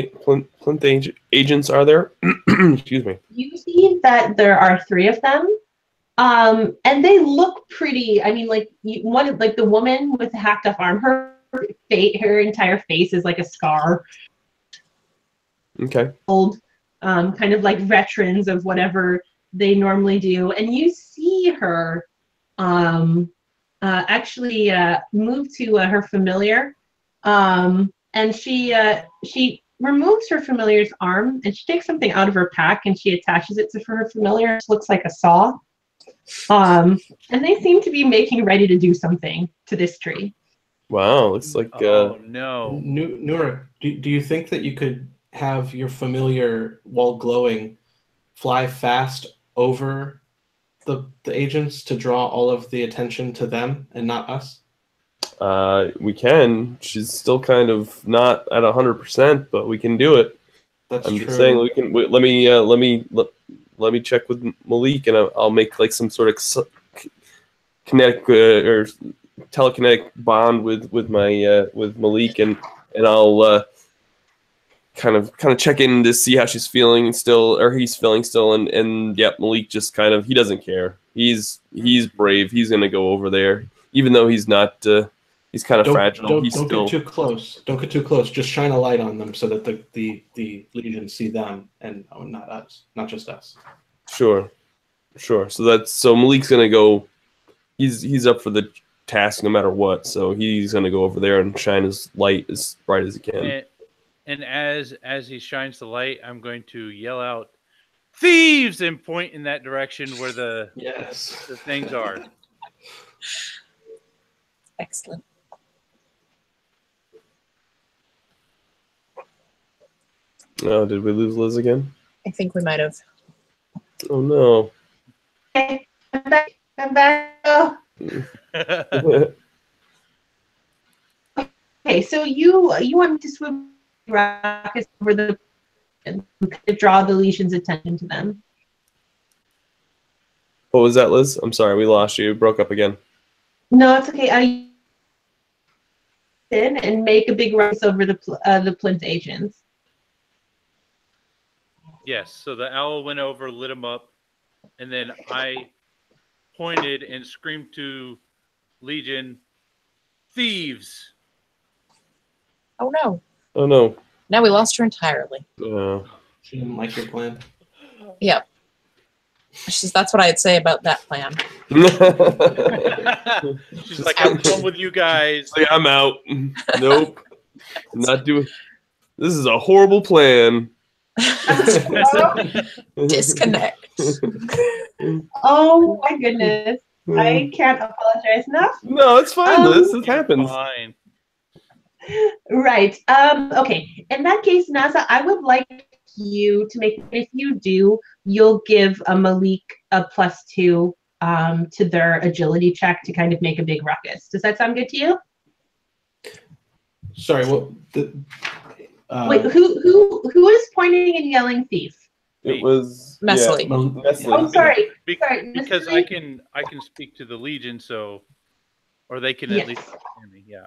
Speaker 1: agents are there? Excuse me.
Speaker 2: You see that there are 3 of them. And they look pretty. I mean, like the woman with the hacked off arm, her entire face is like a scar.
Speaker 1: Okay.
Speaker 2: Old, kind of like veterans of whatever they normally do, and you see her actually move to her familiar, and she removes her familiar's arm, and she takes something out of her pack and she attaches it to her familiar. It looks like a saw. And they seem to be making ready to do something to this tree.
Speaker 1: Wow, looks like
Speaker 5: oh no.
Speaker 4: Nura, do you think that you could have your familiar, while glowing, fly fast over the agents to draw all of the attention to them and not us?
Speaker 1: we can. She's still kind of not at 100%, but we can do it.
Speaker 4: That's
Speaker 1: I'm
Speaker 4: true.
Speaker 1: just saying we can. Let me check with Malik, and I'll make like some sort of kinetic or telekinetic bond with Malik, and I'll kind of check in to see how she's feeling still, or he's feeling still, and yeah, Malik just kind of, he doesn't care. He's brave. He's gonna go over there, even though he's not. He's kind of fragile.
Speaker 4: Don't get too close. Don't get too close. Just shine a light on them so that the Legion see them and not us, not just us.
Speaker 1: Sure. So Malik's gonna go. He's up for the task no matter what. So he's gonna go over there and shine his light as bright as he can.
Speaker 5: And as he shines the light, I'm going to yell out, "Thieves!" and point in that direction where the things are.
Speaker 3: Excellent.
Speaker 1: Oh, did we lose Liz again?
Speaker 3: I think we might have.
Speaker 1: Oh no.
Speaker 2: Okay, I'm back. Oh. Okay, so you want me to swim rockets over the and draw the Legion's attention to them.
Speaker 1: What was that, Liz? I'm sorry, we lost you. You broke up again.
Speaker 2: No, it's okay. I in and make a big rush over the Plinth agents.
Speaker 5: Yes, so the owl went over, lit him up, and then I pointed and screamed to Legion, "Thieves!"
Speaker 3: Oh no.
Speaker 1: Oh no.
Speaker 3: Now we lost her entirely.
Speaker 4: She didn't like your plan.
Speaker 3: Yep. That's what I'd say about that plan.
Speaker 5: She's like, "I'm done with you guys.
Speaker 1: Like, I'm out. Nope. Not doing. This is a horrible plan.
Speaker 3: Disconnect.
Speaker 2: Oh my goodness. I can't apologize enough.
Speaker 1: No, it's fine, Liz. It happens.
Speaker 5: Fine.
Speaker 2: Right. Okay. In that case, NASA, I would like you to make, if you do, you'll give Malik a +2 to their agility check to kind of make a big ruckus. Does that sound good to you?
Speaker 4: Sorry, what?
Speaker 2: Wait, who is pointing and yelling thief?
Speaker 1: It was
Speaker 3: Messily.
Speaker 1: Messily.
Speaker 2: Oh, sorry.
Speaker 5: Be-
Speaker 2: Sorry,
Speaker 5: because
Speaker 2: Mr. Lee?
Speaker 5: I can speak to the Legion, so or they can
Speaker 2: Yes.
Speaker 5: at least hear me. Yeah.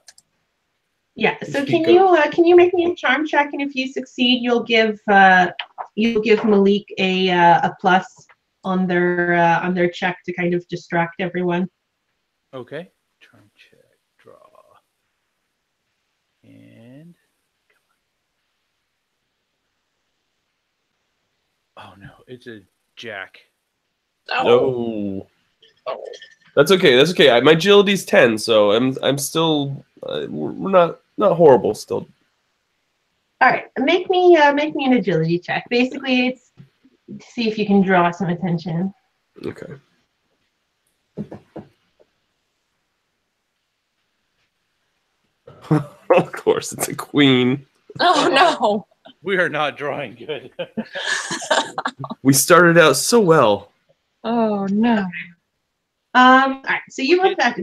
Speaker 2: Yeah. So
Speaker 4: Speak
Speaker 2: can you make me a charm check, and if you succeed, you'll give Malik a plus on their check to kind of distract everyone.
Speaker 5: Okay. Charm check. Draw. And oh no, it's a jack.
Speaker 1: No. That's okay. That's okay. My agility's 10, so I'm still we're not horrible still.
Speaker 2: All right, make me an agility check. Basically, it's to see if you can draw some attention.
Speaker 1: Okay. Of course, it's a queen.
Speaker 3: Oh no.
Speaker 5: We are not drawing good.
Speaker 1: We started out so well.
Speaker 3: Oh no.
Speaker 2: All right, so you look back.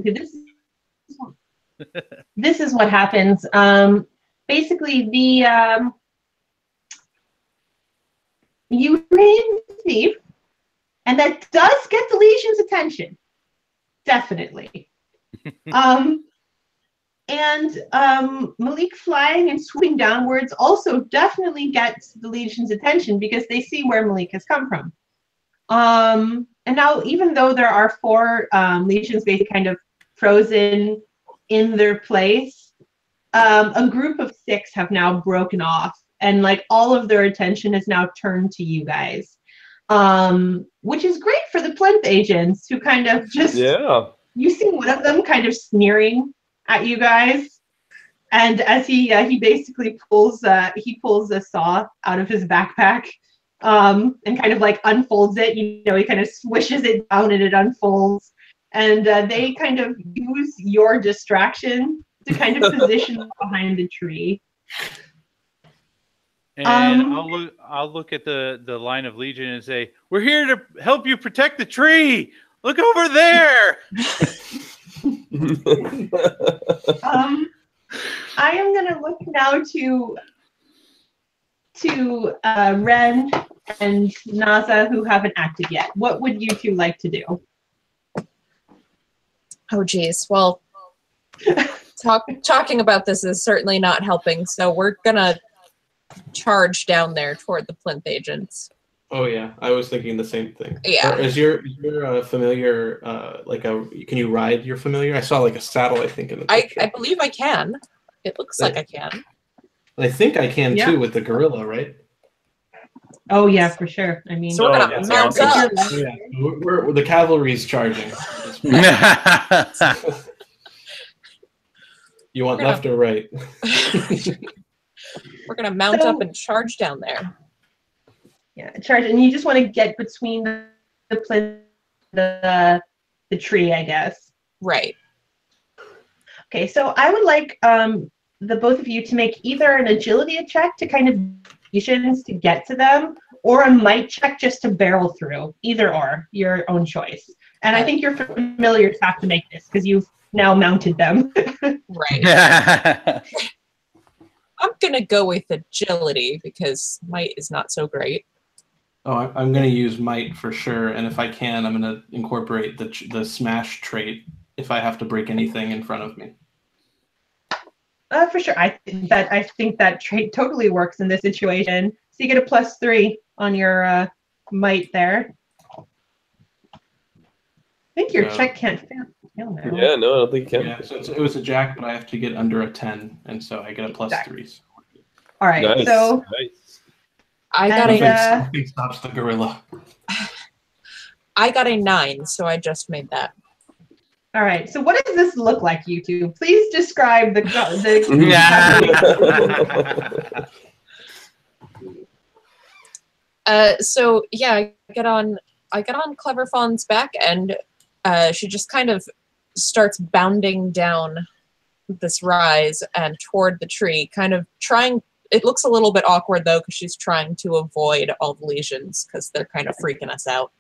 Speaker 2: This is what happens. Basically, you receive, and that does get the Legion's attention, definitely. And Malik flying and swooping downwards also definitely gets the Legion's attention because they see where Malik has come from. And now, even though there are 4 Legions basically kind of frozen in their place, a group of 6 have now broken off, and like all of their attention is now turned to you guys, which is great for the plinth agents who kind of just you see one of them kind of sneering at you guys, and as he basically pulls a saw out of his backpack, and kind of like unfolds it. You know, he kind of swishes it down and it unfolds, and they kind of use your distraction to kind of position behind the tree.
Speaker 5: And I'll look at the line of Legion and say, "We're here to help you protect the tree. Look over there."
Speaker 2: I am gonna look now to Ren and Naza, who haven't acted yet. What would you 2 like to do?
Speaker 3: Oh geez. Well, talking about this is certainly not helping, so we're gonna charge down there toward the plinth agents.
Speaker 4: Oh yeah, I was thinking the same thing.
Speaker 3: Yeah.
Speaker 4: Is your familiar can you ride your familiar? I saw like a saddle, I think, in the picture.
Speaker 3: I believe I can. It looks like I can.
Speaker 4: I think I can too with the gorilla, right?
Speaker 2: Oh yeah, for sure. I mean,
Speaker 3: So we're gonna mount up.
Speaker 4: Yeah, we're the cavalry's charging. You want left or right?
Speaker 3: We're gonna mount up and charge down there.
Speaker 2: Yeah, charge, and you just want to get between the plinth, the tree, I guess.
Speaker 3: Right.
Speaker 2: Okay, so I would like the both of you to make either an agility check to kind of to get to them, or a might check just to barrel through. Either or, your own choice. And I think your familiars have to make this because you've now mounted them.
Speaker 3: Right. I'm gonna go with agility because might is not so great.
Speaker 4: Oh, I'm going to use might for sure, and if I can, I'm going to incorporate the smash trait if I have to break anything in front of me.
Speaker 2: For sure, I think that trait totally works in this situation. So you get a +3 on your might there. I think your check can't fail now.
Speaker 1: Yeah, no, I don't think you can.
Speaker 4: Yeah, so it was a jack, but I have to get under a 10, and so I get a +3.
Speaker 2: All right,
Speaker 1: Nice,
Speaker 2: so
Speaker 1: nice.
Speaker 3: I got
Speaker 4: Something stops the gorilla.
Speaker 3: I got a 9, so I just made that.
Speaker 2: all right. So what does this look like, you 2? Please describe the
Speaker 3: So yeah, I get on Clever Fawn's back, and she just kind of starts bounding down this rise and toward the tree, kind of trying. It looks a little bit awkward though, because she's trying to avoid all the lesions because they're kind of freaking us out.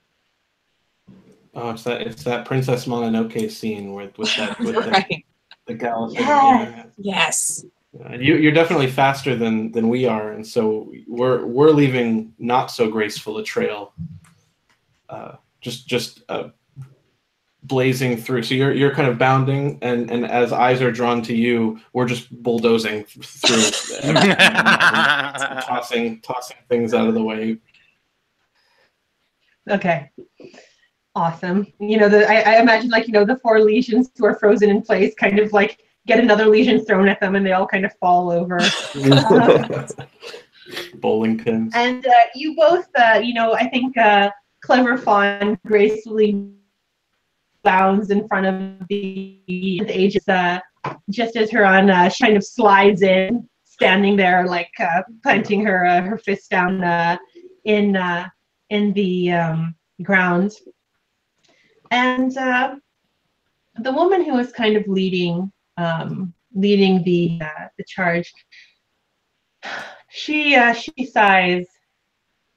Speaker 4: Oh, it's that Princess Mononoke scene with that with
Speaker 3: Right.
Speaker 4: the gals.
Speaker 2: Yes.
Speaker 3: Yes.
Speaker 4: You're definitely faster than we are, and so we're leaving not so graceful a trail. Just blazing through. So you're kind of bounding, and as eyes are drawn to you, we're just bulldozing through, tossing things out of the way.
Speaker 2: Okay. Awesome. I imagine the 4 legions who are frozen in place kind of like get another legion thrown at them and they all kind of fall over.
Speaker 4: Bowling pins.
Speaker 2: And you both, I think Clever Fawn gracefully bounds in front of the Aegis, just as Huron she kind of slides in, standing there like planting her fist down in the ground. And the woman who was kind of leading the charge, she sighs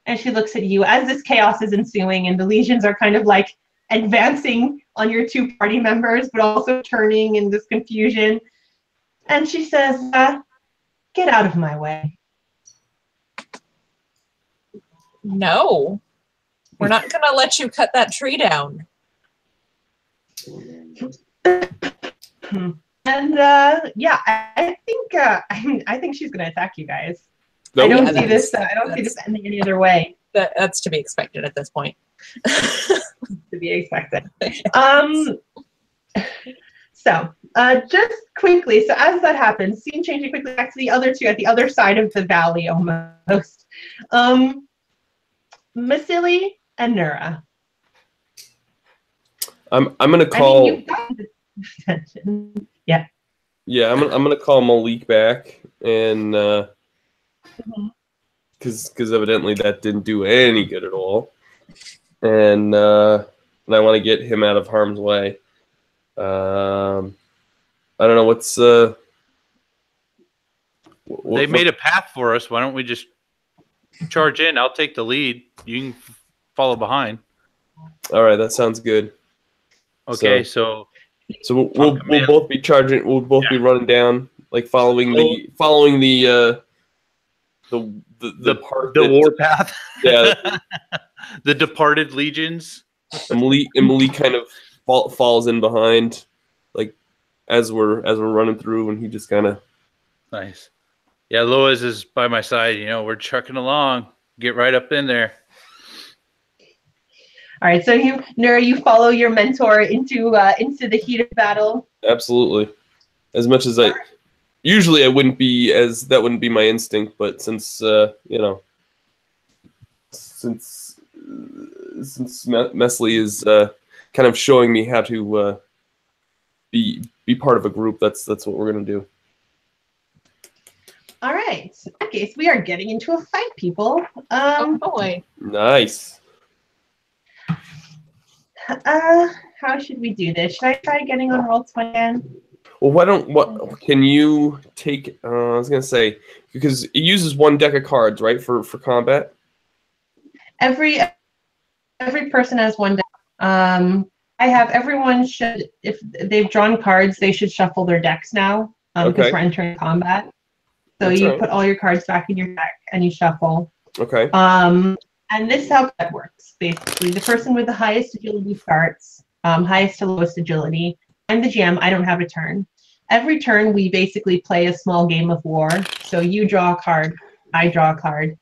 Speaker 2: and she looks at you as this chaos is ensuing and the legions are kind of like advancing on your 2 party members, but also turning in this confusion. And she says, "Get out of my way."
Speaker 3: No, we're not going to let you cut that tree down.
Speaker 2: And I think she's going to attack you guys. I don't see this. I don't see this ending any other way.
Speaker 3: That's to be expected at this point.
Speaker 2: To be expected. So just quickly, so as that happens, scene changing quickly back to the other 2 at the other side of the valley almost. Masili and Nura.
Speaker 1: I'm gonna call.
Speaker 2: you've got the attention. Yeah.
Speaker 1: Yeah, I'm gonna call Malik back, and because evidently that didn't do any good at all, and I want to get him out of harm's way. I don't know what's.
Speaker 5: They made a path for us. Why don't we just charge in? I'll take the lead. You can follow behind.
Speaker 1: All right, that sounds good.
Speaker 5: Okay, so
Speaker 1: we'll both be charging. We'll both be running down, like following the
Speaker 5: war path.
Speaker 1: Yeah,
Speaker 5: the departed legions.
Speaker 1: And Malik kind of falls in behind, like as we're running through, and he just kind of
Speaker 5: nice. Yeah, Lois is by my side. We're trucking along. Get right up in there.
Speaker 2: All right, so Nura, you follow your mentor into the heat of battle.
Speaker 1: Absolutely. As much as usually I wouldn't be that wouldn't be my instinct, but since since Mesley is kind of showing me how to be part of a group, that's what we're gonna do.
Speaker 2: All right. In that case, we are getting into a fight, people.
Speaker 3: Oh boy.
Speaker 1: Nice.
Speaker 2: How should we do this? Should I try getting on roll 20 again?
Speaker 1: Well, can you take? I was gonna say, because it uses 1 deck of cards, right, for combat.
Speaker 2: Every person has 1 deck. I have everyone should, if they've drawn cards, they should shuffle their decks now because we're entering combat. So
Speaker 1: That's
Speaker 2: you
Speaker 1: right.
Speaker 2: put all your cards back in your deck and you shuffle.
Speaker 1: Okay.
Speaker 2: And this is how that works. Basically, the person with the highest agility starts, highest to lowest agility. I'm the GM. I don't have a turn. Every turn, we basically play a small game of war. So you draw a card, I draw a card.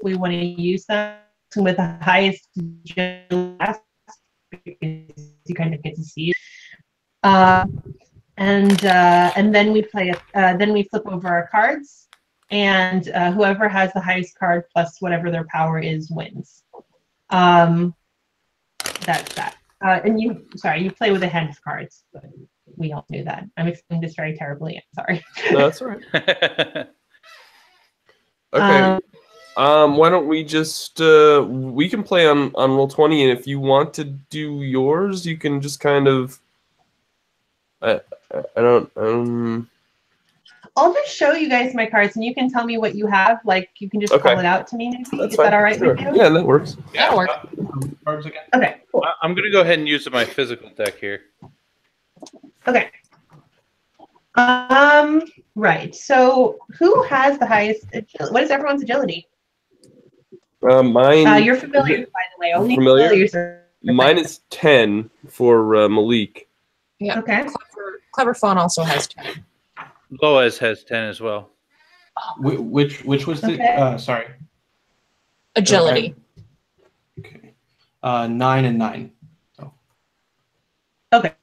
Speaker 2: We want to use them with the highest agility because you kind of get to see. And then we play. Then we flip over our cards. And whoever has the highest card plus whatever their power is wins. That's that. And you play with a hand of cards. But we all knew that. I'm explaining this very terribly. I'm sorry.
Speaker 1: No, that's all right. Okay. Why don't we just we can play on Roll20, and if you want to do yours, you can just kind of. I don't
Speaker 2: I'll just show you guys my cards, and you can tell me what you have. Like, you can just call it out to me, maybe.
Speaker 1: That's
Speaker 2: Is
Speaker 1: fine.
Speaker 2: that all right
Speaker 1: Sure.
Speaker 2: with you?
Speaker 1: Yeah, that works.
Speaker 3: That'll work.
Speaker 4: Cards again.
Speaker 2: Okay, cool.
Speaker 5: I'm gonna go ahead and use my physical deck here.
Speaker 2: Okay. Right. So, who has the highest agility? What is everyone's agility?
Speaker 1: Mine.
Speaker 2: You're familiar, by the way. Only
Speaker 1: Familiar?
Speaker 2: familiars are.
Speaker 1: Mine is 10 for Malik.
Speaker 3: Yeah.
Speaker 2: Okay.
Speaker 3: Clever Fawn also has 10.
Speaker 5: Loaz has 10 as well.
Speaker 4: Which was the?
Speaker 2: Okay.
Speaker 4: Sorry.
Speaker 3: Agility.
Speaker 4: Okay. 9 and 9.
Speaker 2: Okay.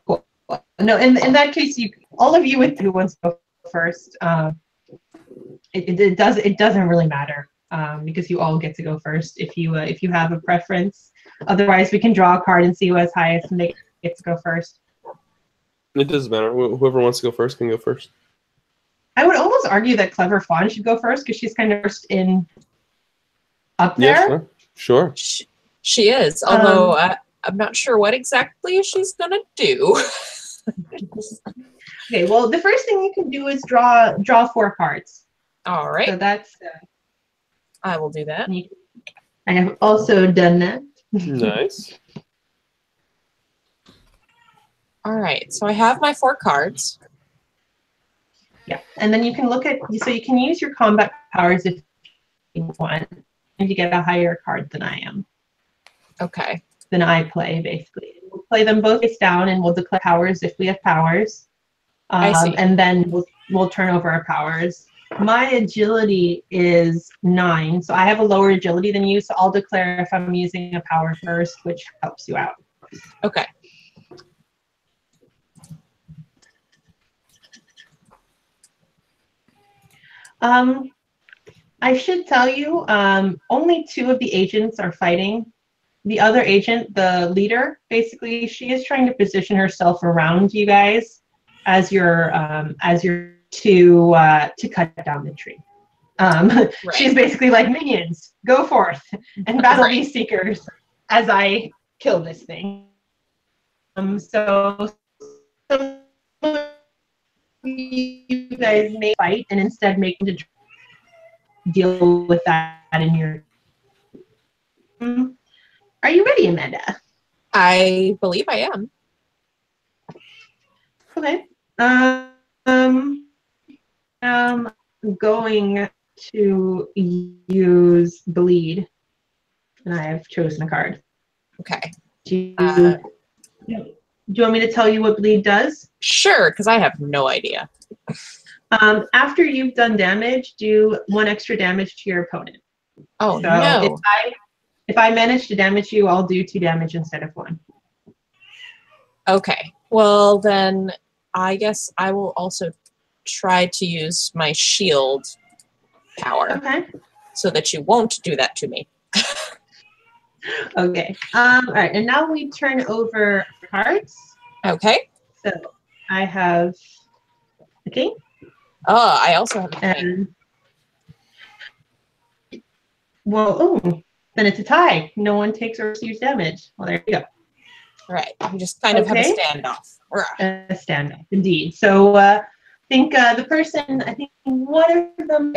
Speaker 2: Cool. No, in that case, all of you with who wants to go first. It doesn't really matter because you all get to go first if you have a preference. Otherwise, we can draw a card and see who has highest, and they get to go first.
Speaker 1: It doesn't matter. Whoever wants to go first can go first.
Speaker 2: I would almost argue that Clever Fawn should go first because she's kind of first in up there.
Speaker 1: Yeah, sure.
Speaker 3: She is, although I'm not sure what exactly she's gonna do.
Speaker 2: Okay, well, the first thing you can do is draw 4 cards.
Speaker 3: All right,
Speaker 2: So that's.
Speaker 3: I will do that.
Speaker 2: I have also done that.
Speaker 1: Nice.
Speaker 3: All right, so I have my 4 cards.
Speaker 2: Yeah, and then you can look at, so you can use your combat powers if you want, and you get a higher card than I am.
Speaker 3: Okay.
Speaker 2: Than I play, basically. We'll play them both face down, and we'll declare powers if we have powers.
Speaker 3: I see.
Speaker 2: And then we'll turn over our powers. My agility is 9, so I have a lower agility than you, so I'll declare if I'm using a power first, which helps you out.
Speaker 3: Okay.
Speaker 2: I should tell you, only 2 of the agents are fighting. The other agent, the leader, basically, she is trying to position herself around you guys as your to cut down the tree.
Speaker 3: Right.
Speaker 2: She's basically like, minions, go forth and battle these seekers as I kill this thing. So some of you guys may fight and instead make them to deal with that in your. Are you ready, Amanda?
Speaker 3: I believe I am.
Speaker 2: Okay. I'm going to use bleed, and I have chosen a card.
Speaker 3: Okay.
Speaker 2: Do you want me to tell you what bleed does?
Speaker 3: Sure, because I have no idea.
Speaker 2: After you've done damage, do 1 extra damage to your opponent.
Speaker 3: Oh,
Speaker 2: So
Speaker 3: no.
Speaker 2: if I manage to damage you, I'll do 2 damage instead of 1.
Speaker 3: Okay. Well, then I guess I will also try to use my shield power
Speaker 2: Okay.
Speaker 3: so that you won't do that to me.
Speaker 2: Okay. All right. And now we turn over cards.
Speaker 3: Okay.
Speaker 2: So I have the king.
Speaker 3: Oh, I also have a king.
Speaker 2: And well, then it's a tie. No one takes or receives damage. Well, there you go.
Speaker 3: All right. We just kind of have a
Speaker 2: Okay.
Speaker 3: standoff. Rah.
Speaker 2: A standoff, indeed. So I think the person, I think one of them,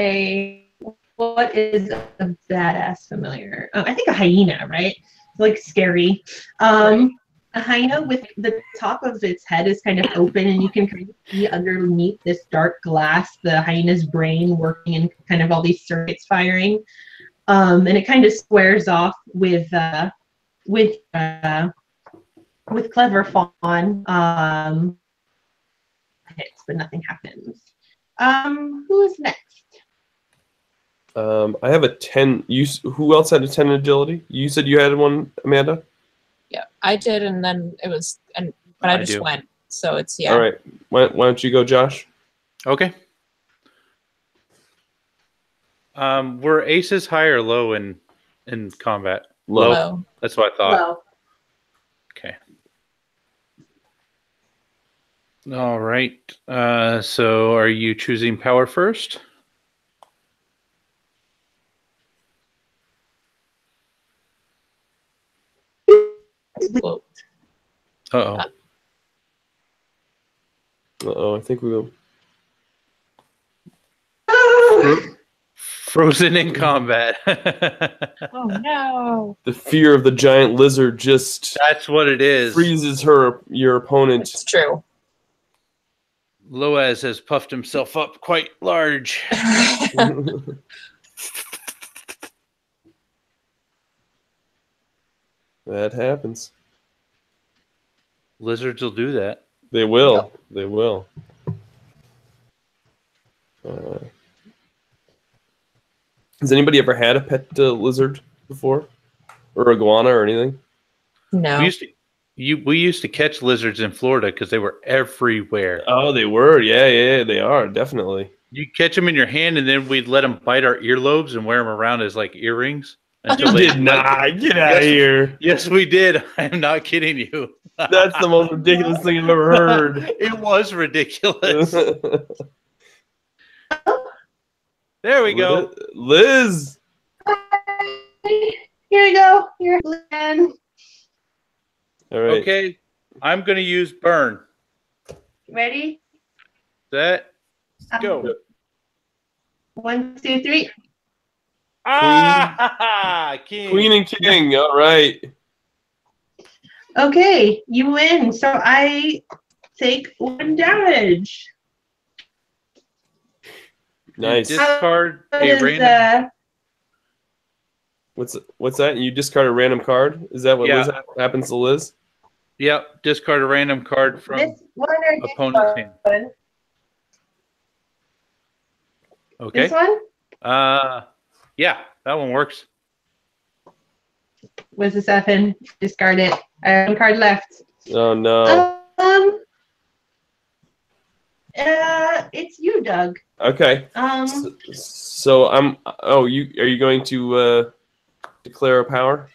Speaker 2: what is a badass familiar? I think a hyena, right? It's like scary.
Speaker 3: Right.
Speaker 2: A hyena with the top of its head is kind of open, and you can kind of see underneath this dark glass the hyena's brain working and kind of all these circuits firing. And it kind of squares off with Clever Fawn. Hits, but nothing happens. Who is next?
Speaker 1: I have a 10. Who else had a 10 agility? You said you had one, Amanda?
Speaker 3: Yeah, I did, and then it was, but I just
Speaker 5: do.
Speaker 3: went. So it's, yeah.
Speaker 1: All right. Why don't you go, Josh?
Speaker 5: Okay. Were aces high or low in combat?
Speaker 1: Low.
Speaker 3: Low.
Speaker 5: That's what I thought.
Speaker 2: Well,
Speaker 5: Okay. All right. So are you choosing power first?
Speaker 3: Whoa.
Speaker 5: Uh-oh.
Speaker 1: Uh-oh, I think we will.
Speaker 5: Frozen in combat.
Speaker 3: Oh no!
Speaker 1: The fear of the giant lizard just
Speaker 5: That's what it is.
Speaker 1: freezes your opponent.
Speaker 3: It's true.
Speaker 5: Loaz has puffed himself up quite large.
Speaker 1: That happens.
Speaker 5: Lizards will do that.
Speaker 1: They will. They will. Has anybody ever had a pet lizard before, or iguana or anything?
Speaker 3: No.
Speaker 5: We used to catch lizards in Florida because they were everywhere.
Speaker 1: Oh, they were. Yeah, they are definitely.
Speaker 5: You catch them in your hand, and then we'd let them bite our earlobes and wear them around as like earrings.
Speaker 1: You did not. Get out of here.
Speaker 5: Yes, we did. I am not kidding you.
Speaker 1: That's the most ridiculous thing I've ever heard.
Speaker 5: It was ridiculous. There we go.
Speaker 1: Liz.
Speaker 2: Here you go. Here, Lynn.
Speaker 1: All right.
Speaker 5: Okay, I'm going to use burn.
Speaker 2: Ready?
Speaker 5: Set, go.
Speaker 2: 1, 2, 3.
Speaker 5: Ah, king.
Speaker 1: Queen and king. All right.
Speaker 2: Okay, you win. So I take 1 damage.
Speaker 1: Nice.
Speaker 5: Discard
Speaker 2: That
Speaker 5: a
Speaker 2: is,
Speaker 5: random.
Speaker 1: What's that? You discard a random card? Is that what
Speaker 5: Yeah.
Speaker 1: Liz happens to Liz?
Speaker 5: Yep, discard a random card from
Speaker 2: this one or this
Speaker 5: opponent's hand.
Speaker 2: one?
Speaker 5: Okay.
Speaker 2: This one?
Speaker 5: Yeah, that one works.
Speaker 2: Was the 7? Discard it. I have 1 card left.
Speaker 1: Oh no.
Speaker 2: It's you, Doug.
Speaker 1: Okay. So I'm. Oh, are you going to declare a power?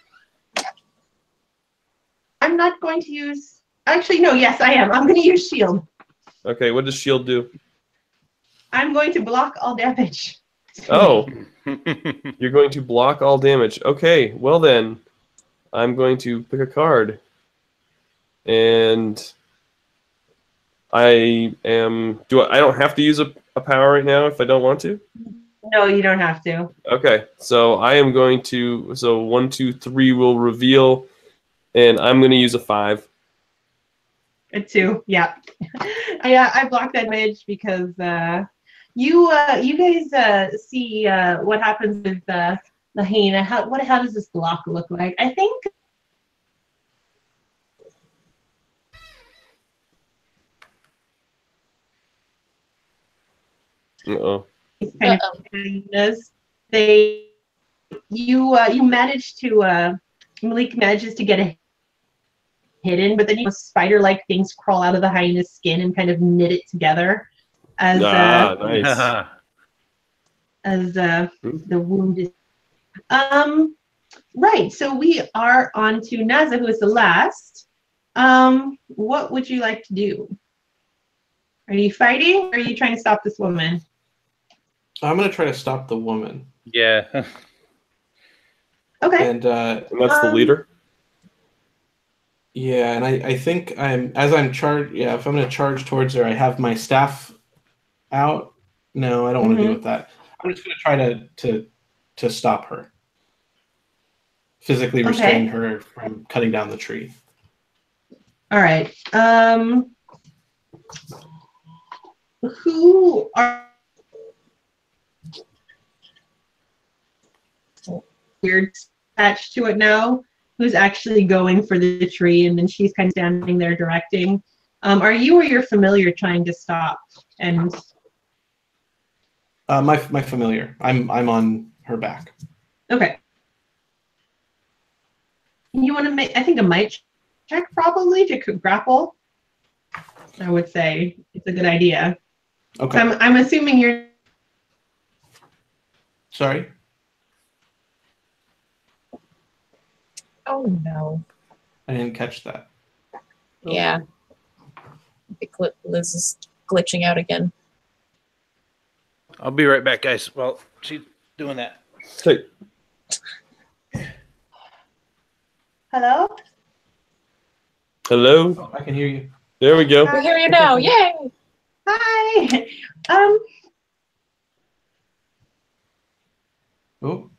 Speaker 2: I'm not going to use. Actually, no. Yes, I am. I'm going to use shield.
Speaker 1: Okay. What does shield do?
Speaker 2: I'm going to block all damage.
Speaker 1: Oh, you're going to block all damage. Okay. Well then, I'm going to pick a card, and I don't have to use a power right now if I don't want to?
Speaker 2: No, you don't have to.
Speaker 1: Okay, so I am going to. So 1, 2, 3 will reveal, and I'm going to use a 5.
Speaker 2: A 2, yeah. I blocked that damage because you guys see what happens with the hyena. How does this block look like? I think.
Speaker 1: Uh-oh.
Speaker 2: These kind of hyenas, you manage to Malik manages to get a hidden, but then spider-like things crawl out of the hyena's skin and kind of knit it together as
Speaker 1: nice.
Speaker 2: as the wound is. Right. So we are on to Naza, who is the last. What would you like to do? Are you fighting, or are you trying to stop this woman?
Speaker 4: I'm going to try to stop the woman.
Speaker 5: Yeah.
Speaker 2: Okay.
Speaker 4: And
Speaker 1: And that's the leader?
Speaker 4: yeah, and I think I'm charged. Yeah, if I'm going to charge towards her, I have my staff out. No, I don't want to deal with that. I'm just going to try to stop her. Physically restrain her from cutting down the tree.
Speaker 2: All right. Who are weird attached to it now? Who's actually going for the tree, and then she's kind of standing there directing. Are you or your familiar trying to stop? And
Speaker 4: My familiar. I'm on her back.
Speaker 2: okay. You want to make? I think a might check probably to grapple. I would say it's a good idea.
Speaker 4: Okay.
Speaker 2: I'm assuming you're.
Speaker 4: Sorry.
Speaker 3: Oh no.
Speaker 4: I didn't catch that.
Speaker 3: Yeah. I think Liz is glitching out again.
Speaker 5: I'll be right back, guys. Well, she's doing that.
Speaker 1: Okay.
Speaker 2: Hello.
Speaker 1: Hello?
Speaker 4: Oh, I can hear you.
Speaker 1: There we go.
Speaker 3: We hear you now. Yay!
Speaker 2: Hi.
Speaker 4: Oh,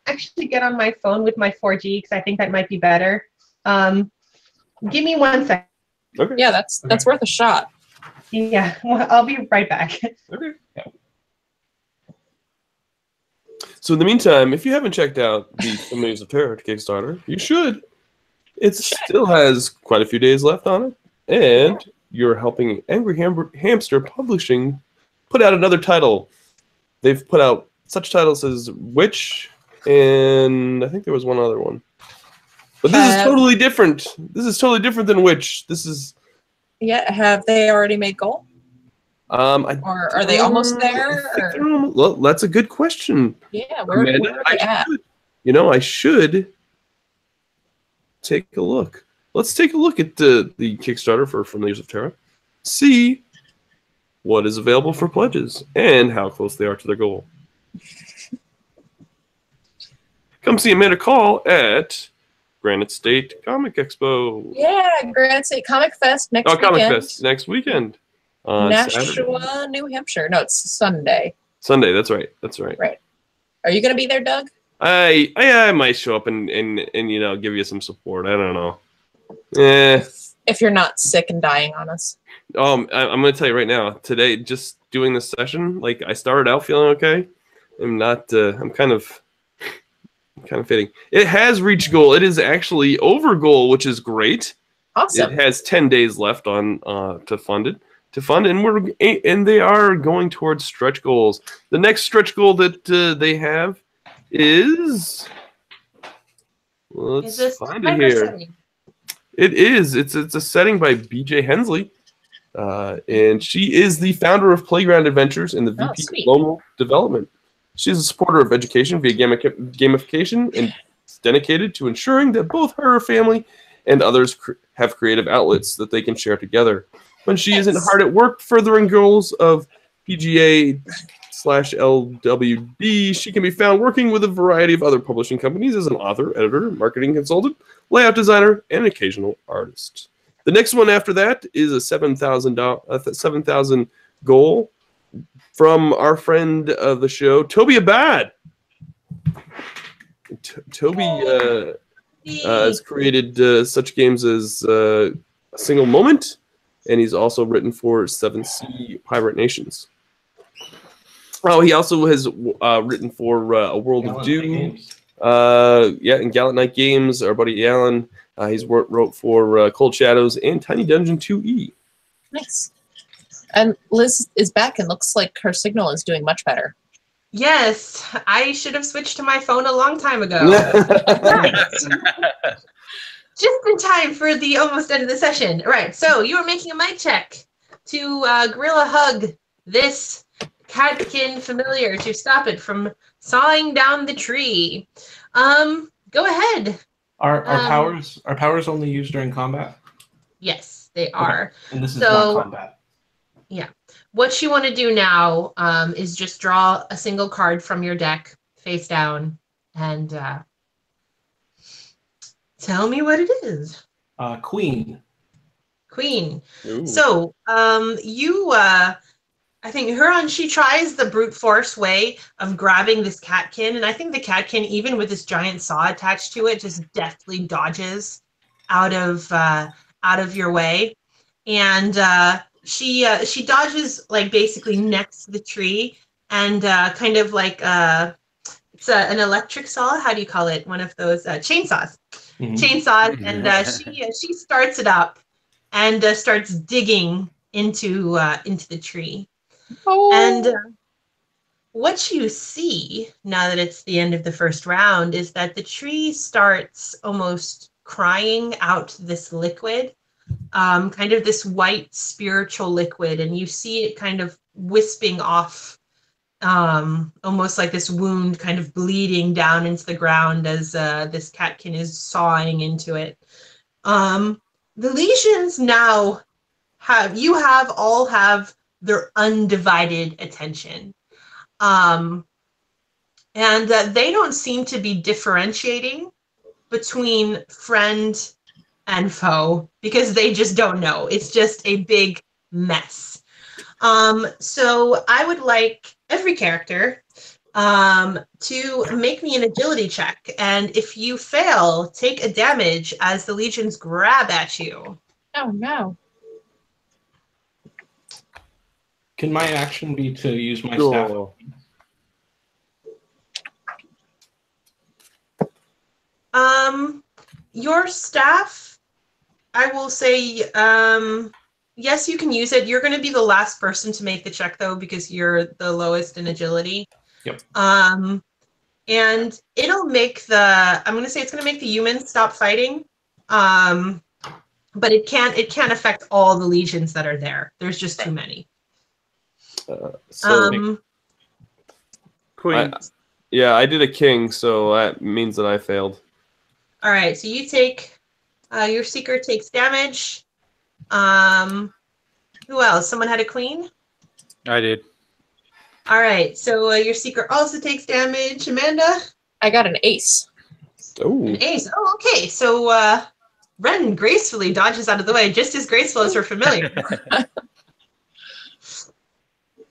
Speaker 2: Actually get on my phone with my 4G because I think that might be better. Give me 1 second.
Speaker 1: Okay.
Speaker 3: Yeah, that's worth a shot.
Speaker 2: Yeah, well, I'll be right back.
Speaker 1: Okay. So in the meantime, if you haven't checked out the Familiars of Terror Kickstarter, you should. It still has quite a few days left on it, and you're helping Angry Hamster Publishing put out another title. They've put out such titles as Witch, and I think there was one other one. But this is totally different. This is totally different than Witch. This is...
Speaker 3: Yeah, have they already made goal?
Speaker 1: Or
Speaker 3: are they almost there?
Speaker 1: Well, that's a good question.
Speaker 3: Yeah, where are they at?
Speaker 1: I should take a look. Let's take a look at the Kickstarter for Familiars of Terra. See what is available for pledges and how close they are to their goal. Come see Amanda Call at Granite State Comic Expo.
Speaker 3: Yeah, Granite State Comic Fest next weekend.
Speaker 1: Comic Fest next weekend.
Speaker 3: Nashua, New Hampshire. No, it's Sunday.
Speaker 1: Sunday, that's right.
Speaker 3: Right. Are you going to be there, Doug?
Speaker 1: I might show up and give you some support. I don't know.
Speaker 3: If you're not sick and dying on us.
Speaker 1: I'm going to tell you right now. Today, just doing this session, like I started out feeling okay. I'm not. I'm kind of fading. It has reached goal. It is actually over goal, which is great.
Speaker 3: Awesome.
Speaker 1: It has 10 days left on to fund it. And they are going towards stretch goals. The next stretch goal that they have is... Let's find it here.
Speaker 2: Setting?
Speaker 1: It is. It's a setting by B.J. Hensley. And she is the founder of Playground Adventures and the VP of Global Development. She's a supporter of education via gamification and is dedicated to ensuring that both her family and others have creative outlets that they can share together. When she isn't hard at work furthering goals of PGA/LWD, she can be found working with a variety of other publishing companies as an author, editor, marketing consultant, layout designer, and occasional artist. The next one after that is a $7,000 goal from our friend of the show, Toby Abad. Toby has created such games as A Single Moment, and he's also written for 7th Pirate Nations. Oh, he also has written for A World of Doom. And Gallant Knight Games, our buddy Alan. He's wrote for Cold Shadows and Tiny Dungeon 2E.
Speaker 3: Nice. And Liz is back and looks like her signal is doing much better.
Speaker 2: Yes, I should have switched to my phone a long time ago. Just in time for the almost end of the session. Right, so you were making a mic check to gorilla hug this catkin familiar to stop it from sawing down the tree. Go ahead.
Speaker 4: Are powers only used during combat?
Speaker 2: Yes, they are.
Speaker 4: Okay. And this is not combat.
Speaker 2: Yeah. What you want to do now is just draw a single card from your deck face down and tell me what it is.
Speaker 4: Queen.
Speaker 2: Queen.
Speaker 1: Ooh.
Speaker 2: So I think Huron, she tries the brute force way of grabbing this catkin, and I think the catkin, even with this giant saw attached to it, just deftly dodges out of your way, and she dodges like basically next to the tree, and kind of like it's an electric saw. How do you call it? One of those chainsaws. Mm-hmm. Chainsaws, and she starts it up and starts digging into the tree. Oh. And what you see now that it's the end of the first round is that the tree starts almost crying out this liquid, kind of this white spiritual liquid, and you see it kind of wisping off, almost like this wound kind of bleeding down into the ground as this catkin is sawing into it. The lesions now all have their undivided attention. And they don't seem to be differentiating between friend and foe because they just don't know. It's just a big mess. So I would like every character to make me an agility check, and if you fail, take a damage as the legions grab at you.
Speaker 3: Oh no.
Speaker 4: Can my action be to use my staff?
Speaker 1: Sure.
Speaker 2: Your staff, I will say, yes, you can use it. You're going to be the last person to make the check, though, because you're the lowest in agility.
Speaker 4: Yep.
Speaker 2: And it'll make I'm going to say it's going to make the humans stop fighting. But it can't affect all the legions that are there. There's just too many.
Speaker 5: Queen.
Speaker 1: I did a king, so that means that I failed.
Speaker 2: All right, so you take, your seeker takes damage. Who else? Someone had a queen?
Speaker 5: I did.
Speaker 2: All right, so your seeker also takes damage. Amanda?
Speaker 3: I got an ace.
Speaker 1: Oh.
Speaker 2: An ace. Oh, okay. So Ren gracefully dodges out of the way, just as graceful as her familiar.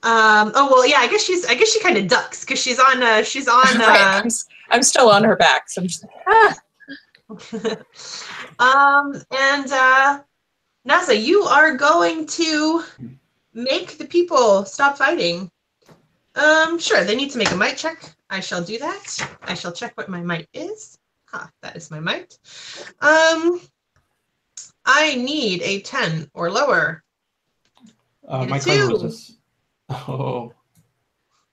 Speaker 2: Oh well, yeah. I guess she kind of ducks because she's on.
Speaker 3: Right, I'm still on her back, so I'm just like, ah.
Speaker 2: And NASA, you are going to make the people stop fighting. Sure, they need to make a might check. I shall do that. I shall check what my might is. That is my might. I need a 10 or lower.
Speaker 4: My
Speaker 2: two.
Speaker 4: claim was this. Oh,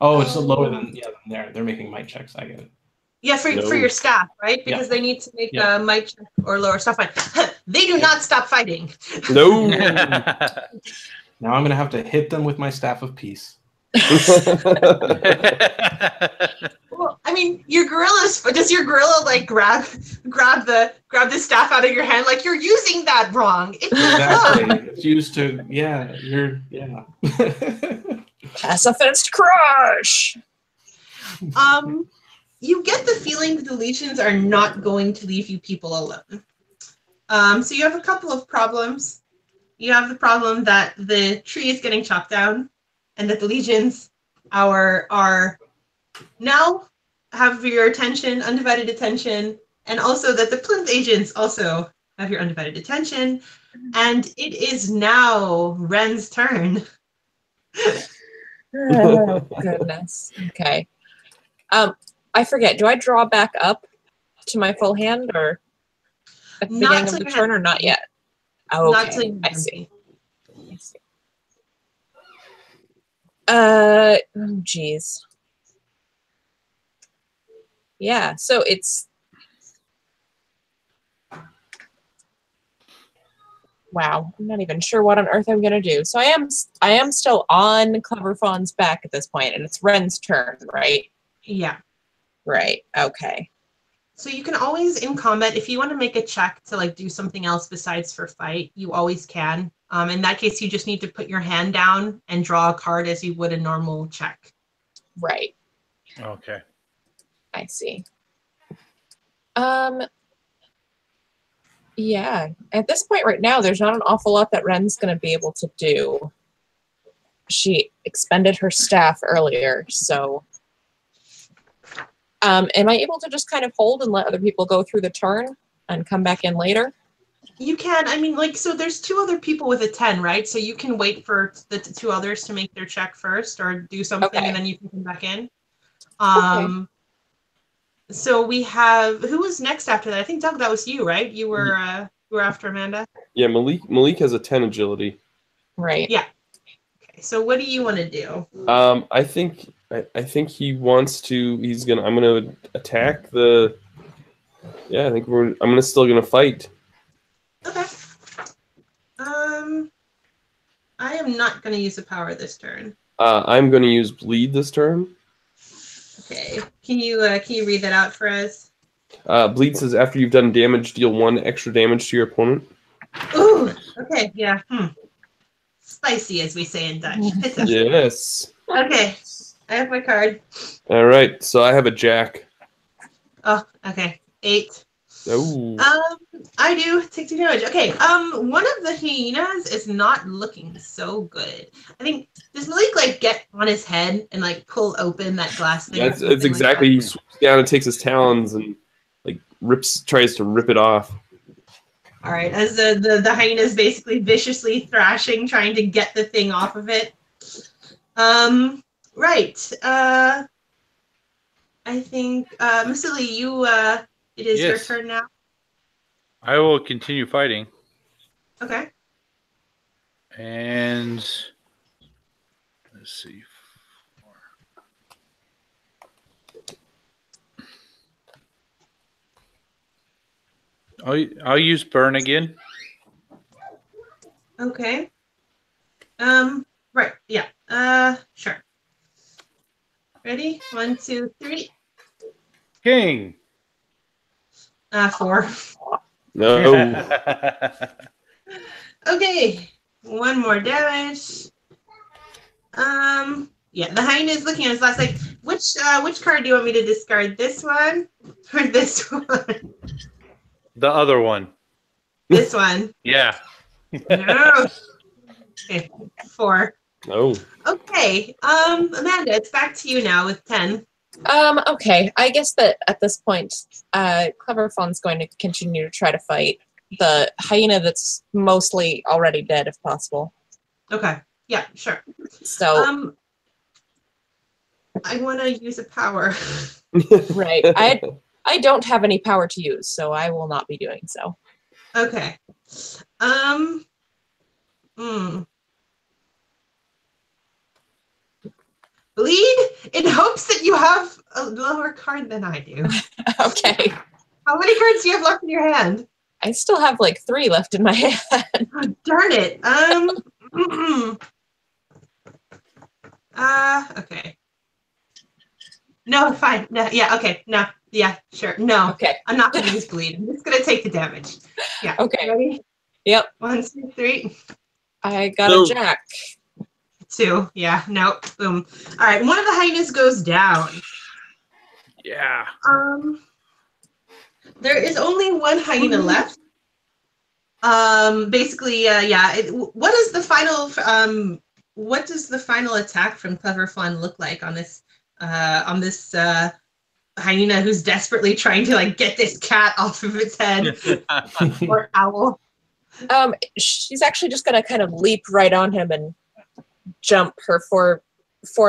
Speaker 4: it's lower than there. They're making might checks. I get it.
Speaker 2: Yeah, for your staff, right? Because they need to make a might check or lower. Stop fighting. They do not stop fighting.
Speaker 1: No.
Speaker 4: Now I'm gonna have to hit them with my staff of peace.
Speaker 2: Well, I mean, your gorilla's. Does your gorilla like grab the staff out of your hand? Like you're using that wrong.
Speaker 4: Exactly. It's used to
Speaker 3: Pass offense to crush.
Speaker 2: You get the feeling that the legions are not going to leave you people alone. So you have a couple of problems. You have the problem that the tree is getting chopped down, and that the legions are now have your attention, undivided attention, and also that the plinth agents also have your undivided attention. And it is now Ren's turn.
Speaker 3: Oh, goodness. Okay. I forget. Do I draw back up to my full hand, or at the beginning of the turn, or not yet? Oh, okay. I see. Geez. Yeah. So it's. Wow. I'm not even sure what on earth I'm gonna do. So I am still on Clever Fawn's back at this point, and it's Ren's turn, right?
Speaker 2: Yeah.
Speaker 3: Right. Okay.
Speaker 2: So you can always, in combat, if you want to make a check to like do something else besides for fight, you always can. In that case, you just need to put your hand down and draw a card as you would a normal check.
Speaker 3: Right.
Speaker 5: Okay.
Speaker 3: I see. Yeah. At this point right now, there's not an awful lot that Ren's going to be able to do. She expended her staff earlier, so... am I able to just kind of hold and let other people go through the turn and come back in later?
Speaker 2: You can. I mean, like, so there's two other people with a 10, right? So you can wait for the two others to make their check first or do something, and then you can come back in. Okay. So we have, who was next after that? I think, Doug, that was you, right? You were after Amanda?
Speaker 1: Yeah, Malik has a 10 agility.
Speaker 3: Right.
Speaker 2: Yeah. Okay, so what do you want to do?
Speaker 1: I think he wants to. I'm gonna attack the. Yeah, I think I'm still gonna fight.
Speaker 2: Okay. I am not gonna use a power this turn.
Speaker 1: I'm gonna use bleed this turn.
Speaker 2: Okay. Can you read that out for us?
Speaker 1: Bleed says after you've done damage, deal 1 extra damage to your opponent.
Speaker 2: Ooh. Okay. Yeah. Spicy, as we say in Dutch.
Speaker 1: Yes.
Speaker 2: Okay. I have my card.
Speaker 1: All right, so I have a jack.
Speaker 2: Oh, okay. 8.
Speaker 1: Oh.
Speaker 2: I do take 2 damage. Okay. One of the hyenas is not looking so good. I think does Malik like get on his head and like pull open that glass thing?
Speaker 1: That's exactly. He swoops down and takes his talons and like tries to rip it off.
Speaker 2: All right, as the hyena is basically viciously thrashing, trying to get the thing off of it. Right. I think, Masili, it is your turn now.
Speaker 5: I will continue fighting.
Speaker 2: Okay.
Speaker 5: And let's see. I'll use burn again.
Speaker 2: Okay. Right. Yeah. Sure. Ready? 1, 2, 3.
Speaker 5: King.
Speaker 2: 4.
Speaker 1: No.
Speaker 2: Okay. 1 more damage. Yeah, the hyena is looking at his last. Like, which card do you want me to discard? This one or this one?
Speaker 5: The other one.
Speaker 2: This one.
Speaker 5: Yeah.
Speaker 2: No. Okay, 4.
Speaker 1: Oh.
Speaker 2: Okay. Amanda, it's back to you now with 10.
Speaker 3: Okay. I guess that at this point, Clever Fawn's going to continue to try to fight the hyena that's mostly already dead, if possible.
Speaker 2: Okay. Yeah, sure.
Speaker 3: So,
Speaker 2: I want to use a power.
Speaker 3: right. I don't have any power to use, so I will not be doing so.
Speaker 2: Okay. Bleed in hopes that you have a lower card than I do.
Speaker 3: Okay.
Speaker 2: How many cards do you have left in your hand?
Speaker 3: I still have like 3 left in my hand.
Speaker 2: Oh, darn it. Okay. No, fine. No, yeah, okay. No, yeah, sure. No.
Speaker 3: Okay.
Speaker 2: I'm not going to use bleed. I'm just going to take the damage. Yeah.
Speaker 3: Okay.
Speaker 2: Ready?
Speaker 3: Yep.
Speaker 2: 1, 2, 3.
Speaker 3: I got a jack.
Speaker 2: 2. Yeah, no. Boom. All right, one of the hyenas goes down.
Speaker 5: Yeah.
Speaker 2: There is only 1 hyena left. Basically, yeah. What is the final? What does the final attack from Clever Fawn look like on this? Hyena who's desperately trying to like get this cat off of its head, or owl.
Speaker 3: She's actually just gonna kind of leap right on him and jump her four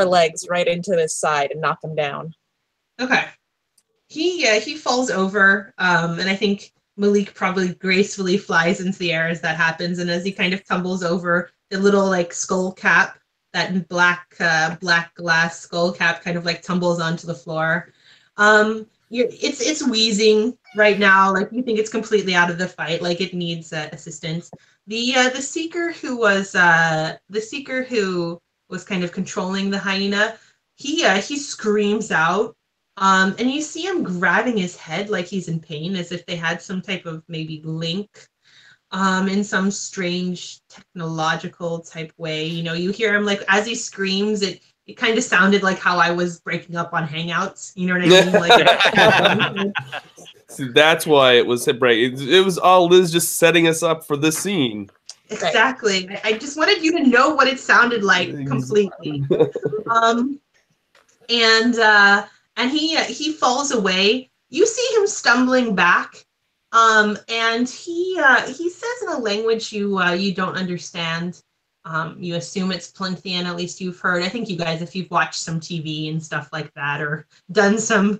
Speaker 3: legs right into his side and knock him down.
Speaker 2: Okay. He falls over, and I think Malik probably gracefully flies into the air as that happens, and as he kind of tumbles over, the little like skull cap, that black glass skull cap, kind of like tumbles onto the floor. It's wheezing right now, like you think it's completely out of the fight, like it needs assistance. The seeker who was kind of controlling the hyena, he screams out. And you see him grabbing his head like he's in pain, as if they had some type of maybe link in some strange technological type way. You know, you hear him like as he screams, it kind of sounded like how I was breaking up on Hangouts. You know what I mean? Like,
Speaker 1: See, that's why it was break. It was all Liz just setting us up for this scene.
Speaker 2: Exactly. I just wanted you to know what it sounded like completely. And he falls away. You see him stumbling back, and he says in a language you don't understand. You assume it's Plinthian, at least you've heard. I think you guys, if you've watched some TV and stuff like that, or done some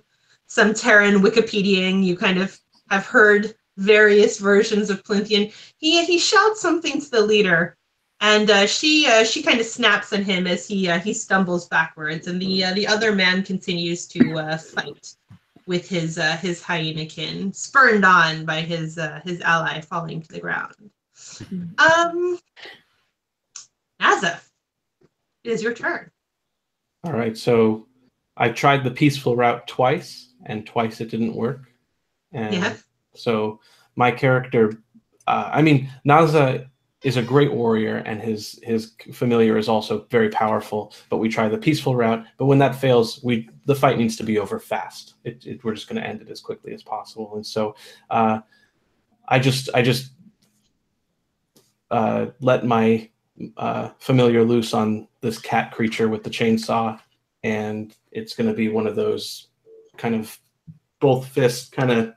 Speaker 2: Terran Wikipediaing, you kind of have heard various versions of Plinthian. He shouts something to the leader. And she kind of snaps at him as he stumbles backwards, and the other man continues to fight with his hyenakin, spurned on by his ally falling to the ground. Nazaf, it is your turn.
Speaker 4: All right, so I tried the peaceful route twice, and twice it didn't work. And
Speaker 2: yeah.
Speaker 4: So my character, Naza is a great warrior, and his familiar is also very powerful, but we try the peaceful route. But when that fails, the the fight needs to be over fast. We're just going to end it as quickly as possible. And so I just let my familiar loose on this cat creature with the chainsaw, and it's going to be one of those kind of both fist kind of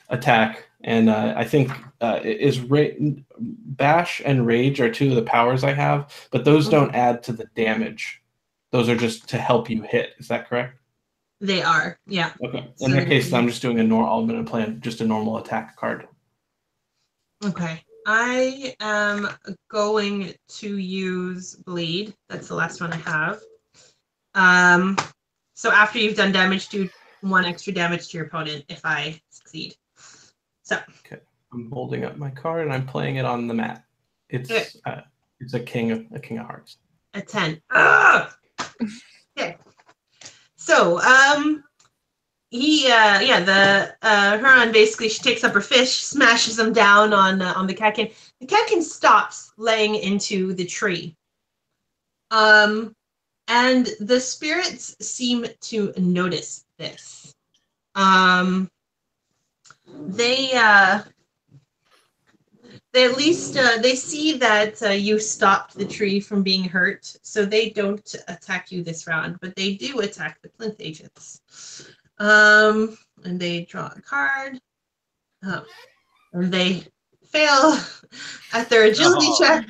Speaker 4: attack. And I think Bash and Rage are two of the powers I have, but those don't add to the damage. Those are just to help you hit. Is that correct?
Speaker 2: They are, yeah.
Speaker 4: Okay. In that case, I'm just doing I'm going to play just a normal attack card.
Speaker 2: Okay. I am going to use Bleed. That's the last one I have. So after you've done damage, do 1 extra damage to your opponent if I succeed. So.
Speaker 4: Okay. I'm holding up my card and I'm playing it on the mat. It's a king of hearts.
Speaker 2: A 10. Ugh! Okay. So, Huron basically, she takes up her fish, smashes them down on the catkin. The catkin stops laying into the tree. And the spirits seem to notice this. They at least they see that you stopped the tree from being hurt, so they don't attack you this round, but they do attack the plinth agents. And they draw a card. Oh. And they fail at their agility check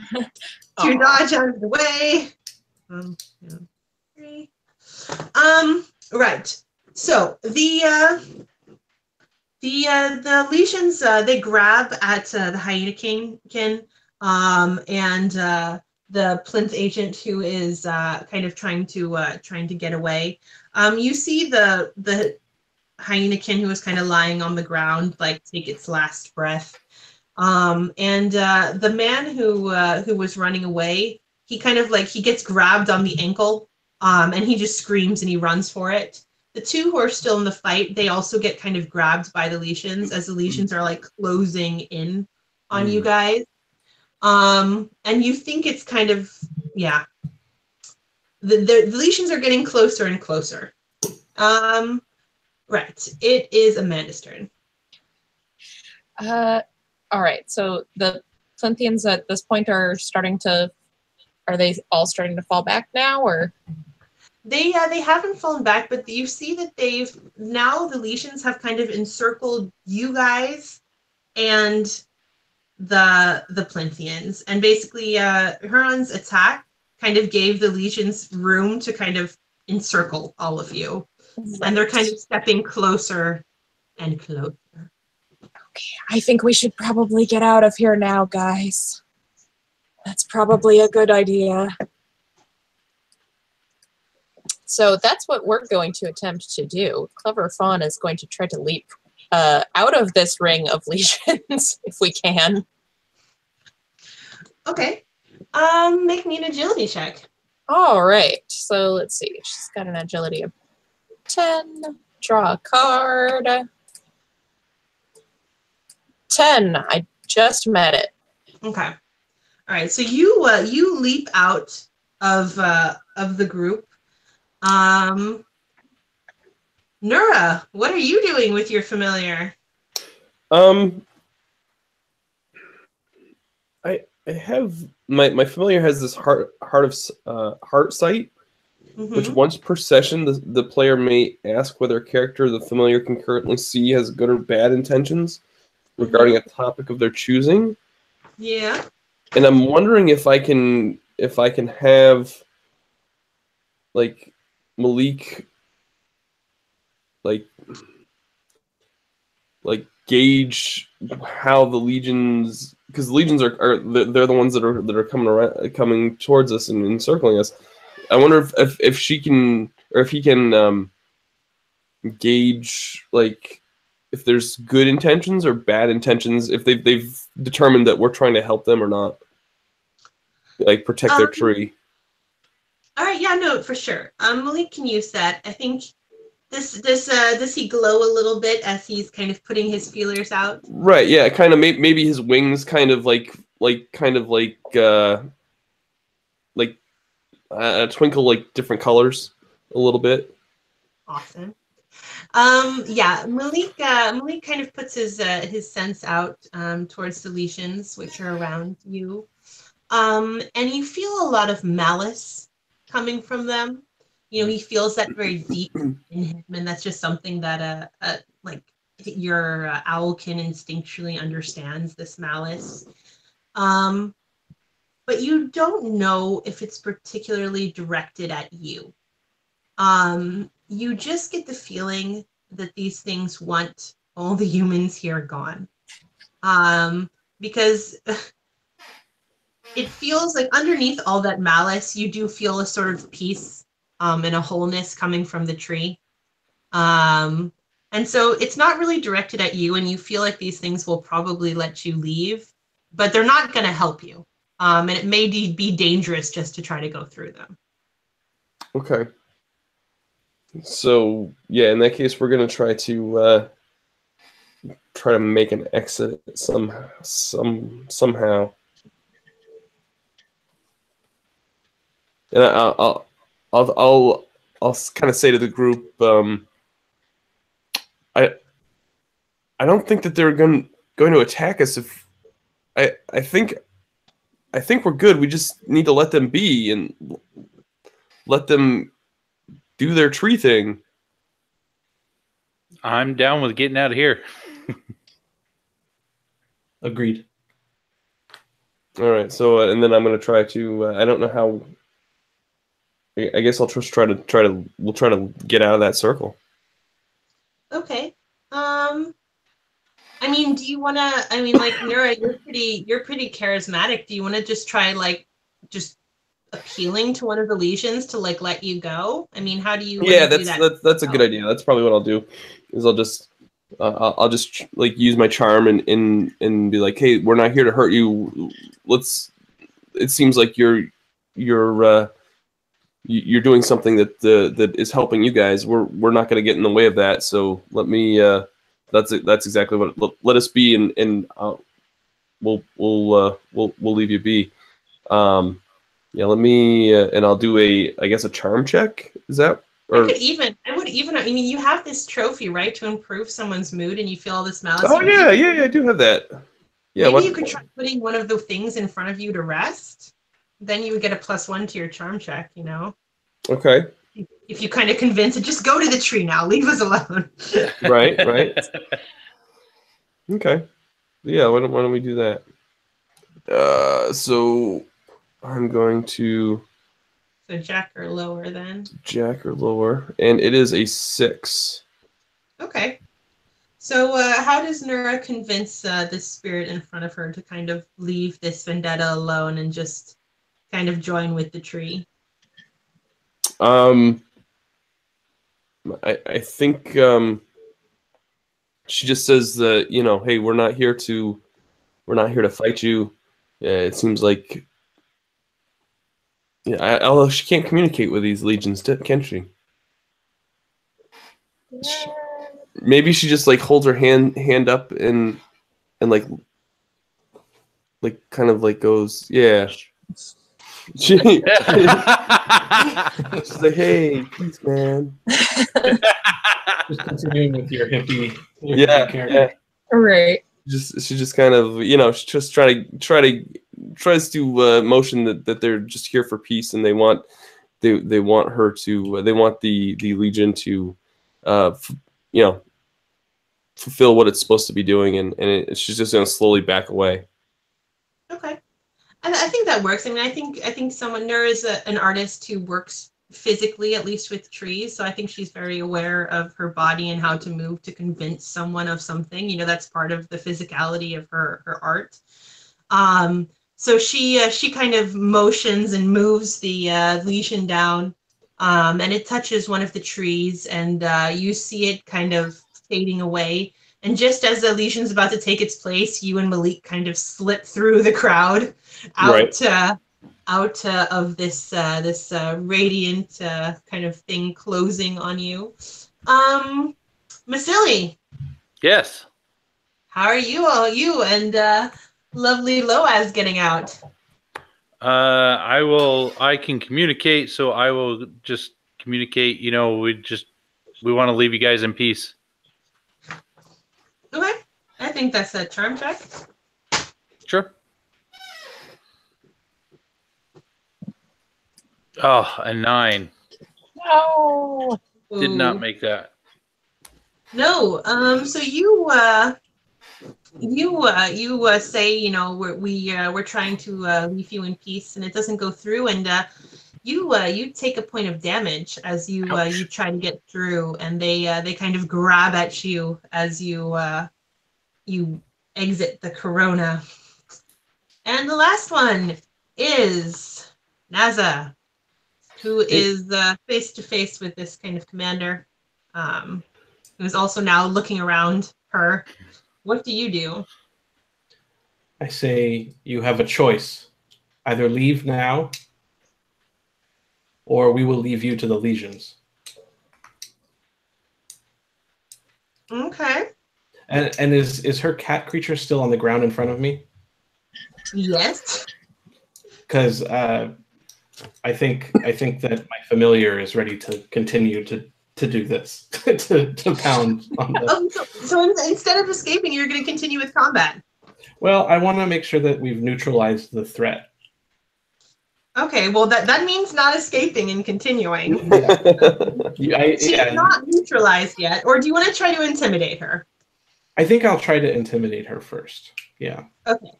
Speaker 2: to dodge out of the way. Right. So the legions they grab at the hyena king, and the plinth agent who is kind of trying to get away. You see the hyenakin who is kind of lying on the ground, like take its last breath. And the man who was running away, he kind of he gets grabbed on the ankle, and he just screams and he runs for it. The two who are still in the fight, they also get kind of grabbed by the legions as the legions are closing in on you guys. And you think it's kind of, yeah. The legions are getting closer and closer. Right. It is Amanda's turn.
Speaker 3: All right. So the Flinthians at this point are they all starting to fall back now, or?
Speaker 2: They haven't fallen back, but you see that the legions have kind of encircled you guys and the Plinthians. And basically Huron's attack kind of gave the legions room to kind of encircle all of you. Right. And they're kind of stepping closer and closer.
Speaker 3: Okay, I think we should probably get out of here now, guys. That's probably a good idea. So that's what we're going to attempt to do. Clever Fawn is going to try to leap out of this ring of legions if we can.
Speaker 2: Okay. Make me an agility check.
Speaker 3: All right. So let's see. She's got an agility of 10. Draw a card. 10. I just met it.
Speaker 2: Okay. All right. So you leap out of the group. Nura, what are you doing with your familiar?
Speaker 1: I have my familiar has this heart sight, which once per session the player may ask whether a character the familiar can currently see has good or bad intentions regarding a topic of their choosing.
Speaker 2: Yeah.
Speaker 1: And I'm wondering if I can have Malik gauge how the legions, because the legions they're the ones that are coming towards us and encircling us. I wonder if she can, or if he can gauge if there's good intentions or bad intentions, if they've determined that we're trying to help them or not, protect their tree.
Speaker 2: All right, yeah, no, for sure. Malik can use that. I think does he glow a little bit as he's kind of putting his feelers out?
Speaker 1: Right. Yeah. Kind of. Maybe his wings kind of twinkle different colors. a little bit.
Speaker 2: Awesome. Yeah, Malik kind of puts his sense out towards the lesions which are around you. And you feel a lot of malice coming from them. You know, he feels that very deep in him, and that's just something that like your owlkin instinctually understands, this malice. But you don't know if it's particularly directed at you. You just get the feeling that these things want all the humans here gone. Because it feels like underneath all that malice, you do feel a sort of peace and a wholeness coming from the tree. And so it's not really directed at you, and you feel like these things will probably let you leave, but they're not going to help you. And it may be dangerous just to try to go through them.
Speaker 1: Okay. So yeah, in that case, we're gonna try to make an exit somehow. And I'll kind of say to the group, I don't think that they're going to attack us. If I think we're good. We just need to let them be and let them do their tree thing.
Speaker 5: I'm down with getting out of here.
Speaker 4: Agreed.
Speaker 1: All right. So and then I'm going to try to. I don't know how. I guess I'll just try to. We'll try to get out of that circle.
Speaker 2: Okay. I mean, do you want to? I mean, like Nura, you're pretty charismatic. Do you want to just try just appealing to one of the legions to let you go? I mean, how do you?
Speaker 1: Yeah,
Speaker 2: do that?
Speaker 1: that's a good idea. That's probably what I'll do. Is I'll just use my charm and be like, hey, we're not here to hurt you. It seems like you're doing something that is helping you guys. We're not going to get in the way of that. So let me. That's exactly what. Let us be, and we'll leave you be. Yeah, let me, and I'll do a charm check. Is that? Or... I
Speaker 2: mean, you have this trophy, right, to improve someone's mood, and you feel all this malice.
Speaker 1: Oh yeah, I do have that. Yeah.
Speaker 2: Maybe you could try putting one of the things in front of you to rest. Then you would get a +1 to your charm check. You know.
Speaker 1: Okay.
Speaker 2: If you kind of convince it, just go to the tree now. Leave us alone.
Speaker 1: Right. Okay. Yeah. Why don't we do that? So. I'm going to...
Speaker 2: So Jack or lower then?
Speaker 1: Jack or lower. And it is a 6.
Speaker 2: Okay. So how does Nura convince this spirit in front of her to kind of leave this vendetta alone and just kind of join with the tree?
Speaker 1: I think she just says that, hey, we're not here to fight you. It seems like... Yeah, although she can't communicate with these legions, can she? Maybe she just holds her hand up and kind of goes, yeah. She's like, hey, peace, man.
Speaker 4: Just continuing with your hippie character.
Speaker 1: Yeah.
Speaker 3: Right.
Speaker 1: She just kind of, she just tries to motion that they're just here for peace, and they want her to they want the legion to fulfill what it's supposed to be doing, and she's just going to slowly back away.
Speaker 2: Okay, I think that works. I mean, I think Nura is an artist who works physically, at least with trees, so I think she's very aware of her body and how to move to convince someone of something. That's part of the physicality of her art. So she kind of motions and moves the legion down, and it touches one of the trees, and you see it kind of fading away. And just as the legion's about to take its place, you and Malik kind of slip through the crowd out of this radiant kind of thing closing on you. Masili.
Speaker 5: Yes.
Speaker 2: How are you and lovely Loaz getting out?
Speaker 5: I can communicate, so I will just communicate. You know, we want to leave you guys in peace.
Speaker 2: Okay. I think that's a charm check.
Speaker 5: Sure. Oh, a 9.
Speaker 3: No.
Speaker 5: Did not
Speaker 2: Ooh.
Speaker 5: make that.
Speaker 2: No. So you say, you know, we're trying to leave you in peace, and it doesn't go through, and you take a point of damage as you try to get through, and they kind of grab at you as you exit the corona. And the last one is Naza, who is face to face with this kind of commander, who is also now looking around her. What do you do?
Speaker 4: I say you have a choice. Either leave now, or we will leave you to the legions.
Speaker 2: Okay.
Speaker 4: And is her cat creature still on the ground in front of me?
Speaker 2: Yes.
Speaker 4: Because I think that my familiar is ready to continue to do this, to pound on the...
Speaker 2: So instead of escaping, you're going to continue with combat.
Speaker 4: Well, I want to make sure that we've neutralized the threat.
Speaker 2: Okay, well that means not escaping and continuing. She's not neutralized yet, or do you want to try to intimidate her?
Speaker 4: I think I'll try to intimidate her first. Yeah.
Speaker 2: Okay.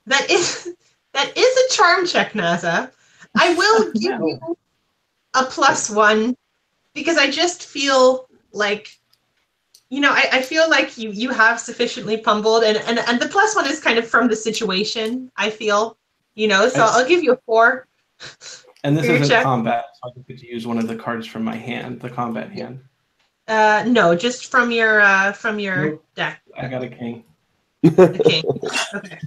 Speaker 2: That is a charm check, Naza. I will give you a +1 because I just feel like, you know, I feel like you have sufficiently pummeled, and the +1 is kind of from the situation, I feel, you know, so I'll give you a 4.
Speaker 4: And this isn't combat, so I don't get to use one of the cards from my hand, the combat hand.
Speaker 2: No, just from your
Speaker 4: Nope.
Speaker 2: deck.
Speaker 4: I got a king.
Speaker 2: The king. Okay.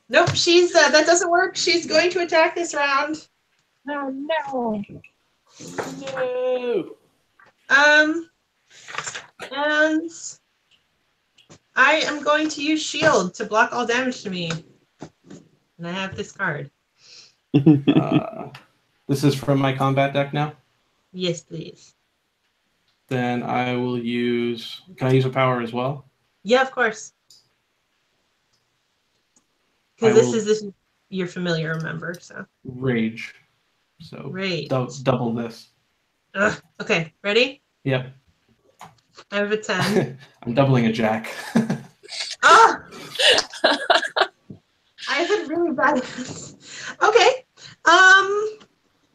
Speaker 2: Nope, she's that doesn't work. She's going to attack this round.
Speaker 3: Oh no.
Speaker 5: No.
Speaker 2: And I am going to use shield to block all damage to me. And I have this card.
Speaker 4: This is from my combat deck now?
Speaker 2: Yes, please.
Speaker 4: Then I will use... Can I use a power as well?
Speaker 2: Yeah, of course. Because this is your familiar, remember, so.
Speaker 4: Rage. So
Speaker 2: Rage.
Speaker 4: Double this.
Speaker 2: Okay, ready?
Speaker 4: Yep.
Speaker 2: I have a 10.
Speaker 4: I'm doubling a jack.
Speaker 2: Ah! I had really bad. Okay.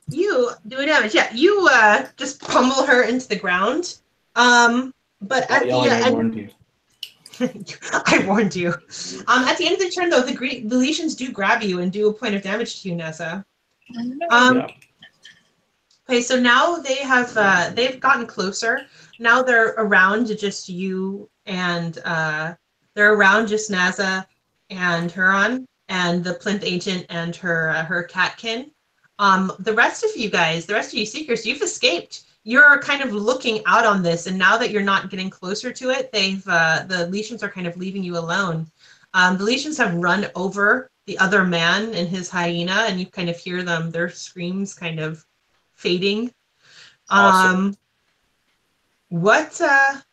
Speaker 2: You do a damage. Yeah, you just pummel her into the ground. But at the
Speaker 4: I warned you.
Speaker 2: I warned you. At the end of the turn, though, the legions do grab you and do a point of damage to you, Nessa.
Speaker 4: Yeah.
Speaker 2: Okay, so now they've gotten closer. Now they're around just you, and they're around just Naza and Huron and the plinth agent and her catkin. The rest of you guys, the rest of you seekers, you've escaped. You're kind of looking out on this, and now that you're not getting closer to it, the legions are kind of leaving you alone. The legions have run over the other man and his hyena, and you kind of hear their screams kind of fading.
Speaker 5: Awesome.
Speaker 2: What are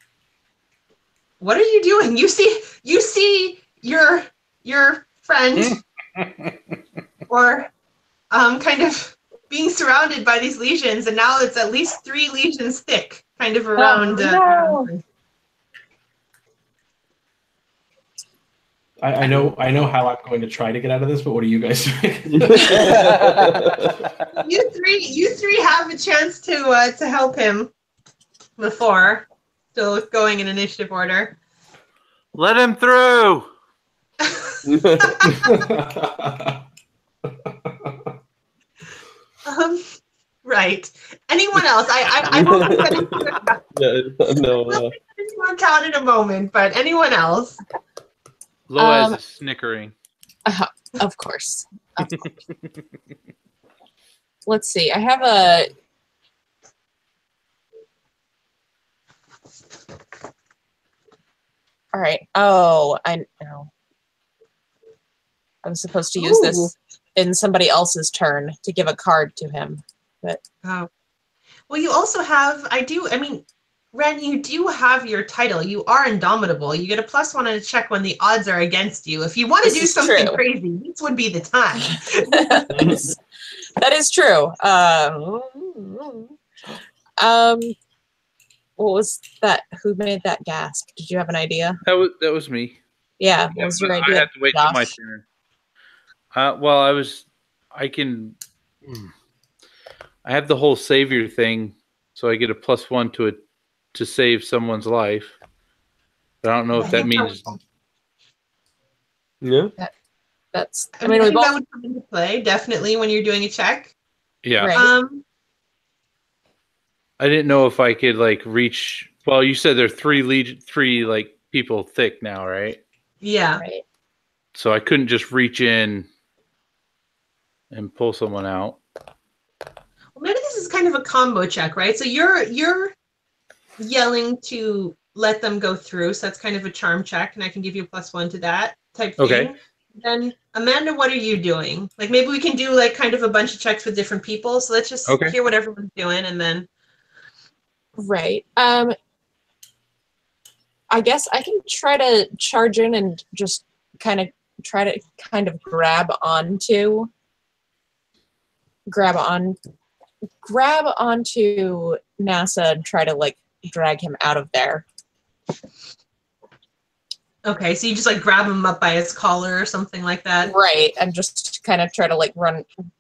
Speaker 2: you doing? You see your friend or kind of being surrounded by these legions, and now it's at least 3 legions thick, kind of around.
Speaker 3: No.
Speaker 4: I know how I'm going to try to get out of this, but what are you guys doing?
Speaker 2: You three have a chance to help him before. Still going in initiative order.
Speaker 5: Let him through.
Speaker 2: Right. Anyone else? I
Speaker 1: No.
Speaker 2: We'll count in a moment, but anyone else?
Speaker 5: Loaz is snickering.
Speaker 3: Of course. Let's see. I have a... All right. Oh, I know. I was supposed to use this in somebody else's turn to give a card to him. But
Speaker 2: well, Well, you also have, I mean, Ren, you do have your title. You are indomitable. You get a +1 on a check when the odds are against you. If you want to
Speaker 3: This
Speaker 2: do
Speaker 3: is
Speaker 2: something
Speaker 3: true.
Speaker 2: crazy, this would be the time.
Speaker 3: That is true. What was that? Who made that gasp? Did you have an idea?
Speaker 5: That was me.
Speaker 3: Yeah, what was your
Speaker 5: I
Speaker 3: idea?
Speaker 5: had to wait till my
Speaker 3: Josh?
Speaker 5: turn. Well, I have the whole savior thing, so I get a +1 to save someone's life. But I don't know if that means.
Speaker 1: Yeah.
Speaker 3: That's.
Speaker 2: I mean, I
Speaker 3: we
Speaker 2: think that
Speaker 3: both.
Speaker 2: would come into play, definitely, when you're doing a check.
Speaker 5: Yeah.
Speaker 3: Right.
Speaker 5: I didn't know if I could like reach. Well, you said there are three like people thick now, right?
Speaker 2: Yeah.
Speaker 3: Right.
Speaker 5: So I couldn't just reach in and pull someone out.
Speaker 2: Well, maybe this is kind of a combo check, right? So you're yelling to let them go through, so that's kind of a charm check, and I can give you a +1 to that type thing.
Speaker 5: Okay.
Speaker 2: Then Amanda, what are you doing? Like maybe we can do like kind of a bunch of checks with different people. So let's just
Speaker 5: Okay.
Speaker 2: hear what everyone's doing, and then.
Speaker 3: Right. I guess I can try to charge in and just kind of try to grab onto NASA and try to like drag him out of there.
Speaker 2: Okay, so you just like grab him up by his collar or something like that.
Speaker 3: Right, and just kind of try to like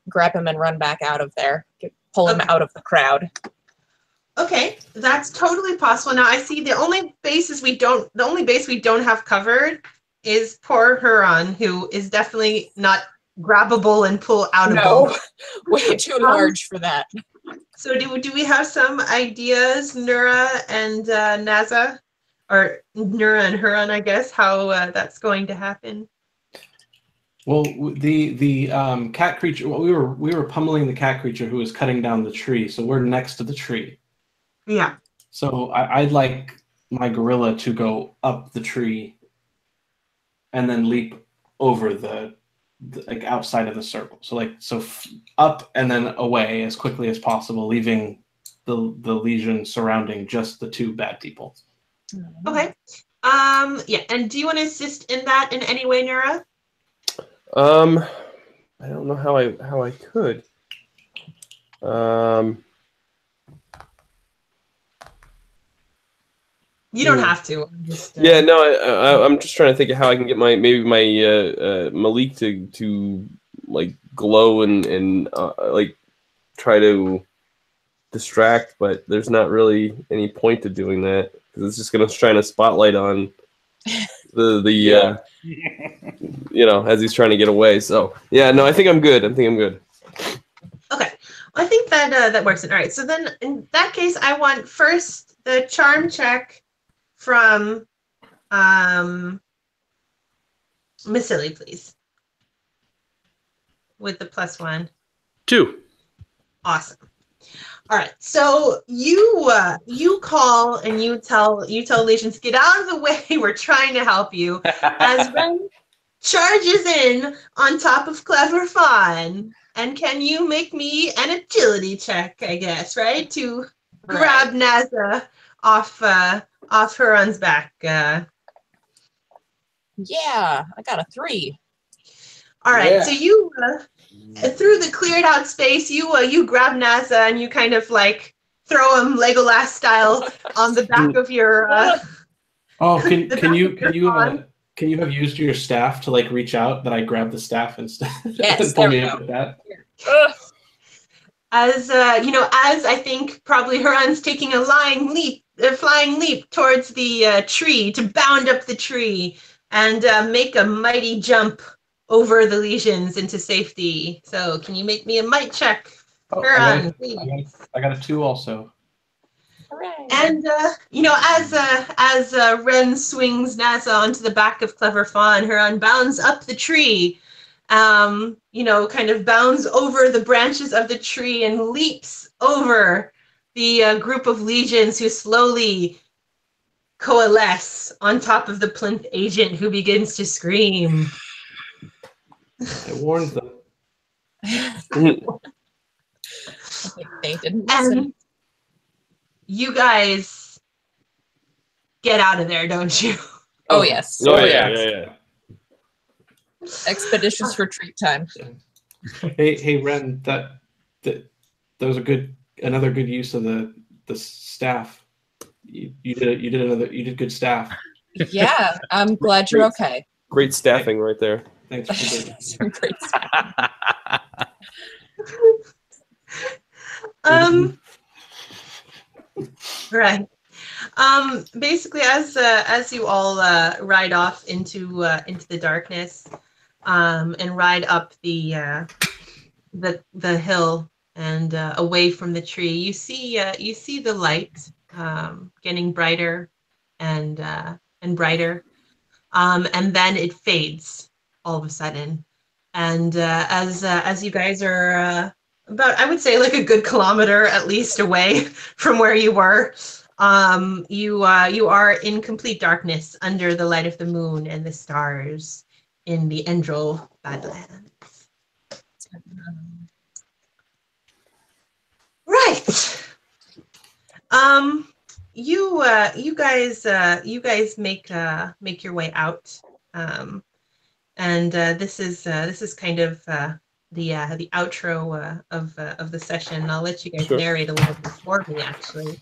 Speaker 3: grab him and run back out of there, pull him out of the crowd.
Speaker 2: Okay, that's totally possible. Now I see the only base we don't have covered is poor Huron, who is definitely not grabbable and pull outable.
Speaker 3: No, way too large for that.
Speaker 2: So do we have some ideas, Nura and Naza, or Nura and Huron, I guess, how that's going to happen?
Speaker 4: Well, the cat creature. Well, we were pummeling the cat creature who was cutting down the tree. So we're next to the tree.
Speaker 2: Yeah.
Speaker 4: So I'd like my gorilla to go up the tree and then leap over the like outside of the circle. So up and then away as quickly as possible, leaving the legion surrounding just the two bad people.
Speaker 2: Okay. Yeah. And do you want to assist in that in any way, Nura?
Speaker 1: I don't know how I could.
Speaker 2: You don't have to.
Speaker 1: Yeah, no, I'm just trying to think of how I can get my Malik to like glow and like try to distract, but there's not really any point to doing that because it's just gonna shine a spotlight on the you know, as he's trying to get away. So yeah, no, I think I'm good. Okay,
Speaker 2: I think that works. All right. So then, in that case, I want first the charm check from Miss Silly, please, with the +1.
Speaker 5: 2.
Speaker 2: Awesome. All right. So you call and you tell Legions, get out of the way. We're trying to help you. As Ren charges in on top of Clever Fawn. And can you make me an agility check, I guess, right? To grab NASA off Huron's back.
Speaker 3: Yeah, I got a 3.
Speaker 2: All right,
Speaker 1: Yeah.
Speaker 2: so you through the cleared out space, you grab NASA and you kind of like throw him Legolas style on the back of your.
Speaker 4: Oh, can you have used your staff to like reach out? That I grab the staff instead.
Speaker 3: Yes,
Speaker 4: and pull
Speaker 3: there
Speaker 4: me
Speaker 3: we
Speaker 4: up
Speaker 3: go.
Speaker 4: with that.
Speaker 2: As as I think probably Huron's taking a flying leap towards the tree to bound up the tree and make a mighty jump over the legions into safety. So can you make me a might check, Huron, please?
Speaker 4: I got a 2 also.
Speaker 3: Hooray.
Speaker 2: And as Ren swings NASA onto the back of Clever Fawn, Huron bounds up the tree. Kind of bounds over the branches of the tree and leaps over the group of legions who slowly coalesce on top of the plinth agent, who begins to scream.
Speaker 4: I warned them.
Speaker 3: I think they didn't listen.
Speaker 2: you guys get out of there, don't you?
Speaker 3: Oh, yes.
Speaker 1: Oh yeah.
Speaker 3: Expeditious retreat time.
Speaker 4: Hey, Ren, that was another good use of the staff. You did good staff.
Speaker 3: Yeah, I'm glad you're okay.
Speaker 1: Great staffing right there.
Speaker 4: Thanks for doing it.
Speaker 3: Some great stuff.
Speaker 2: Right. Basically, as you all ride off into the darkness, and ride up the hill and away from the tree, you see the light getting brighter and brighter, and then it fades all of a sudden. And as you guys are about, I would say, like a good kilometer at least away from where you were, you are in complete darkness under the light of the moon and the stars in the Endril Badlands. Right. You guys make your way out, and this is kind of the outro of the session. I'll let you guys narrate a little bit for me, actually.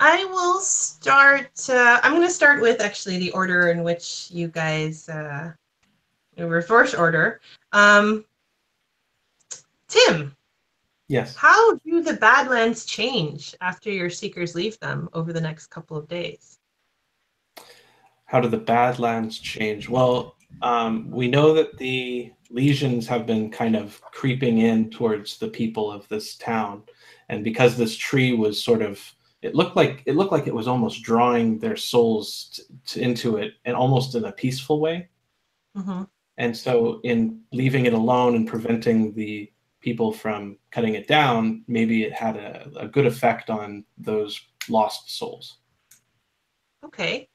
Speaker 2: I will start. I'm going to start with actually the order in which you guys, reverse order. Tim.
Speaker 4: Yes.
Speaker 2: How do the Badlands change after your seekers leave them over the next couple of days?
Speaker 4: How do the Badlands change? Well, we know that the legions have been kind of creeping in towards the people of this town, and because this tree was sort of, it looked like it was almost drawing their souls into it, and almost in a peaceful way.
Speaker 2: Mm-hmm.
Speaker 4: And so, in leaving it alone and preventing the people from cutting it down, maybe it had a good effect on those lost souls. Okay.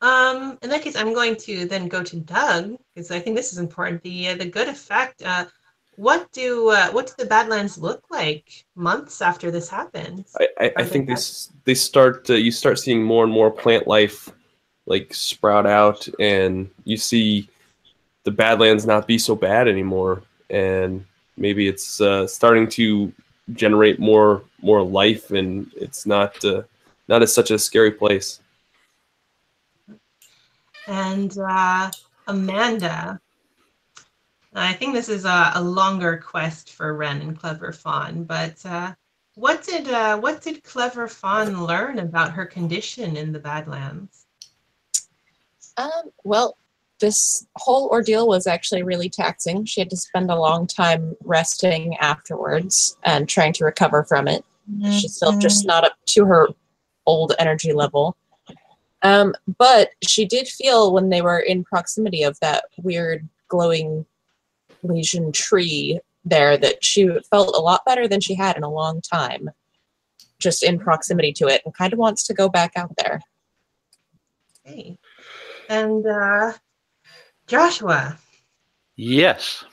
Speaker 2: In that case, I'm going to then go to Doug, because I think this is important. The good effect. What do the Badlands look like months after this happens?
Speaker 1: I think they start you start seeing more and more plant life like sprout out, and you see the Badlands not be so bad anymore, and maybe it's starting to generate more life, and it's not as such a scary place.
Speaker 2: And Amanda, I think this is a longer quest for Ren and Clever Fawn, but what did Clever Fawn learn about her condition in the Badlands?
Speaker 3: Well, this whole ordeal was actually really taxing. She had to spend a long time resting afterwards and trying to recover from it. She's still just not up to her old energy level. But she did feel when they were in proximity of that weird glowing lesion tree there that she felt a lot better than she had in a long time, just in proximity to it, and kind of wants to go back out there.
Speaker 2: Okay. And Joshua.
Speaker 5: Yes.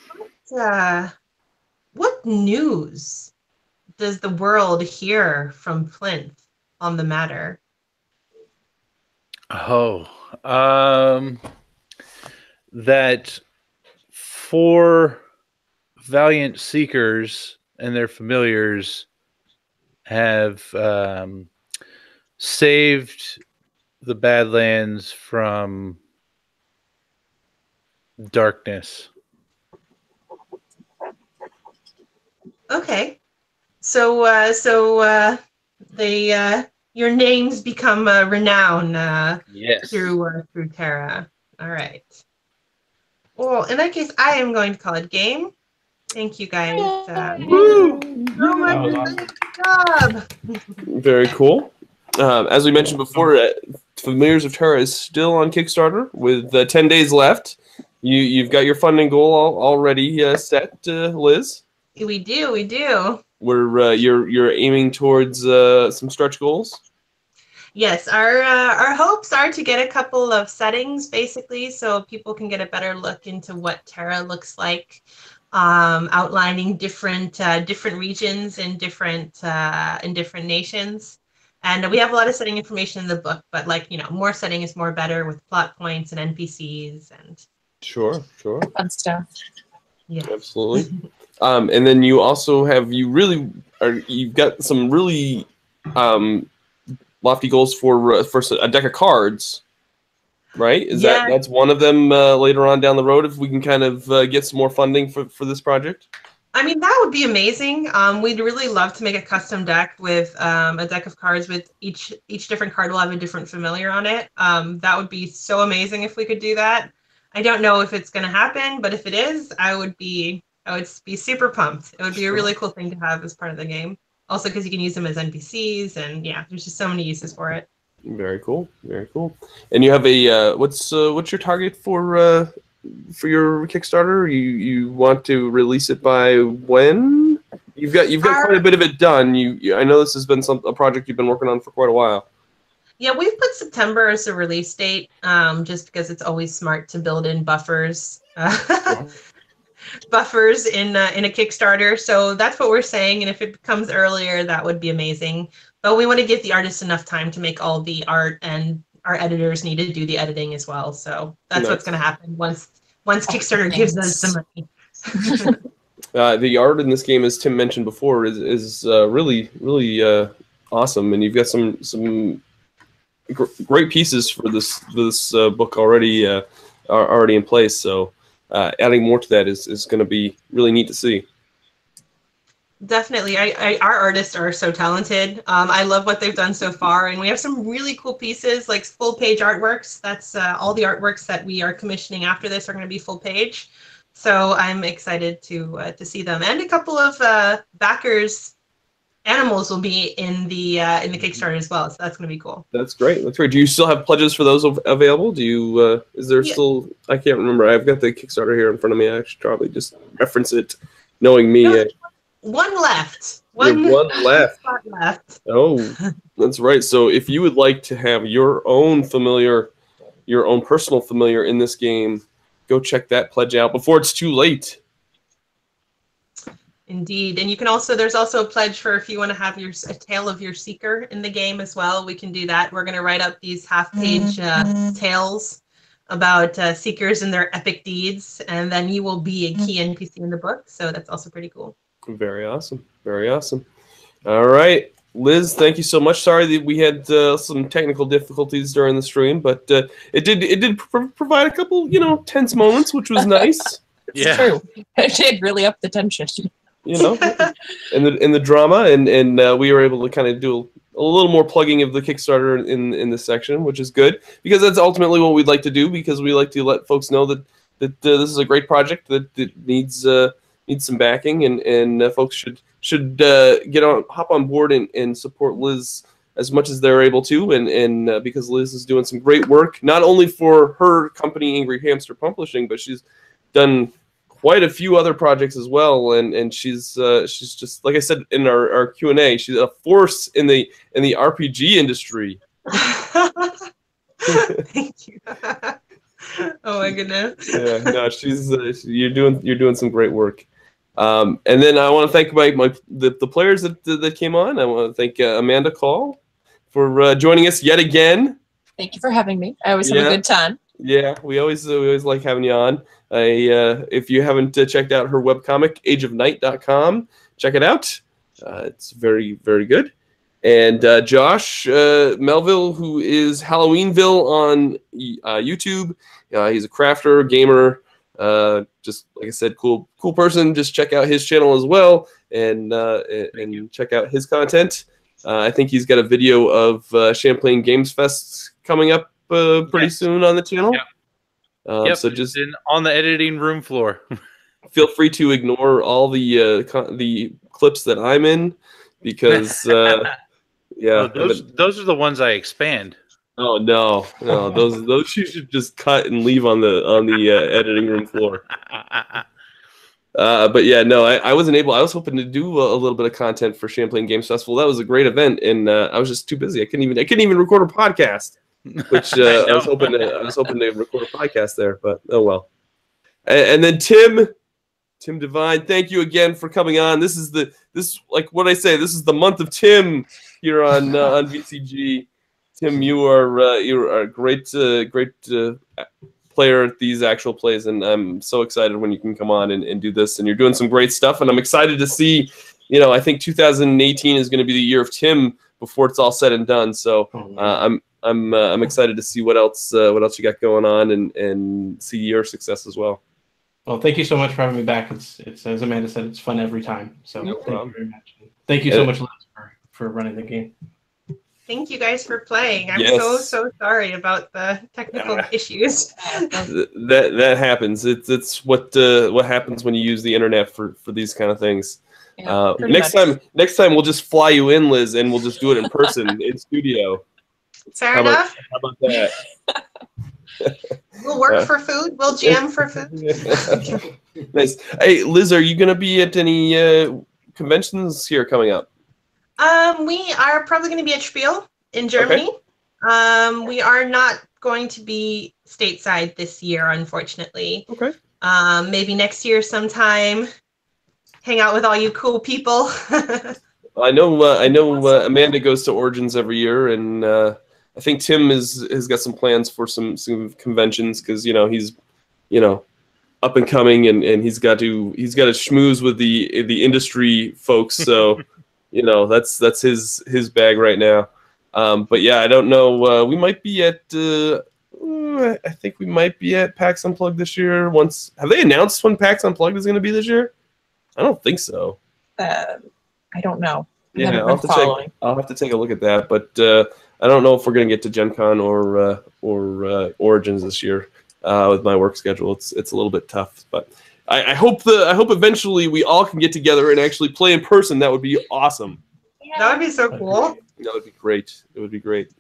Speaker 2: What news does the world hear from Plinth on the matter?
Speaker 5: Oh, that 4 valiant seekers and their familiars have saved the Badlands from darkness.
Speaker 2: Okay, so your names become renowned
Speaker 5: Yes.
Speaker 2: through Terra. All right. Well, in that case, I am going to call it game. Thank you guys.
Speaker 5: Woo!
Speaker 2: So much. Good job.
Speaker 1: Very cool. As we mentioned before, Familiars of Terra is still on Kickstarter with 10 days left. You've got your funding goal already set, Liz.
Speaker 2: We do.
Speaker 1: You're aiming towards some stretch goals.
Speaker 2: Yes, our hopes are to get a couple of settings, basically, so people can get a better look into what Terra looks like. outlining different regions in different nations. And we have a lot of setting information in the book, but like, more setting is more better with plot points and NPCs and
Speaker 1: Sure.
Speaker 3: Fun stuff.
Speaker 2: yeah.
Speaker 1: Absolutely. And then you also have you've got some really lofty goals for a deck of cards, right? That's one of them later on down the road if we can kind of get some more funding for this project?
Speaker 2: I mean, that would be amazing. We'd really love to make a custom deck with a deck of cards with each different card will have a different familiar on it. That would be so amazing if we could do that. I don't know if it's going to happen, but if it is, I would be super pumped. It would be a really cool thing to have as part of the game. Also, because you can use them as NPCs, and yeah, there's just so many uses for it.
Speaker 1: Very cool. And you have a what's your target for your Kickstarter? You want to release it by when? You've got quite a bit of it done. I know this has been a project you've been working on for quite a while.
Speaker 2: Yeah, we've put September as a release date, just because it's always smart to build in buffers, buffers in a Kickstarter. So that's what we're saying. And if it comes earlier, that would be amazing. But we want to give the artists enough time to make all the art, and our editors need to do the editing as well. So that's what's going to happen once Kickstarter gives us the money.
Speaker 1: The art in this game, as Tim mentioned before, is really awesome, and you've got some great pieces for this book already in place. So adding more to that is going to be really neat to see.
Speaker 2: Definitely. Our artists are so talented. I love what they've done so far, and we have some really cool pieces, like full page artworks. That's all the artworks that we are commissioning after this are going to be full page. So I'm excited to see them, and a couple of backers animals will be in the Kickstarter as well. So that's going to be cool.
Speaker 1: That's great. Do you still have pledges for those available? Do you? Is there still? I can't remember. I've got the Kickstarter here in front of me. I should probably just reference it, knowing me.
Speaker 2: No, one left. One
Speaker 1: left.
Speaker 2: Spot left.
Speaker 1: Oh, that's right. So if you would like to have your own familiar, your own personal familiar in this game, go check that pledge out before it's too late.
Speaker 2: Indeed. And you can there's also a pledge for if you want to have a tale of your seeker in the game as well. We can do that. We're going to write up these half-page tales about seekers and their epic deeds, and then you will be a key NPC in the book. So that's also pretty cool.
Speaker 1: Very awesome. All right, Liz, thank you so much. Sorry that we had some technical difficulties during the stream, but it did provide a couple, tense moments, which was nice.
Speaker 3: It's true. It did really up the tension.
Speaker 1: In the drama, and we were able to kind of do a little more plugging of the Kickstarter in this section, which is good, because that's ultimately what we'd like to do, because we like to let folks know that this is a great project that needs some backing, and folks should hop on board and support Liz as much as they're able to, and because Liz is doing some great work, not only for her company Angry Hamster Publishing, but she's done quite a few other projects as well, and she's just, like I said in our Q&A, she's a force in the RPG industry.
Speaker 2: Thank you. Oh my goodness.
Speaker 1: Yeah, no, you're doing some great work. And then I want to thank the players that came on. I want to thank Amanda Call for joining us yet again.
Speaker 3: Thank you for having me. I always have a good time.
Speaker 1: Yeah, we always like having you on. If you haven't checked out her webcomic, ageofnight.com, check it out. It's very, very good. And Josh Melville, who is Halloweenville on YouTube. He's a crafter, gamer, just like I said, cool person. Just check out his channel as well, and check out his content. I think he's got a video of Champlain Games Fest coming up pretty soon on the channel.
Speaker 5: Yep.
Speaker 1: So just
Speaker 5: on the editing room floor.
Speaker 1: Feel free to ignore all the clips that I'm in, because
Speaker 5: those are the ones I expand.
Speaker 1: Oh no, those you should just cut and leave on the editing room floor. But yeah, no, I wasn't able. I was hoping to do a little bit of content for Champlain Games Festival. That was a great event, and I was just too busy. I couldn't even record a podcast, which I was hoping to record a podcast there. But oh well. And then Tim, Tim Devine, thank you again for coming on. This like what I say. This is the month of Tim here on VCG. Tim, you are a great player at these actual plays, and I'm so excited when you can come on and do this. And you're doing some great stuff, and I'm excited to see. I think 2018 is going to be the year of Tim before it's all said and done. So I'm excited to see what else you got going on and see your success as well.
Speaker 4: Well, thank you so much for having me back. It's as Amanda said, it's fun every time. So
Speaker 1: No
Speaker 4: thank
Speaker 1: problem.
Speaker 4: you very much. Thank you so much, Liz, for running the game.
Speaker 2: Thank you guys for playing. I'm
Speaker 1: Yes.
Speaker 2: so sorry about the technical issues.
Speaker 1: That happens. It's what happens when you use the internet for these kind of things.
Speaker 3: Yeah, pretty
Speaker 1: next
Speaker 3: much.
Speaker 1: time we'll just fly you in, Liz, and we'll just do it in person in studio.
Speaker 2: Fair enough.
Speaker 1: How about that?
Speaker 2: We'll work for food. We'll jam for food.
Speaker 1: Nice. Hey, Liz, are you going to be at any conventions here coming up?
Speaker 2: We are probably going to be at Spiel in Germany. We are not going to be stateside this year, unfortunately.
Speaker 1: Okay.
Speaker 2: Maybe next year sometime. Hang out with all you cool people.
Speaker 1: I know Amanda goes to Origins every year, and I think Tim has got some plans for some conventions because he's up and coming, and he's got to schmooze with the industry folks. So that's his bag right now. But yeah, I don't know. We might be at. I think we might be at PAX Unplugged this year. Have they announced when PAX Unplugged is going to be this year? I don't think so.
Speaker 3: I don't know.
Speaker 1: Yeah, I'll have to take a look at that, but I don't know if we're going to get to Gen Con or Origins this year with my work schedule. It's a little bit tough, but I hope eventually we all can get together and actually play in person. That would be awesome.
Speaker 2: That would be so cool.
Speaker 1: That would be great. It would be great.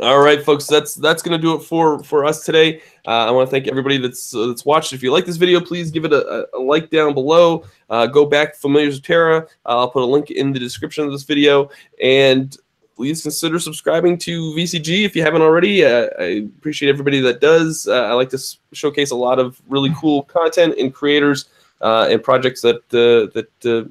Speaker 1: All right, folks, that's going to do it for us today. I want to thank everybody that's watched. If you like this video, please give it a like down below. Go back to Familiars of Terra. I'll put a link in the description of this video. And please consider subscribing to VCG if you haven't already. I appreciate everybody that does. I like to showcase a lot of really cool content and creators and projects that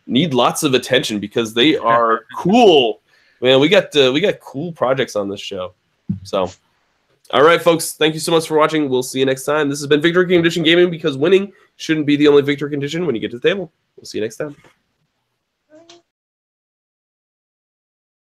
Speaker 1: need lots of attention because they are cool. Man, we got cool projects on this show. So, all right, folks, thank you so much for watching. We'll see you next time. This has been Victory Condition Gaming, because winning shouldn't be the only victory condition when you get to the table. We'll see you next time.